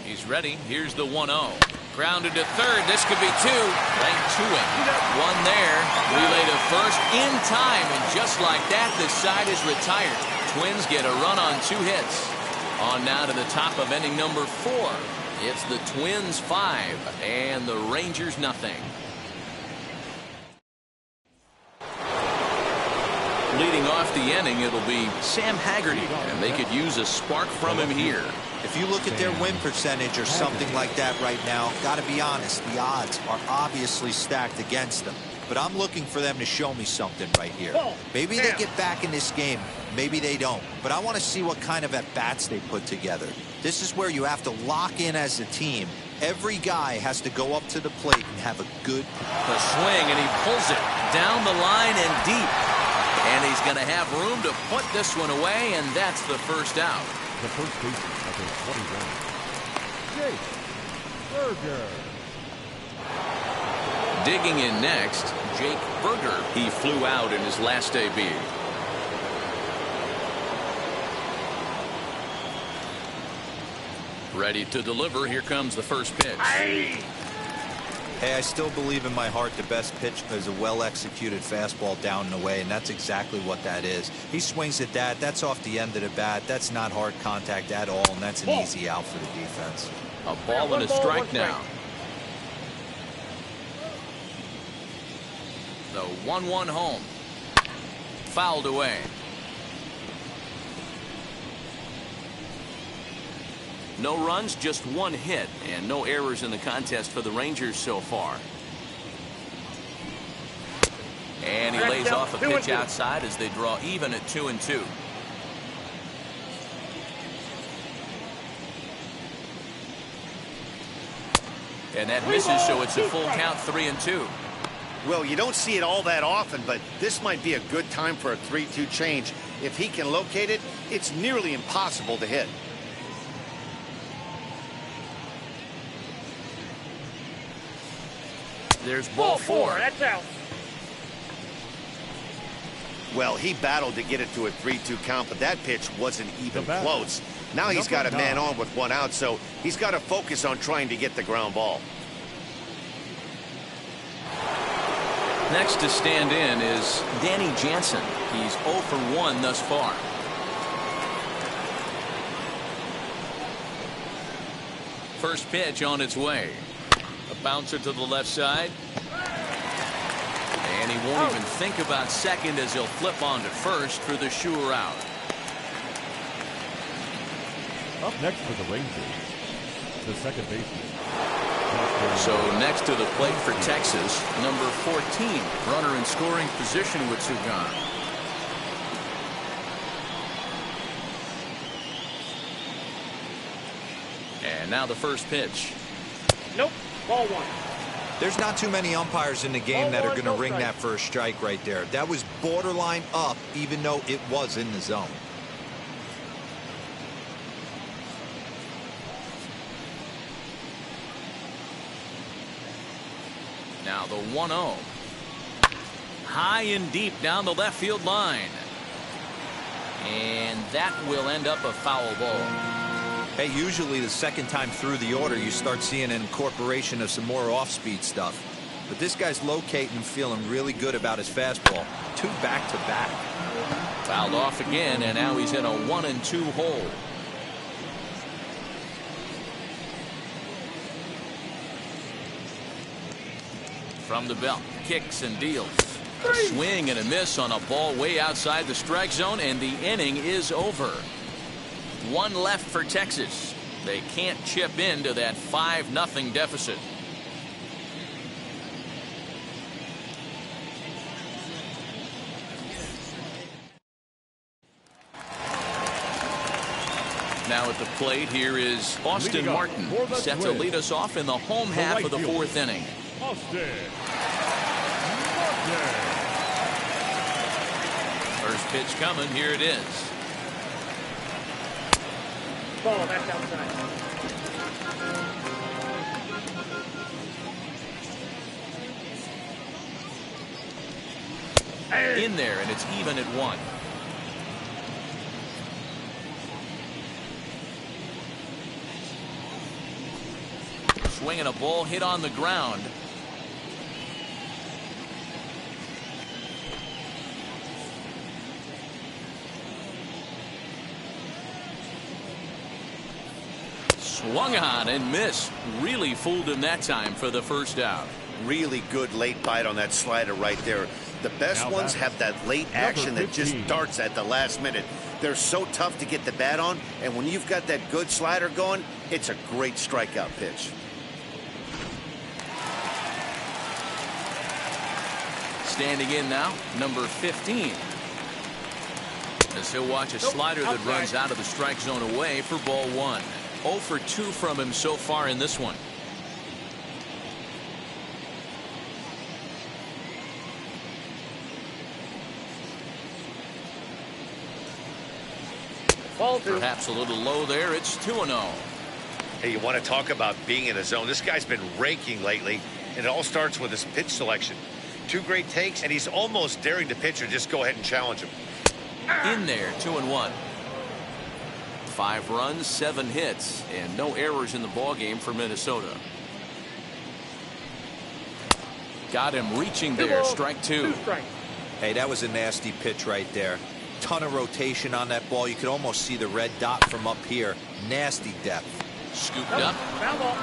He's ready. Here's the 1-0. Grounded to third. This could be 2. Right to him. 1 there. Relay to first in time. And just like that, the side is retired. Twins get a run on 2 hits. On now to the top of inning number 4. It's the Twins 5 and the Rangers nothing. Leading off the inning, it'll be Sam Haggerty, and they could use a spark from him here. If you look at their win percentage or something like that right now, got to be honest, the odds are obviously stacked against them. But I'm looking for them to show me something right here. Maybe they get back in this game. Maybe they don't. But I want to see what kind of at-bats they put together. This is where you have to lock in as a team. Every guy has to go up to the plate and have a good swing, and he pulls it down the line and deep. And he's going to have room to put this one away, and that's the first out. The first baseman number 21, Jake Berger. Digging in next, Jake Berger. He flew out in his last debut. Ready to deliver. Here comes the first pitch. Hey, I still believe in my heart the best pitch is a well-executed fastball down and away, and that's exactly what that is. He swings at that. That's off the end of the bat. That's not hard contact at all, and that's an easy out for the defense. A ball and a strike now. The 1-1 home. Fouled away. No runs, just 1 hit, and no errors in the contest for the Rangers so far. And he lays off a pitch outside as they draw even at 2-2. And that misses, so it's a full count, 3-2. Well, you don't see it all that often, but this might be a good time for a 3-2 change. If he can locate it, it's nearly impossible to hit. There's ball 4. That's out. Well, he battled to get it to a 3-2 count, but that pitch wasn't even close. Now he's got a man on with 1 out, so he's got to focus on trying to get the ground ball. Next to stand in is Danny Jansen. He's 0 for 1 thus far. First pitch on its way. A bouncer to the left side. And he won't even think about second as he'll flip on to first for the sure out. Up next for the Rangers, the second baseman. So next to the plate for Texas, number 14, runner in scoring position with Sugan. And now the first pitch. Nope. Ball 1. There's not too many umpires in the game that are going to ring that first strike right there. That was borderline up, even though it was in the zone. Now the 1-0. high and deep down the left field line. And that will end up a foul ball. Hey, usually the second time through the order, you start seeing an incorporation of some more off-speed stuff. But this guy's locating and feeling really good about his fastball. 2 back-to-back. Fouled off again, and now he's in a 1-2 hole. From the belt, kicks and deals. A swing and a miss on a ball way outside the strike zone, and the inning is over. 1 left for Texas. They can't chip into that 5-0 deficit. Now at the plate, here is Austin Martin, set to lead us off in the home half of the 4th inning. Austin. First pitch coming. Here it is. Ball, that's outside. In there, and it's even at 1. Swinging a ball hit on the ground. Swung on and missed. Really fooled him that time for the first out. Really good late bite on that slider right there. The best ones have that late action that just darts at the last minute. They're so tough to get the bat on, and when you've got that good slider going, it's a great strikeout pitch. Standing in now, number 15. As he'll watch a slider that runs out of the strike zone away for ball 1. 0 for 2 from him so far in this one. Perhaps a little low there. It's 2-0. Hey, you want to talk about being in a zone? This guy's been raking lately, and it all starts with his pitch selection. 2 great takes, and he's almost daring the pitcher just go ahead and challenge him. In there, 2-1. 5 runs, 7 hits, and no errors in the ballgame for Minnesota. Got him reaching there. Strike 2. Hey, that was a nasty pitch right there. Ton of rotation on that ball. You could almost see the red dot from up here. Nasty depth. Scooped up. Foul ball.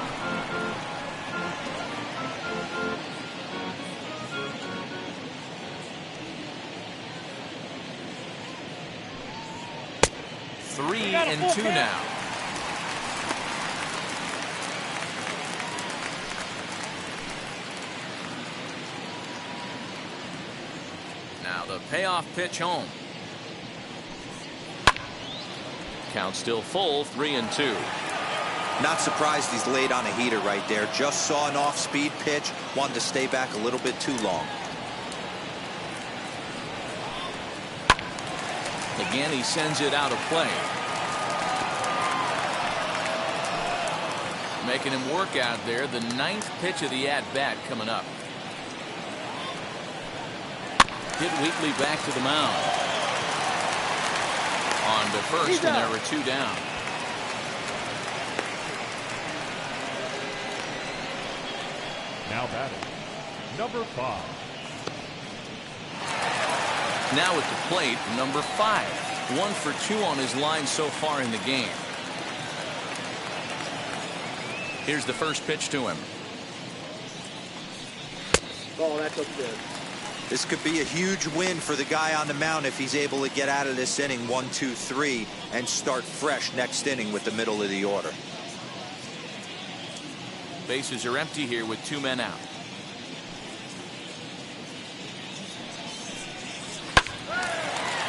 Three and 2 now. Now the payoff pitch home. Count still full, 3 and 2. Not surprised he's laid on a heater right there. Just saw an off-speed pitch. Wanted to stay back a little bit too long. Again, he sends it out of play. Making him work out there. The 9th pitch of the at-bat coming up. Hit Wheatley back to the mound. On to first, and there were 2 down. Now batting, number 5. Now at the plate, number 5. 1 for 2 on his line so far in the game. Here's the first pitch to him. Ball, that looks good. This could be a huge win for the guy on the mound if he's able to get out of this inning 1, 2, 3 and start fresh next inning with the middle of the order. Bases are empty here with 2 men out.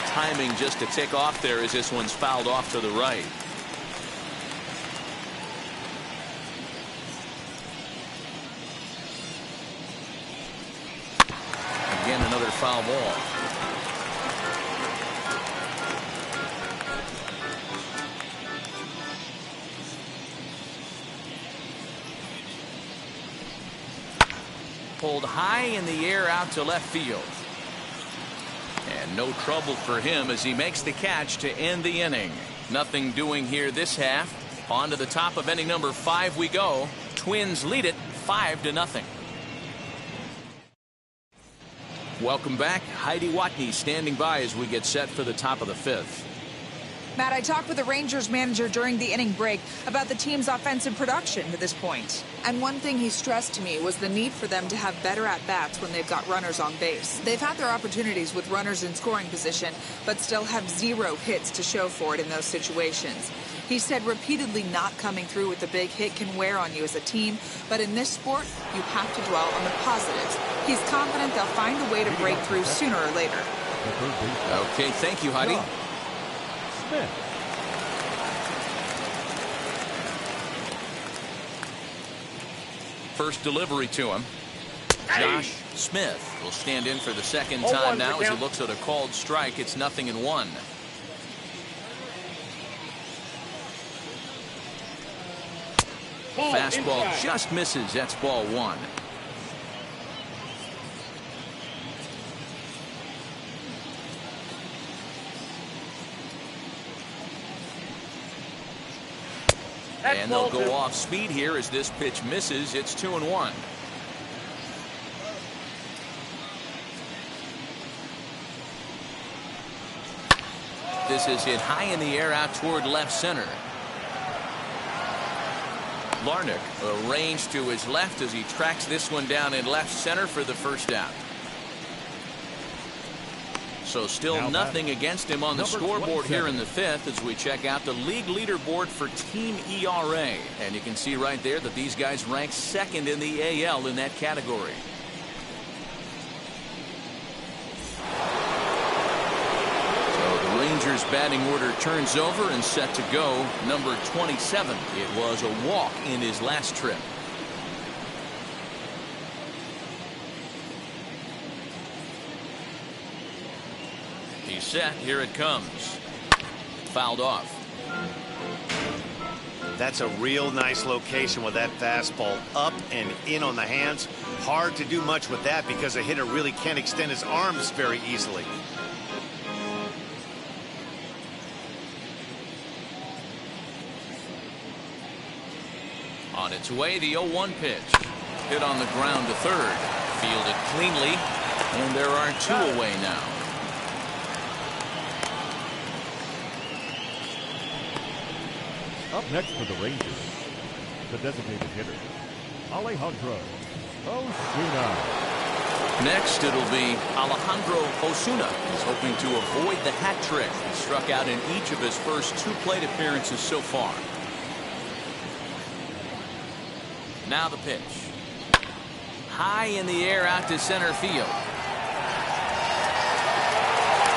Timing just to tick off there as this one's fouled off to the right. Again, another foul ball. Pulled high in the air out to left field. No trouble for him as he makes the catch to end the inning. Nothing doing here this half. On to the top of inning number 5 we go. Twins lead it 5-0. Welcome back. Heidi Watney standing by as we get set for the top of the 5th. Matt, I talked with the Rangers manager during the inning break about the team's offensive production to this point. And one thing he stressed to me was the need for them to have better at-bats when they've got runners on base. They've had their opportunities with runners in scoring position, but still have 0 hits to show for it in those situations. He said repeatedly not coming through with a big hit can wear on you as a team, but in this sport, you have to dwell on the positives. He's confident they'll find a way to break through sooner or later. Okay, thank you, Heidi. Smith. First delivery to him. Josh Smith will stand in for the second time now as he looks at a called strike. It's 0-1. Fastball just misses. That's ball 1. And they'll go off speed here as this pitch misses. It's 2-1. This is hit high in the air out toward left center. Larnach arranged to his left as he tracks this one down in left center for the first out. So still nothing against him on the scoreboard here in the 5th as we check out the league leaderboard for team ERA. And you can see right there that these guys rank 2nd in the AL in that category. So the Rangers batting order turns over and set to go. Number 27. It was a walk in his last trip. He's set. Here it comes. Fouled off. That's a real nice location with that fastball up and in on the hands. Hard to do much with that because a hitter really can't extend his arms very easily. On its way, the 0-1 pitch. Hit on the ground to third. Fielded cleanly. And there are 2 away now. Up next for the Rangers, the designated hitter, Alejandro Osuna. Next, it'll be Alejandro Osuna. He's hoping to avoid the hat trick. He struck out in each of his first 2 plate appearances so far. Now the pitch. High in the air out to center field.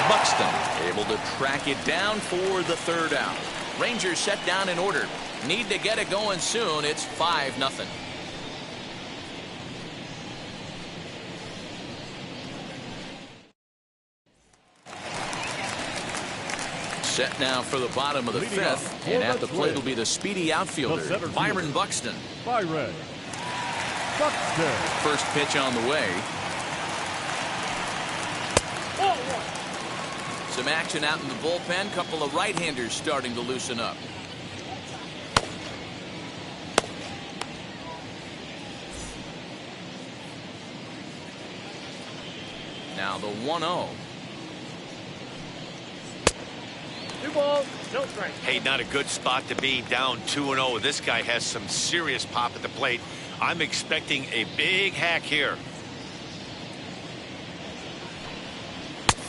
Buxton able to track it down for the 3rd out. Rangers set down in order. Need to get it going soon. It's 5-0. Set now for the bottom of the 5th. And at the plate will be the speedy outfielder, Byron Buxton. Byron Buxton. First pitch on the way. Some action out in the bullpen. Couple of right-handers starting to loosen up. Now the 1-0. 2 balls, no strike. Hey, not a good spot to be, down 2-0. This guy has some serious pop at the plate. I'm expecting a big hack here.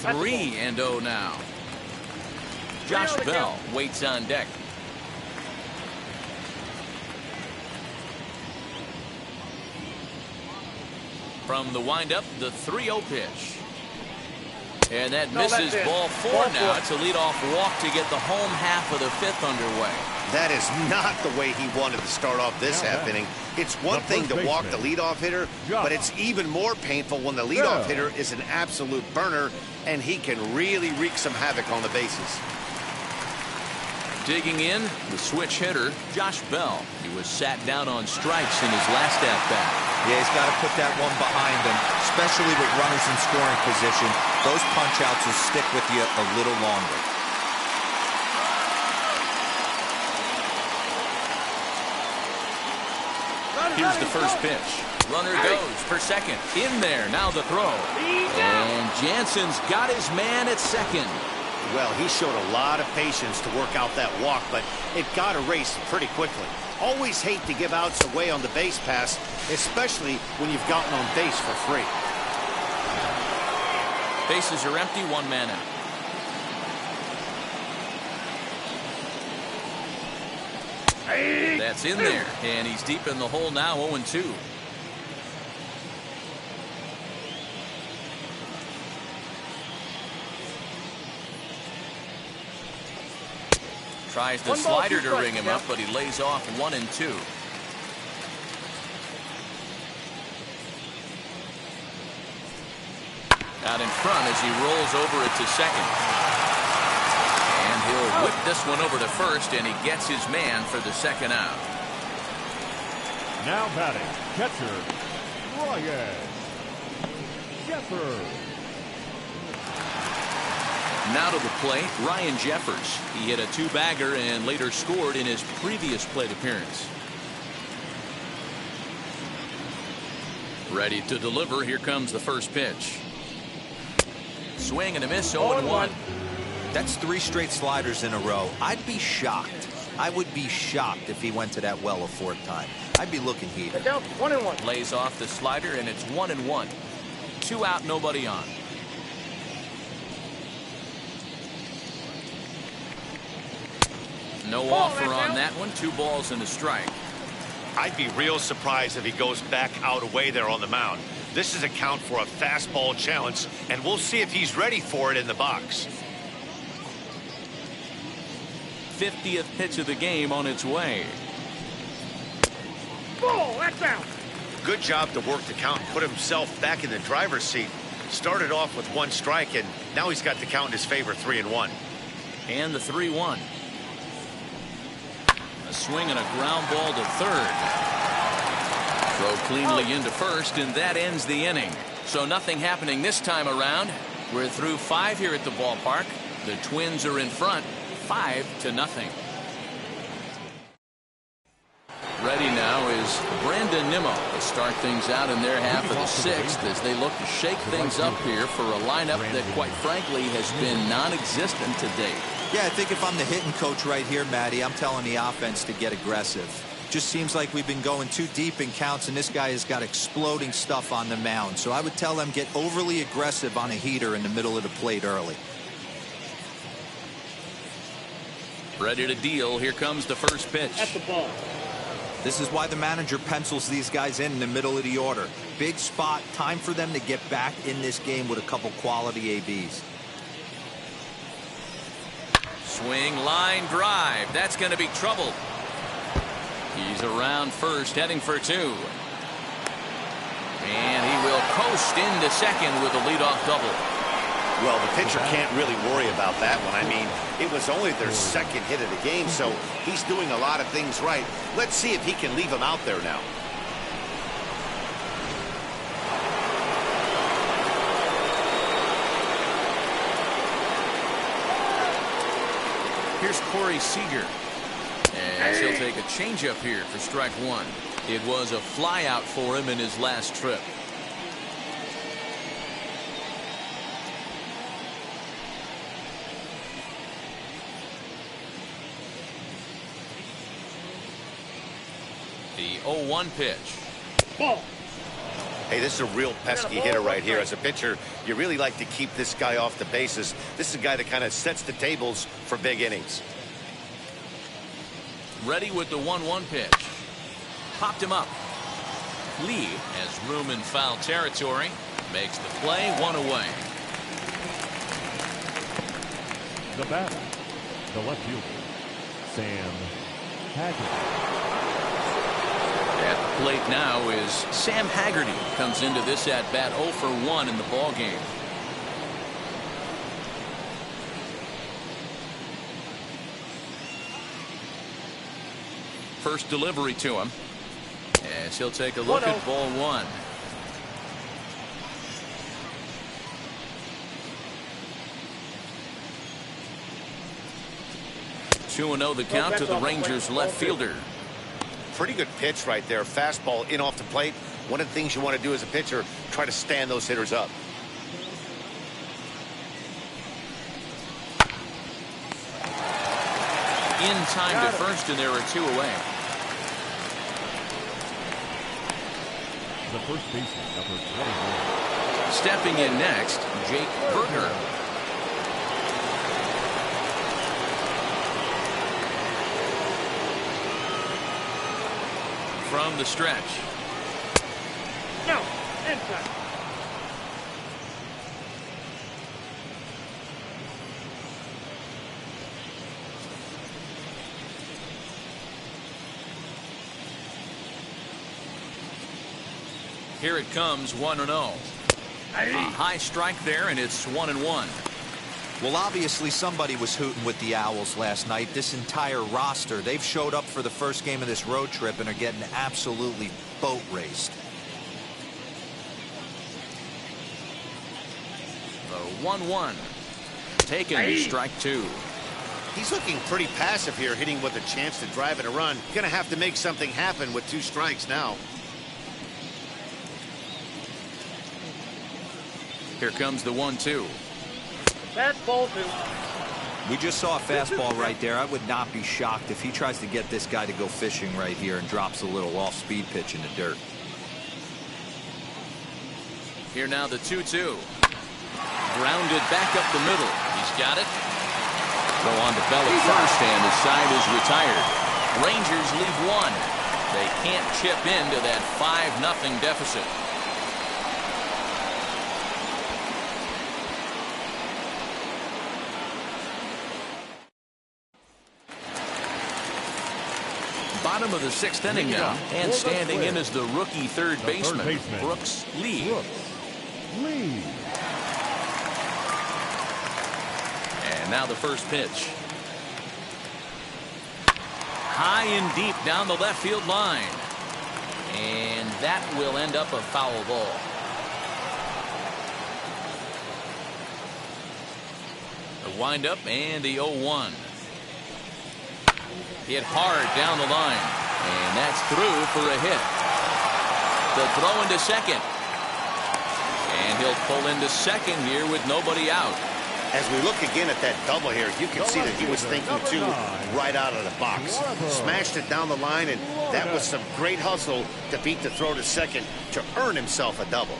3-0 now. Josh Bell waits on deck. From the windup, the 3-0 pitch. And that misses ball 4 now. It's a leadoff walk to get the home half of the 5th underway. That is not the way he wanted to start off this half inning. It's one thing to walk the leadoff hitter, but it's even more painful when the leadoff hitter is an absolute burner, and he can really wreak some havoc on the bases. Digging in, the switch hitter, Josh Bell. He was sat down on strikes in his last at-bat. Yeah, he's got to put that one behind him, especially with runners in scoring position. Those punch-outs will stick with you a little longer. Here's the first pitch. Runner goes for second. In there, now the throw. And Jansen's got his man at second. Well, he showed a lot of patience to work out that walk, but it got erased pretty quickly. Always hate to give outs away on the base pass, especially when you've gotten on base for free. Bases are empty, one man out. That's in there, and he's deep in the hole now, 0-2. Tries the slider to ring him up, but he lays off 1-2. Out in front as he rolls over it to second. And he'll whip this one over to first, and he gets his man for the second out. Now batting, catcher, Ryan Jeffers. Now to the plate, Ryan Jeffers. He hit a two-bagger and later scored in his previous plate appearance. Ready to deliver. Here comes the first pitch. Swing and a miss, 0-1. That's 3 straight sliders in a row. I'd be shocked. I would be shocked if he went to that well a 4th time. I'd be looking heated. Down 1-1. Lays off the slider, and it's 1-1. 2 out, nobody on. No offer on that one. 2 balls and a strike. I'd be real surprised if he goes back out away there on the mound. This is a count for a fastball challenge, and we'll see if he's ready for it in the box. 50th pitch of the game on its way. Ball, that's out. Good job to work the count and put himself back in the driver's seat. Started off with 1 strike, and now he's got the count in his favor, 3-1. And the 3-1. A swing and a ground ball to third. Throw cleanly into first, and that ends the inning. So nothing happening this time around. We're through 5 here at the ballpark. The Twins are in front, 5-0. Ready now is Brandon Nimmo to start things out in their half of the 6th as they look to shake things up here for a lineup that, quite frankly, has been non-existent to date. Yeah, I think if I'm the hitting coach right here, Matty, I'm telling the offense to get aggressive. Just seems like we've been going too deep in counts, and this guy has got exploding stuff on the mound. So I would tell them get overly aggressive on a heater in the middle of the plate early. Ready to deal. Here comes the first pitch. At the ball. This is why the manager pencils these guys in the middle of the order. Big spot, time for them to get back in this game with a couple quality ABs. Swing, line drive. That's going to be trouble. He's around first, heading for 2. And he will coast into second with a leadoff double. Well, the pitcher can't really worry about that one. I mean, it was only their 2nd hit of the game, so he's doing a lot of things right. Let's see if he can leave him out there now. Here's Corey Seager. And he'll take a changeup here for strike 1. It was a fly out for him in his last trip. The 0-1 pitch. Ball. Hey, this is a real pesky hitter right here. As a pitcher, you really like to keep this guy off the bases. This is a guy that kind of sets the tables for big innings. Ready with the 1-1 pitch. Popped him up. Lee has room in foul territory. Makes the play, 1 away. The batter, the left fielder, Sam Haggerty. At the plate now is Sam Haggerty. Comes into this at-bat 0 for 1 in the ballgame. First delivery to him. As he'll take a look at ball one. 2-0 the count to the Rangers left fielder. Pretty good pitch right there. Fastball in off the plate. One of the things you want to do as a pitcher, try to stand those hitters up. In time to first, and there are 2 away. The first baseman, number 21. Stepping in next, Jake Berger. From the stretch. No, inside. Here it comes, 1-0. A high strike there, and it's 1-1. Well, obviously somebody was hooting with the Owls last night. This entire roster, they've showed up for the first game of this road trip and are getting absolutely boat raced. The 1-1. Taken, strike 2. He's looking pretty passive here, hitting with a chance to drive in a run. Gonna have to make something happen with 2 strikes now. Here comes the 1-2. Fastball 2. We just saw a fastball right there. I would not be shocked if he tries to get this guy to go fishing right here and drops a little off-speed pitch in the dirt. Here now the 2-2. Grounded back up the middle. He's got it. Go on to Bell at first, and the side is retired. Rangers leave 1. They can't chip into that 5-0 deficit. Bottom of the 6th inning now, and standing in is the rookie third baseman, Brooks Lee. And now the first pitch. High and deep down the left field line. And that will end up a foul ball. The windup and the 0-1. Hit hard down the line, and that's through for a hit. The throw into second, and he'll pull into second here with nobody out. As we look again at that double here, you can see that he was thinking too right out of the box. Smashed it down the line, and that was some great hustle to beat the throw to second to earn himself a double.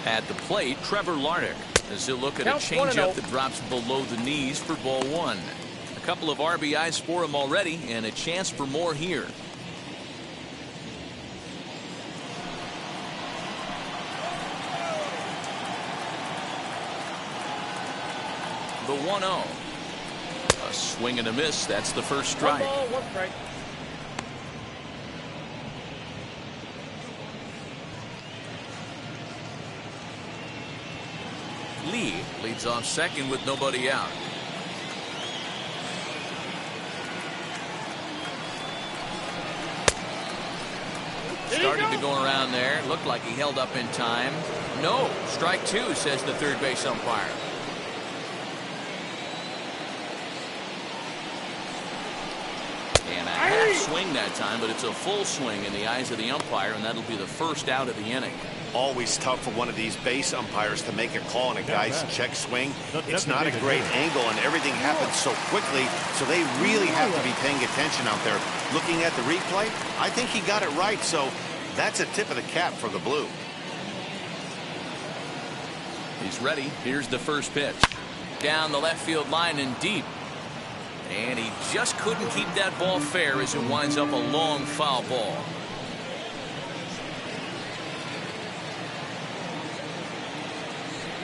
At the plate, Trevor Larnach, as he'll look at a changeup that drops below the knees for ball 1. A couple of RBIs for him already, and a chance for more here. The 1-0. A swing and a miss. That's the first strike. 1 strike. Lee leads off second with nobody out. Started to go around there. Looked like he held up in time. No, strike 2, says the third base umpire. And a half swing that time, but it's a full swing in the eyes of the umpire, and that'll be the first out of the inning. Always tough for one of these base umpires to make a call on a guy's check swing. It's not a great angle, and everything happens so quickly, so they really have to be paying attention out there. Looking at the replay, I think he got it right, so that's a tip of the cap for the Blue. He's ready. Here's the first pitch. Down the left field line and deep. And he just couldn't keep that ball fair as it winds up a long foul ball.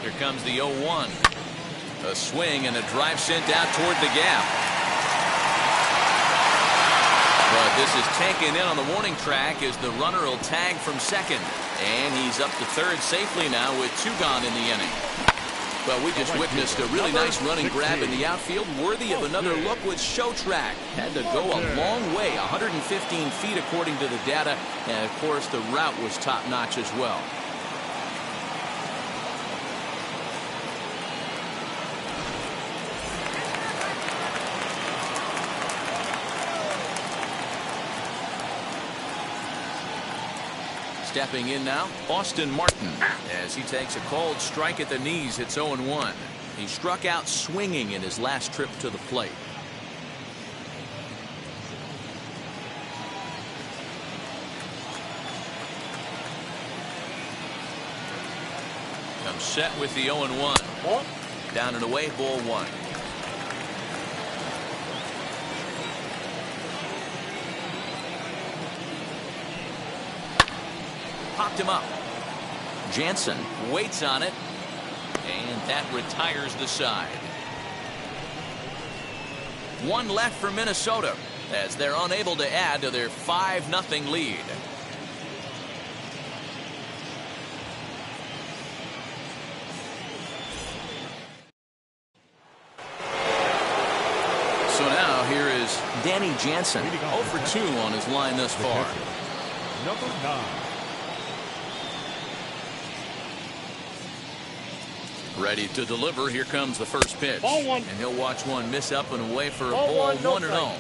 Here comes the 0-1. A swing and a drive sent out toward the gap. But this is taken in on the warning track as the runner will tag from second. And he's up to third safely now with 2 gone in the inning. Well, we just witnessed a really nice running grab in the outfield, worthy of another look with Show Track. Had to go a long way, 115 feet according to the data, and of course the route was top-notch as well. Stepping in now, Austin Martin, as he takes a cold strike at the knees. It's 0-1. He struck out swinging in his last trip to the plate. Comes set with the 0-1. Down and away, ball 1. Popped him up. Jansen waits on it, and that retires the side. 1 left for Minnesota as they're unable to add to their 5-0 lead. So now here is Danny Jansen, 0 for 2 on his line thus far. Number 9. Ready to deliver. Here comes the first pitch. Ball 1. And he'll watch one miss up and away for a Ball ball 1, no 1-0.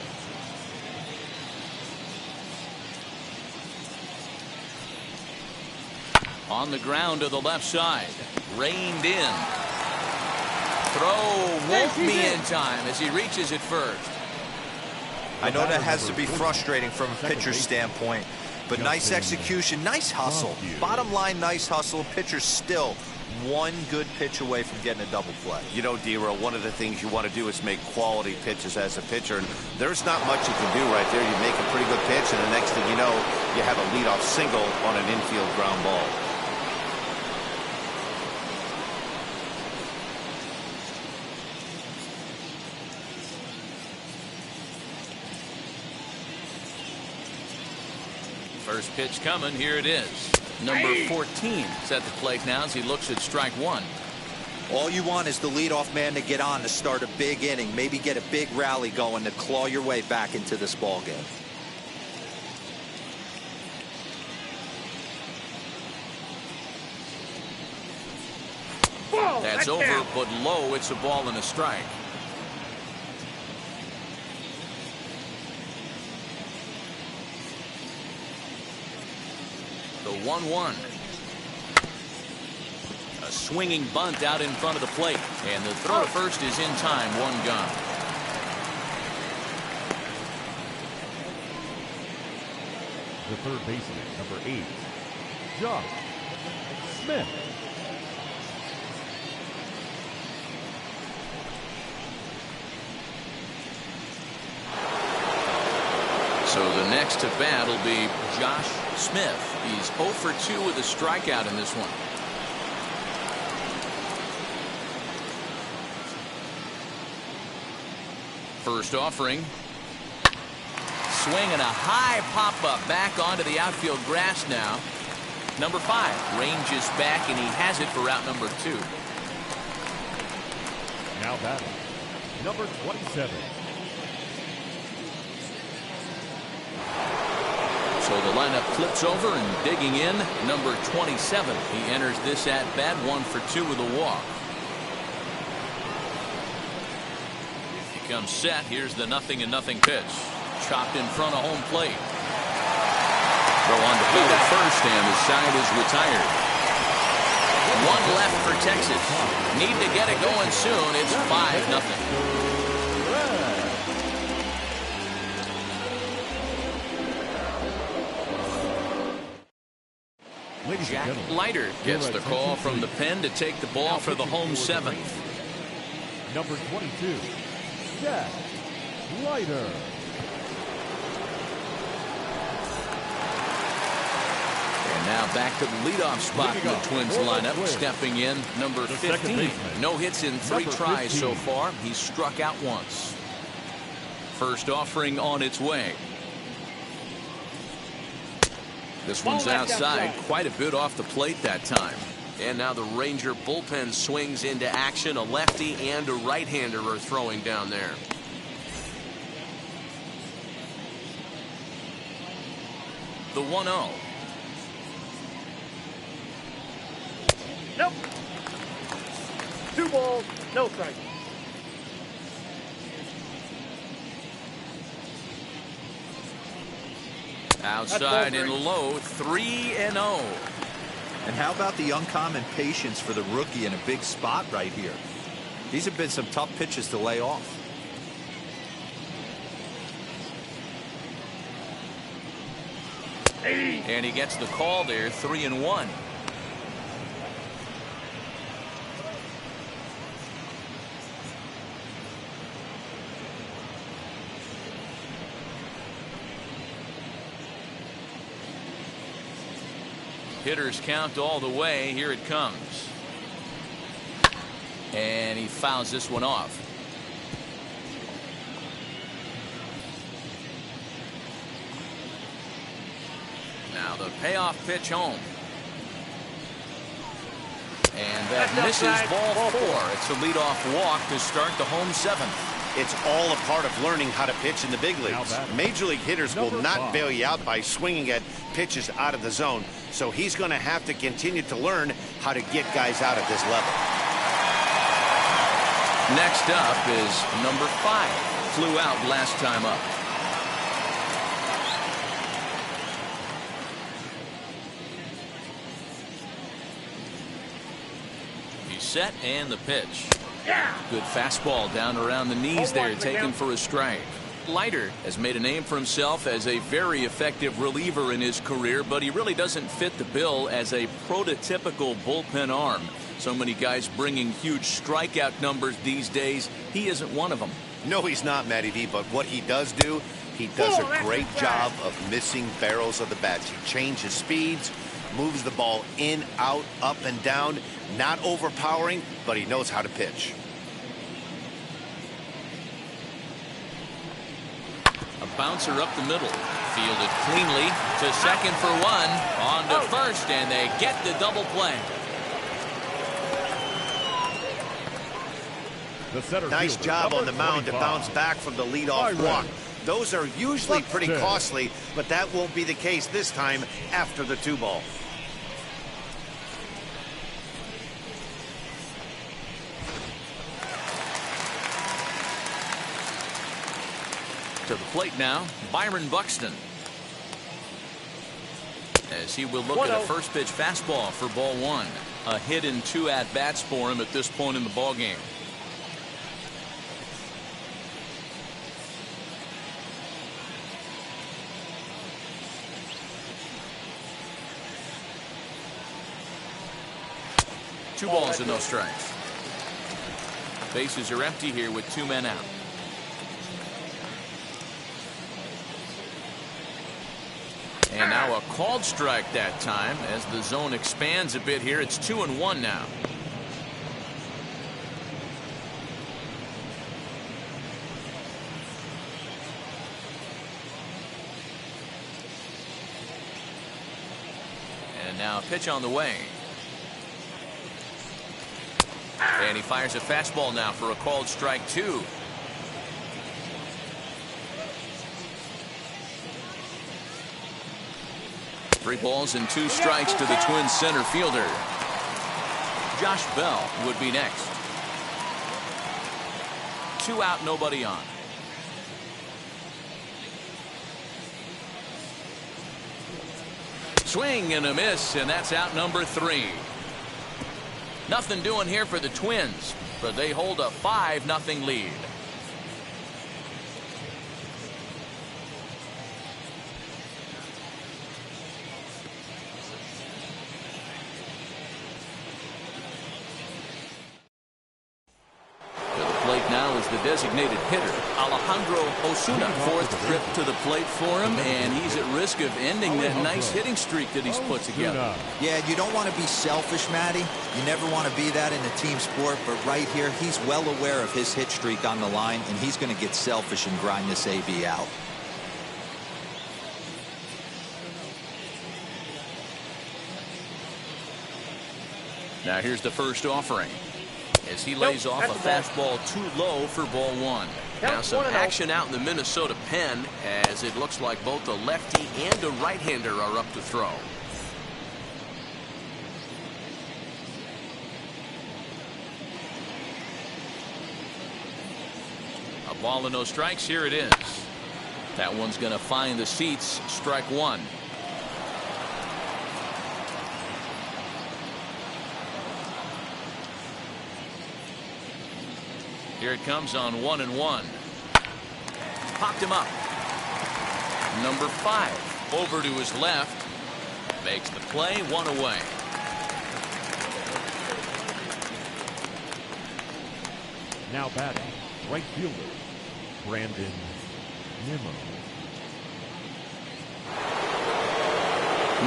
On the ground to the left side. Reined in. Throw won't be in time as he reaches it first. I know that has to be frustrating from a pitcher's standpoint, but nice execution, nice hustle. Bottom line, nice hustle. Pitcher's still 1 good pitch away from getting a double play. You know, D-Row, one of the things you want to do is make quality pitches as a pitcher, and there's not much you can do right there. You make a pretty good pitch, and the next thing you know, you have a leadoff single on an infield ground ball. First pitch coming. Here it is. Number 14 is at the plate now as he looks at strike 1. All you want is the leadoff man to get on to start a big inning, maybe get a big rally going to claw your way back into this ball game. That's over, but low. It's a ball and a strike. The 1-1. A swinging bunt out in front of the plate. And the throw to first is in time. 1 gone. The third baseman, number 8, Josh Smith. So the next to bat will be Josh Smith. He's 0 for 2 with a strikeout in this one. First offering. Swing and a high pop-up back onto the outfield grass now. Number 5 ranges back, and he has it for out number 2. Now batting, number 27. So the lineup flips over, and digging in, number 27. He enters this at-bat 1 for 2 with a walk. He comes set. Here's the 0-0 pitch. Chopped in front of home plate. Throw on to field at first, and the side is retired. 1 left for Texas. Need to get it going soon. It's 5-0. Jack Leiter gets the call from the pen to take the ball for the home 7th. Number 22, Jack Leiter. And now back to the leadoff spot in the Twins lineup. Stepping in, number 15. No hits in 3 tries so far. He's struck out once. First offering on its way. This one's outside, quite a bit off the plate that time. And now the Ranger bullpen swings into action. A lefty and a right-hander are throwing down there. The 1-0. Nope. 2 balls, no strike. Outside and low, 3-0. And how about the uncommon patience for the rookie in a big spot right here? These have been some tough pitches to lay off. And he gets the call there, 3-1. Hitters count all the way. Here it comes. And he fouls this one off. Now the payoff pitch home. And that misses ball 4. It's a leadoff walk to start the home 7th. It's all a part of learning how to pitch in the big leagues. Major league hitters will not bail you out by swinging at pitches out of the zone. So he's going to have to continue to learn how to get guys out at this level. Next up is number 5. Flew out last time up. He's set and the pitch. Good fastball down around the knees there, taken for a strike. Leiter has made a name for himself as a very effective reliever in his career, but he really doesn't fit the bill as a prototypical bullpen arm. So many guys bringing huge strikeout numbers these days. He isn't one of them. No, he's not, Matty V, but what he does do, he does a great job of missing barrels of the bats. He changes speeds, moves the ball in, out, up, and down. Not overpowering, but he knows how to pitch. A bouncer up the middle. Fielded cleanly to second for 1. On to first, and they get the double play. Nice job on the mound to bounce back from the leadoff walk. Those are usually pretty costly, but that won't be the case this time after the 2-ball. To the plate now, Byron Buxton. As he will look at a first pitch fastball for ball 1. A hit in 2 at-bats for him at this point in the ballgame. Two balls and no strikes. Bases are empty here with 2 men out. And now a called strike that time as the zone expands a bit here. It's 2-1 now. And now a pitch on the way. And he fires a fastball now for a called strike 2. Three balls and 2 strikes to the Twins center fielder. Josh Bell would be next. 2 out, nobody on. Swing and a miss, and that's out number 3. Nothing doing here for the Twins, but they hold a 5-0 lead. Now is the designated hitter, Alejandro Osuna. 4th trip to the plate for him, and he's at risk of ending that nice hitting streak that he's put together. Yeah, you don't want to be selfish, Matty. You never want to be that in a team sport, but right here, he's well aware of his hit streak on the line, and he's going to get selfish and grind this AB out. Now here's the first offering as he lays off a fastball too low for ball one. Now some action out in the Minnesota pen as it looks like both a lefty and a right-hander are up to throw. A ball and no strikes. Here it is. That one's going to find the seats. Strike one. Here it comes on 1-1. Popped him up. Number 5 over to his left. Makes the play, 1 away. Now batting, right fielder, Brandon Nimmo.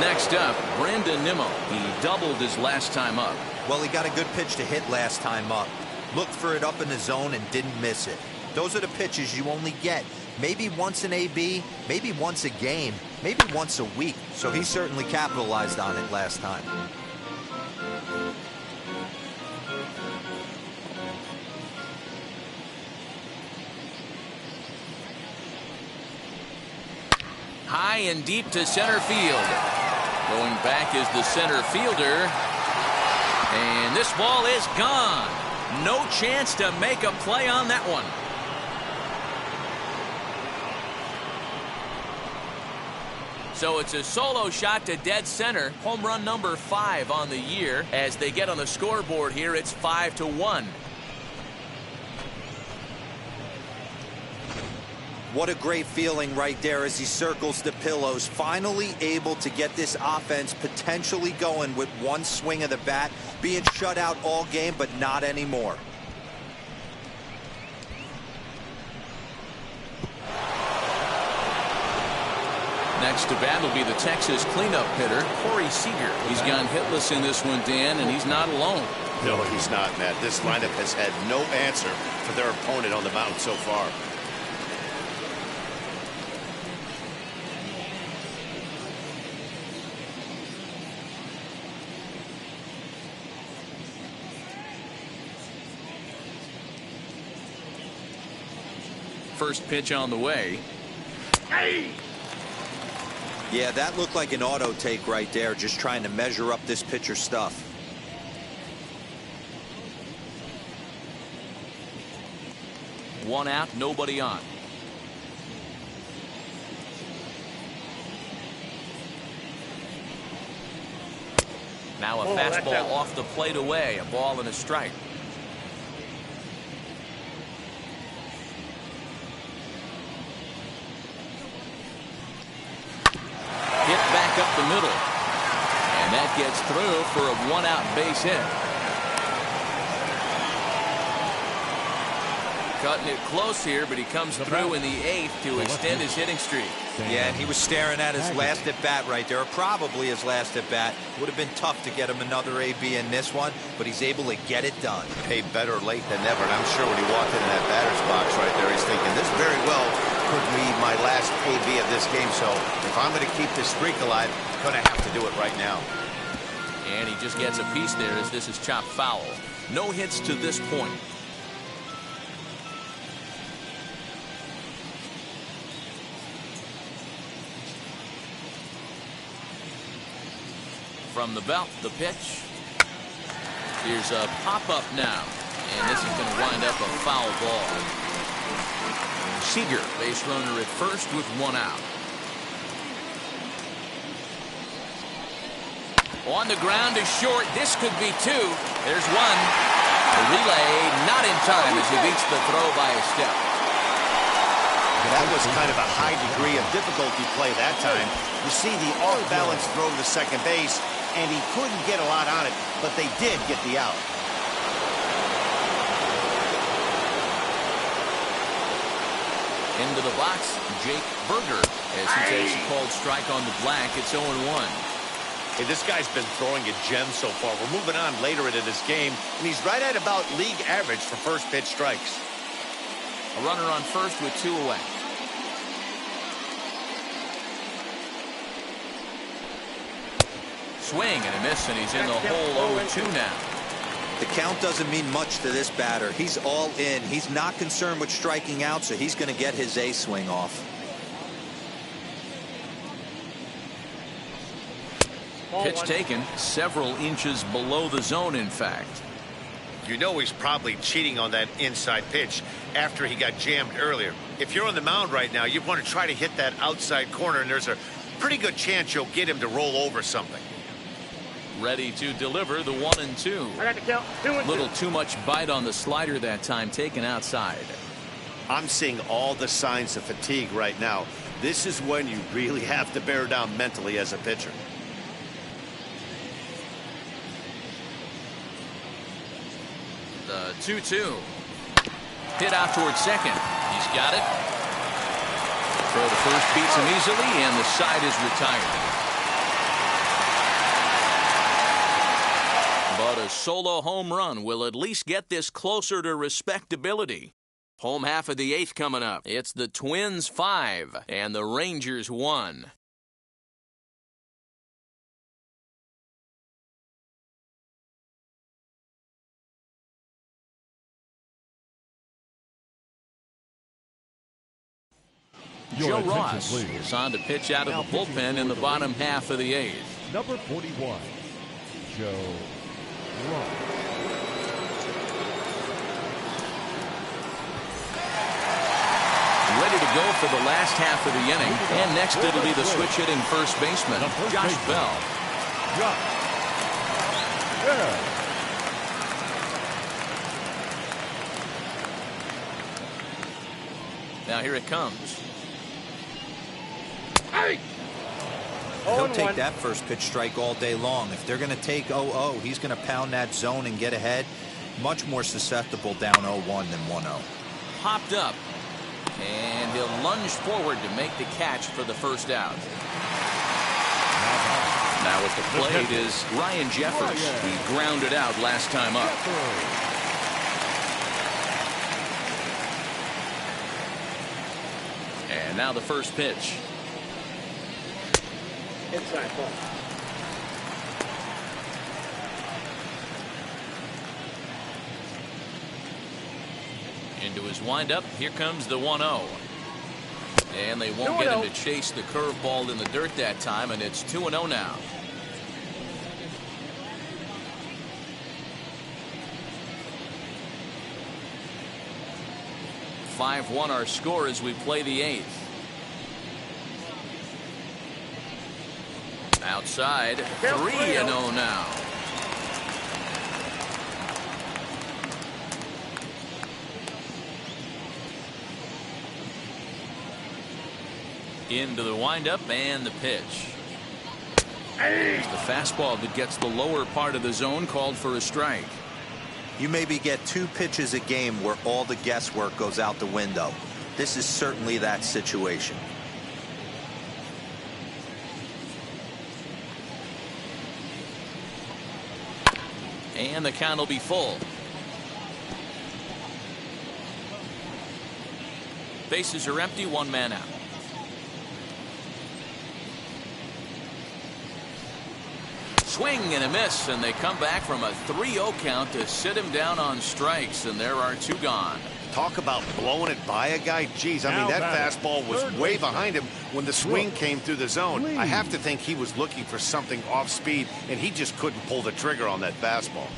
Next up, Brandon Nimmo. He doubled his last time up. Well, he got a good pitch to hit last time up. Looked for it up in the zone and didn't miss it. Those are the pitches you only get maybe once in AB, maybe once a game, maybe once a week. So he certainly capitalized on it last time. High and deep to center field. Going back is the center fielder. And this ball is gone. No chance to make a play on that one. So it's a solo shot to dead center. Home run number 5 on the year. As they get on the scoreboard here, it's 5-1. What a great feeling right there as he circles the pillows. Finally able to get this offense potentially going with one swing of the bat. Being shut out all game, but not anymore. Next to bat will be the Texas cleanup hitter, Corey Seager. He's gone hitless in this one, Dan, and he's not alone. No, he's not, Matt. This lineup has had no answer for their opponent on the mound so far. First pitch on the way. Hey! Yeah, that looked like an auto take right there, just trying to measure up this pitcher's stuff. One out, nobody on. Now a fastball off the plate away, a ball and a strike. Hit back up the middle. And that gets through for a 1-out base hit. Cutting it close here, but he comes through in the 8th to extend his hitting streak. Yeah, and he was staring at his last at-bat right there, or probably his last at-bat. Would have been tough to get him another AB in this one, but he's able to get it done. Hey, better late than never, and I'm sure when he walked into that batter's box right there, he's thinking, this very well could be my last AB of this game, so if I'm going to keep this streak alive, I'm going to have to do it right now. And he just gets a piece there as this is chopped foul. No hits to this point. From the belt, the pitch. Here's a pop-up now. And this is going to wind up a foul ball. Seager, base runner at first with 1 out. On the ground to short. This could be 2. There's 1. The relay not in time as he beats the throw by a step. That was kind of a high degree of difficulty play that time. You see the off-balance throw to second base, and he couldn't get a lot on it, but they did get the out. Into the box, Jake Berger as he takes a called strike on the black. It's 0-1. Hey, this guy's been throwing a gem so far. We're moving on later into this game, and he's right at about league average for first pitch strikes. A runner on first with 2 away. Swing and a miss, and he's in the hole 0-2 now. The count doesn't mean much to this batter. He's all in. He's not concerned with striking out, so he's going to get his A swing off. Pitch taken several inches below the zone, in fact. You know he's probably cheating on that inside pitch after he got jammed earlier. If you're on the mound right now, you want to try to hit that outside corner, and there's a pretty good chance you'll get him to roll over something. Ready to deliver the 1-2. I got the count. 2-2. Little too much bite on the slider that time, taken outside. I'm seeing all the signs of fatigue right now. This is when you really have to bear down mentally as a pitcher. The 2-2. Hit out towards second. He's got it. Throw to first beats him easily, and the side is retired. But a solo home run will at least get this closer to respectability. Home half of the 8th coming up. It's the Twins 5 and the Rangers 1. Joe Ross is on to pitch out of the bullpen in the bottom half of the 8th. Number 41, Joe Ross. Ready to go for the last half of the inning. And next it'll be the switch-hitting first baseman, Josh Bell. Now here it comes. He'll take that first pitch strike all day long. If they're going to take 0-0, he's going to pound that zone and get ahead. Much more susceptible down 0-1 than 1-0. Popped up. And he'll lunge forward to make the catch for the first out. Now at the plate is Ryan Jeffers. He grounded out last time up. And now the first pitch. Inside ball. Into his windup. Here comes the 1-0. And they won't get him to chase the curveball in the dirt that time, and it's 2-0 now. (5-1) our score as we play the 8th. Outside, 3-0 now. Into the windup and the pitch. It's the fastball that gets the lower part of the zone, called for a strike. You maybe get 2 pitches a game where all the guesswork goes out the window. This is certainly that situation. And the count will be full. Bases are empty, 1 man out. Swing and a miss, and they come back from a 3-0 count to sit him down on strikes, and there are 2 gone. Talk about blowing it by a guy. Geez, I mean, that fastball was way behind him when the swing came through the zone. I have to think he was looking for something off speed, and he just couldn't pull the trigger on that fastball.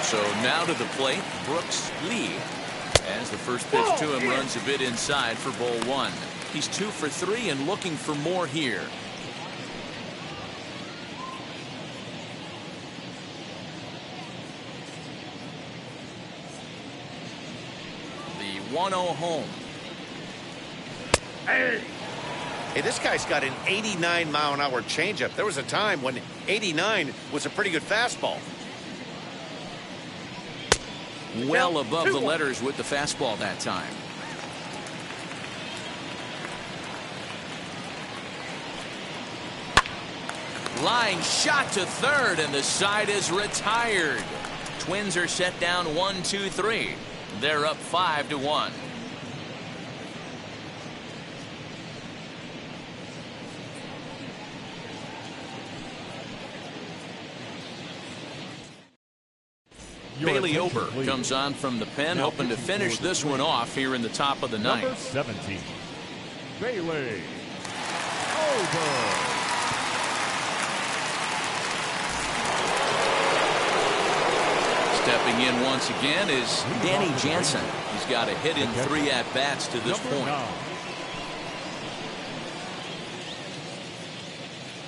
So now to the plate, Brooks Lee. As the first pitch to him runs a bit inside for ball 1. He's 2 for 3 and looking for more here. The 1-0 home. Hey, this guy's got an 89-mile-an-hour changeup. There was a time when 89 was a pretty good fastball. Well above the letters with the fastball that time. Line shot to third, and the side is retired. Twins are set down 1-2-3. They're up 5-1. Bailey Ober comes on from the pen, hoping to finish this one off here in the top of the ninth. Number 17, Bailey Ober. Stepping in once again is Danny Jansen. He's got a hit in 3 at-bats to this point.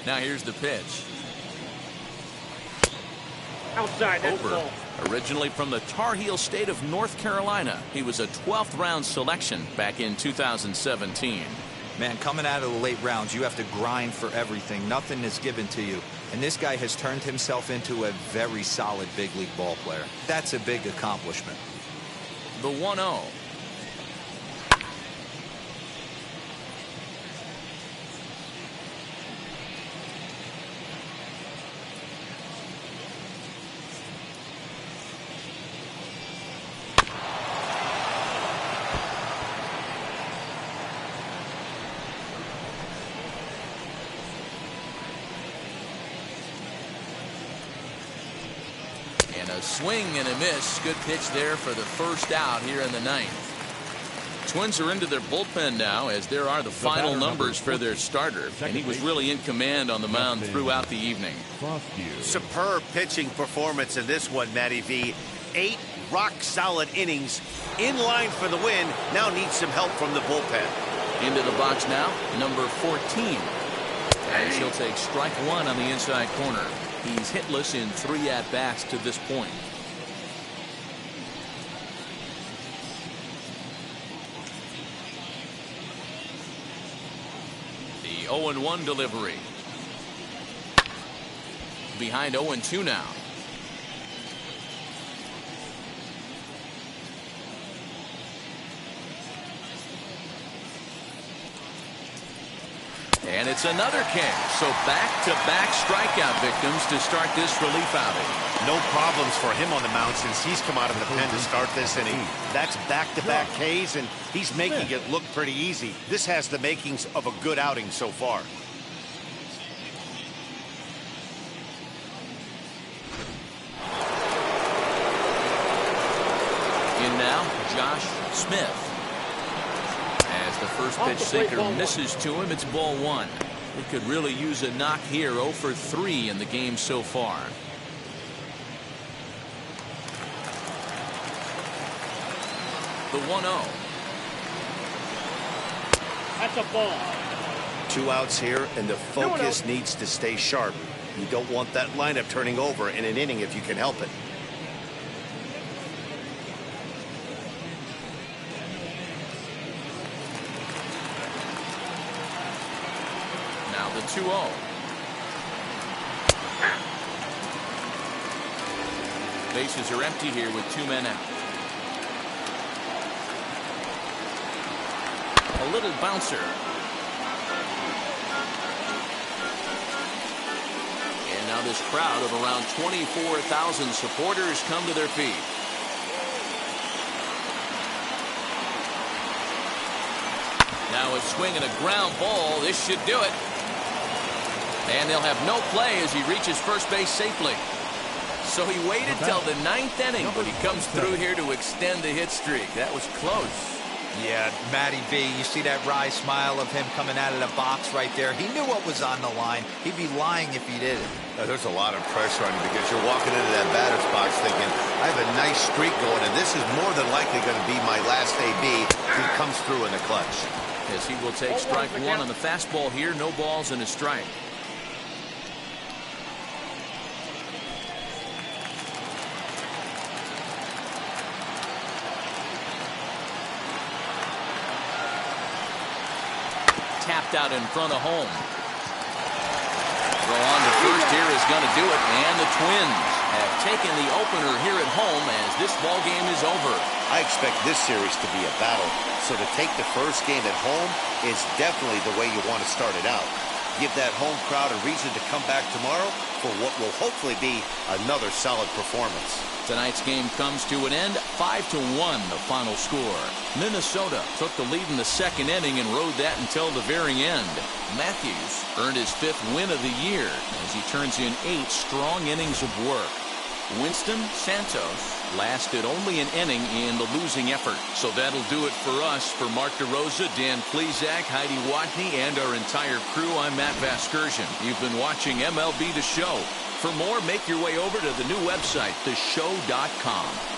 Now here's the pitch. Outside. Ober, originally from the Tar Heel state of North Carolina. He was a 12th round selection back in 2017. Man, coming out of the late rounds, you have to grind for everything. Nothing is given to you. And this guy has turned himself into a very solid big league ball player. That's a big accomplishment. The 1-0. A swing and a miss. Good pitch there for the first out here in the ninth. Twins are into their bullpen now, as there are the final numbers for their starter, and he was really in command on the mound throughout the evening. Superb pitching performance in this one, Matty V. 8 rock-solid innings, in line for the win. Now needs some help from the bullpen. Into the box now, number 14. As he'll take strike 1 on the inside corner. He's hitless in 3 at-bats to this point. The 0-1 delivery. Behind 0-2 now. And it's another K. So back-to-back strikeout victims to start this relief outing. No problems for him on the mound since he's come out of the pen to start this inning. That's back-to-back Ks, and he's making it look pretty easy. This has the makings of a good outing so far. In now, Josh Smith. As the first pitch sinker misses to him, it's ball 1. He could really use a knock here. 0 for 3 in the game so far. The 1-0. That's a ball. 2 outs here, and the focus needs to stay sharp. You don't want that lineup turning over in an inning if you can help it. Now the 2-0. Bases are empty here with 2 men out. A little bouncer. And now this crowd of around 24,000 supporters come to their feet. Now a swing and a ground ball. This should do it. And they'll have no play as he reaches first base safely. So he waited till the 9th inning, but he comes through here to extend the hit streak. That was close. Yeah, Matty B, you see that wry smile of him coming out of the box right there. He knew what was on the line. He'd be lying if he didn't. There's a lot of pressure on you because you're walking into that batter's box thinking, I have a nice streak going, and this is more than likely going to be my last AB. He comes through in the clutch. As he will take strike 1 on the fastball here. No balls and a strike. Tapped out in front of home. Throw on to first here is going to do it, and the Twins have taken the opener here at home as this ball game is over. I expect this series to be a battle, so to take the first game at home is definitely the way you want to start it out. Give that home crowd a reason to come back tomorrow for what will hopefully be another solid performance. Tonight's game comes to an end, 5-1 the final score. Minnesota took the lead in the 2nd inning and rode that until the very end. Matthews earned his 5th win of the year as he turns in 8 strong innings of work. Winston Santos lasted only an inning in the losing effort. So that'll do it for us. For Mark DeRosa, Dan Plesac, Heidi Watney, and our entire crew, I'm Matt Vasgersian. You've been watching MLB The Show. For more, make your way over to the new website, theshow.com.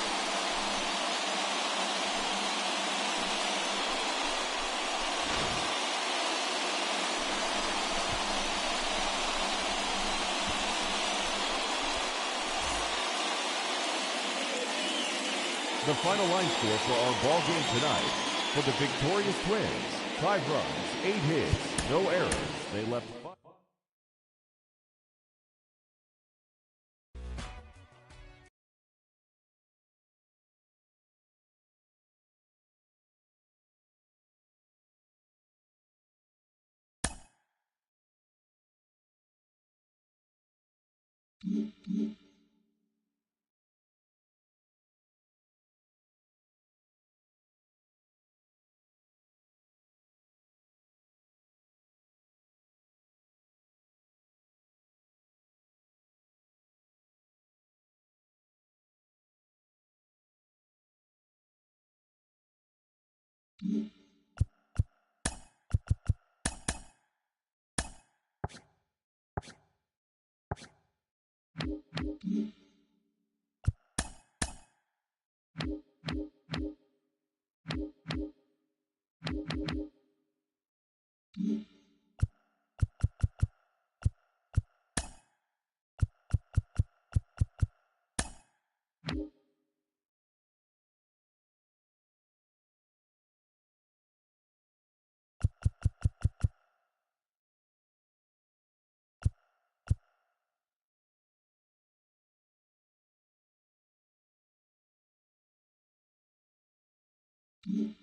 The final line score for our ball game tonight: for the victorious Twins, 5 runs, 8 hits, no errors. They left 5. Mm-hmm.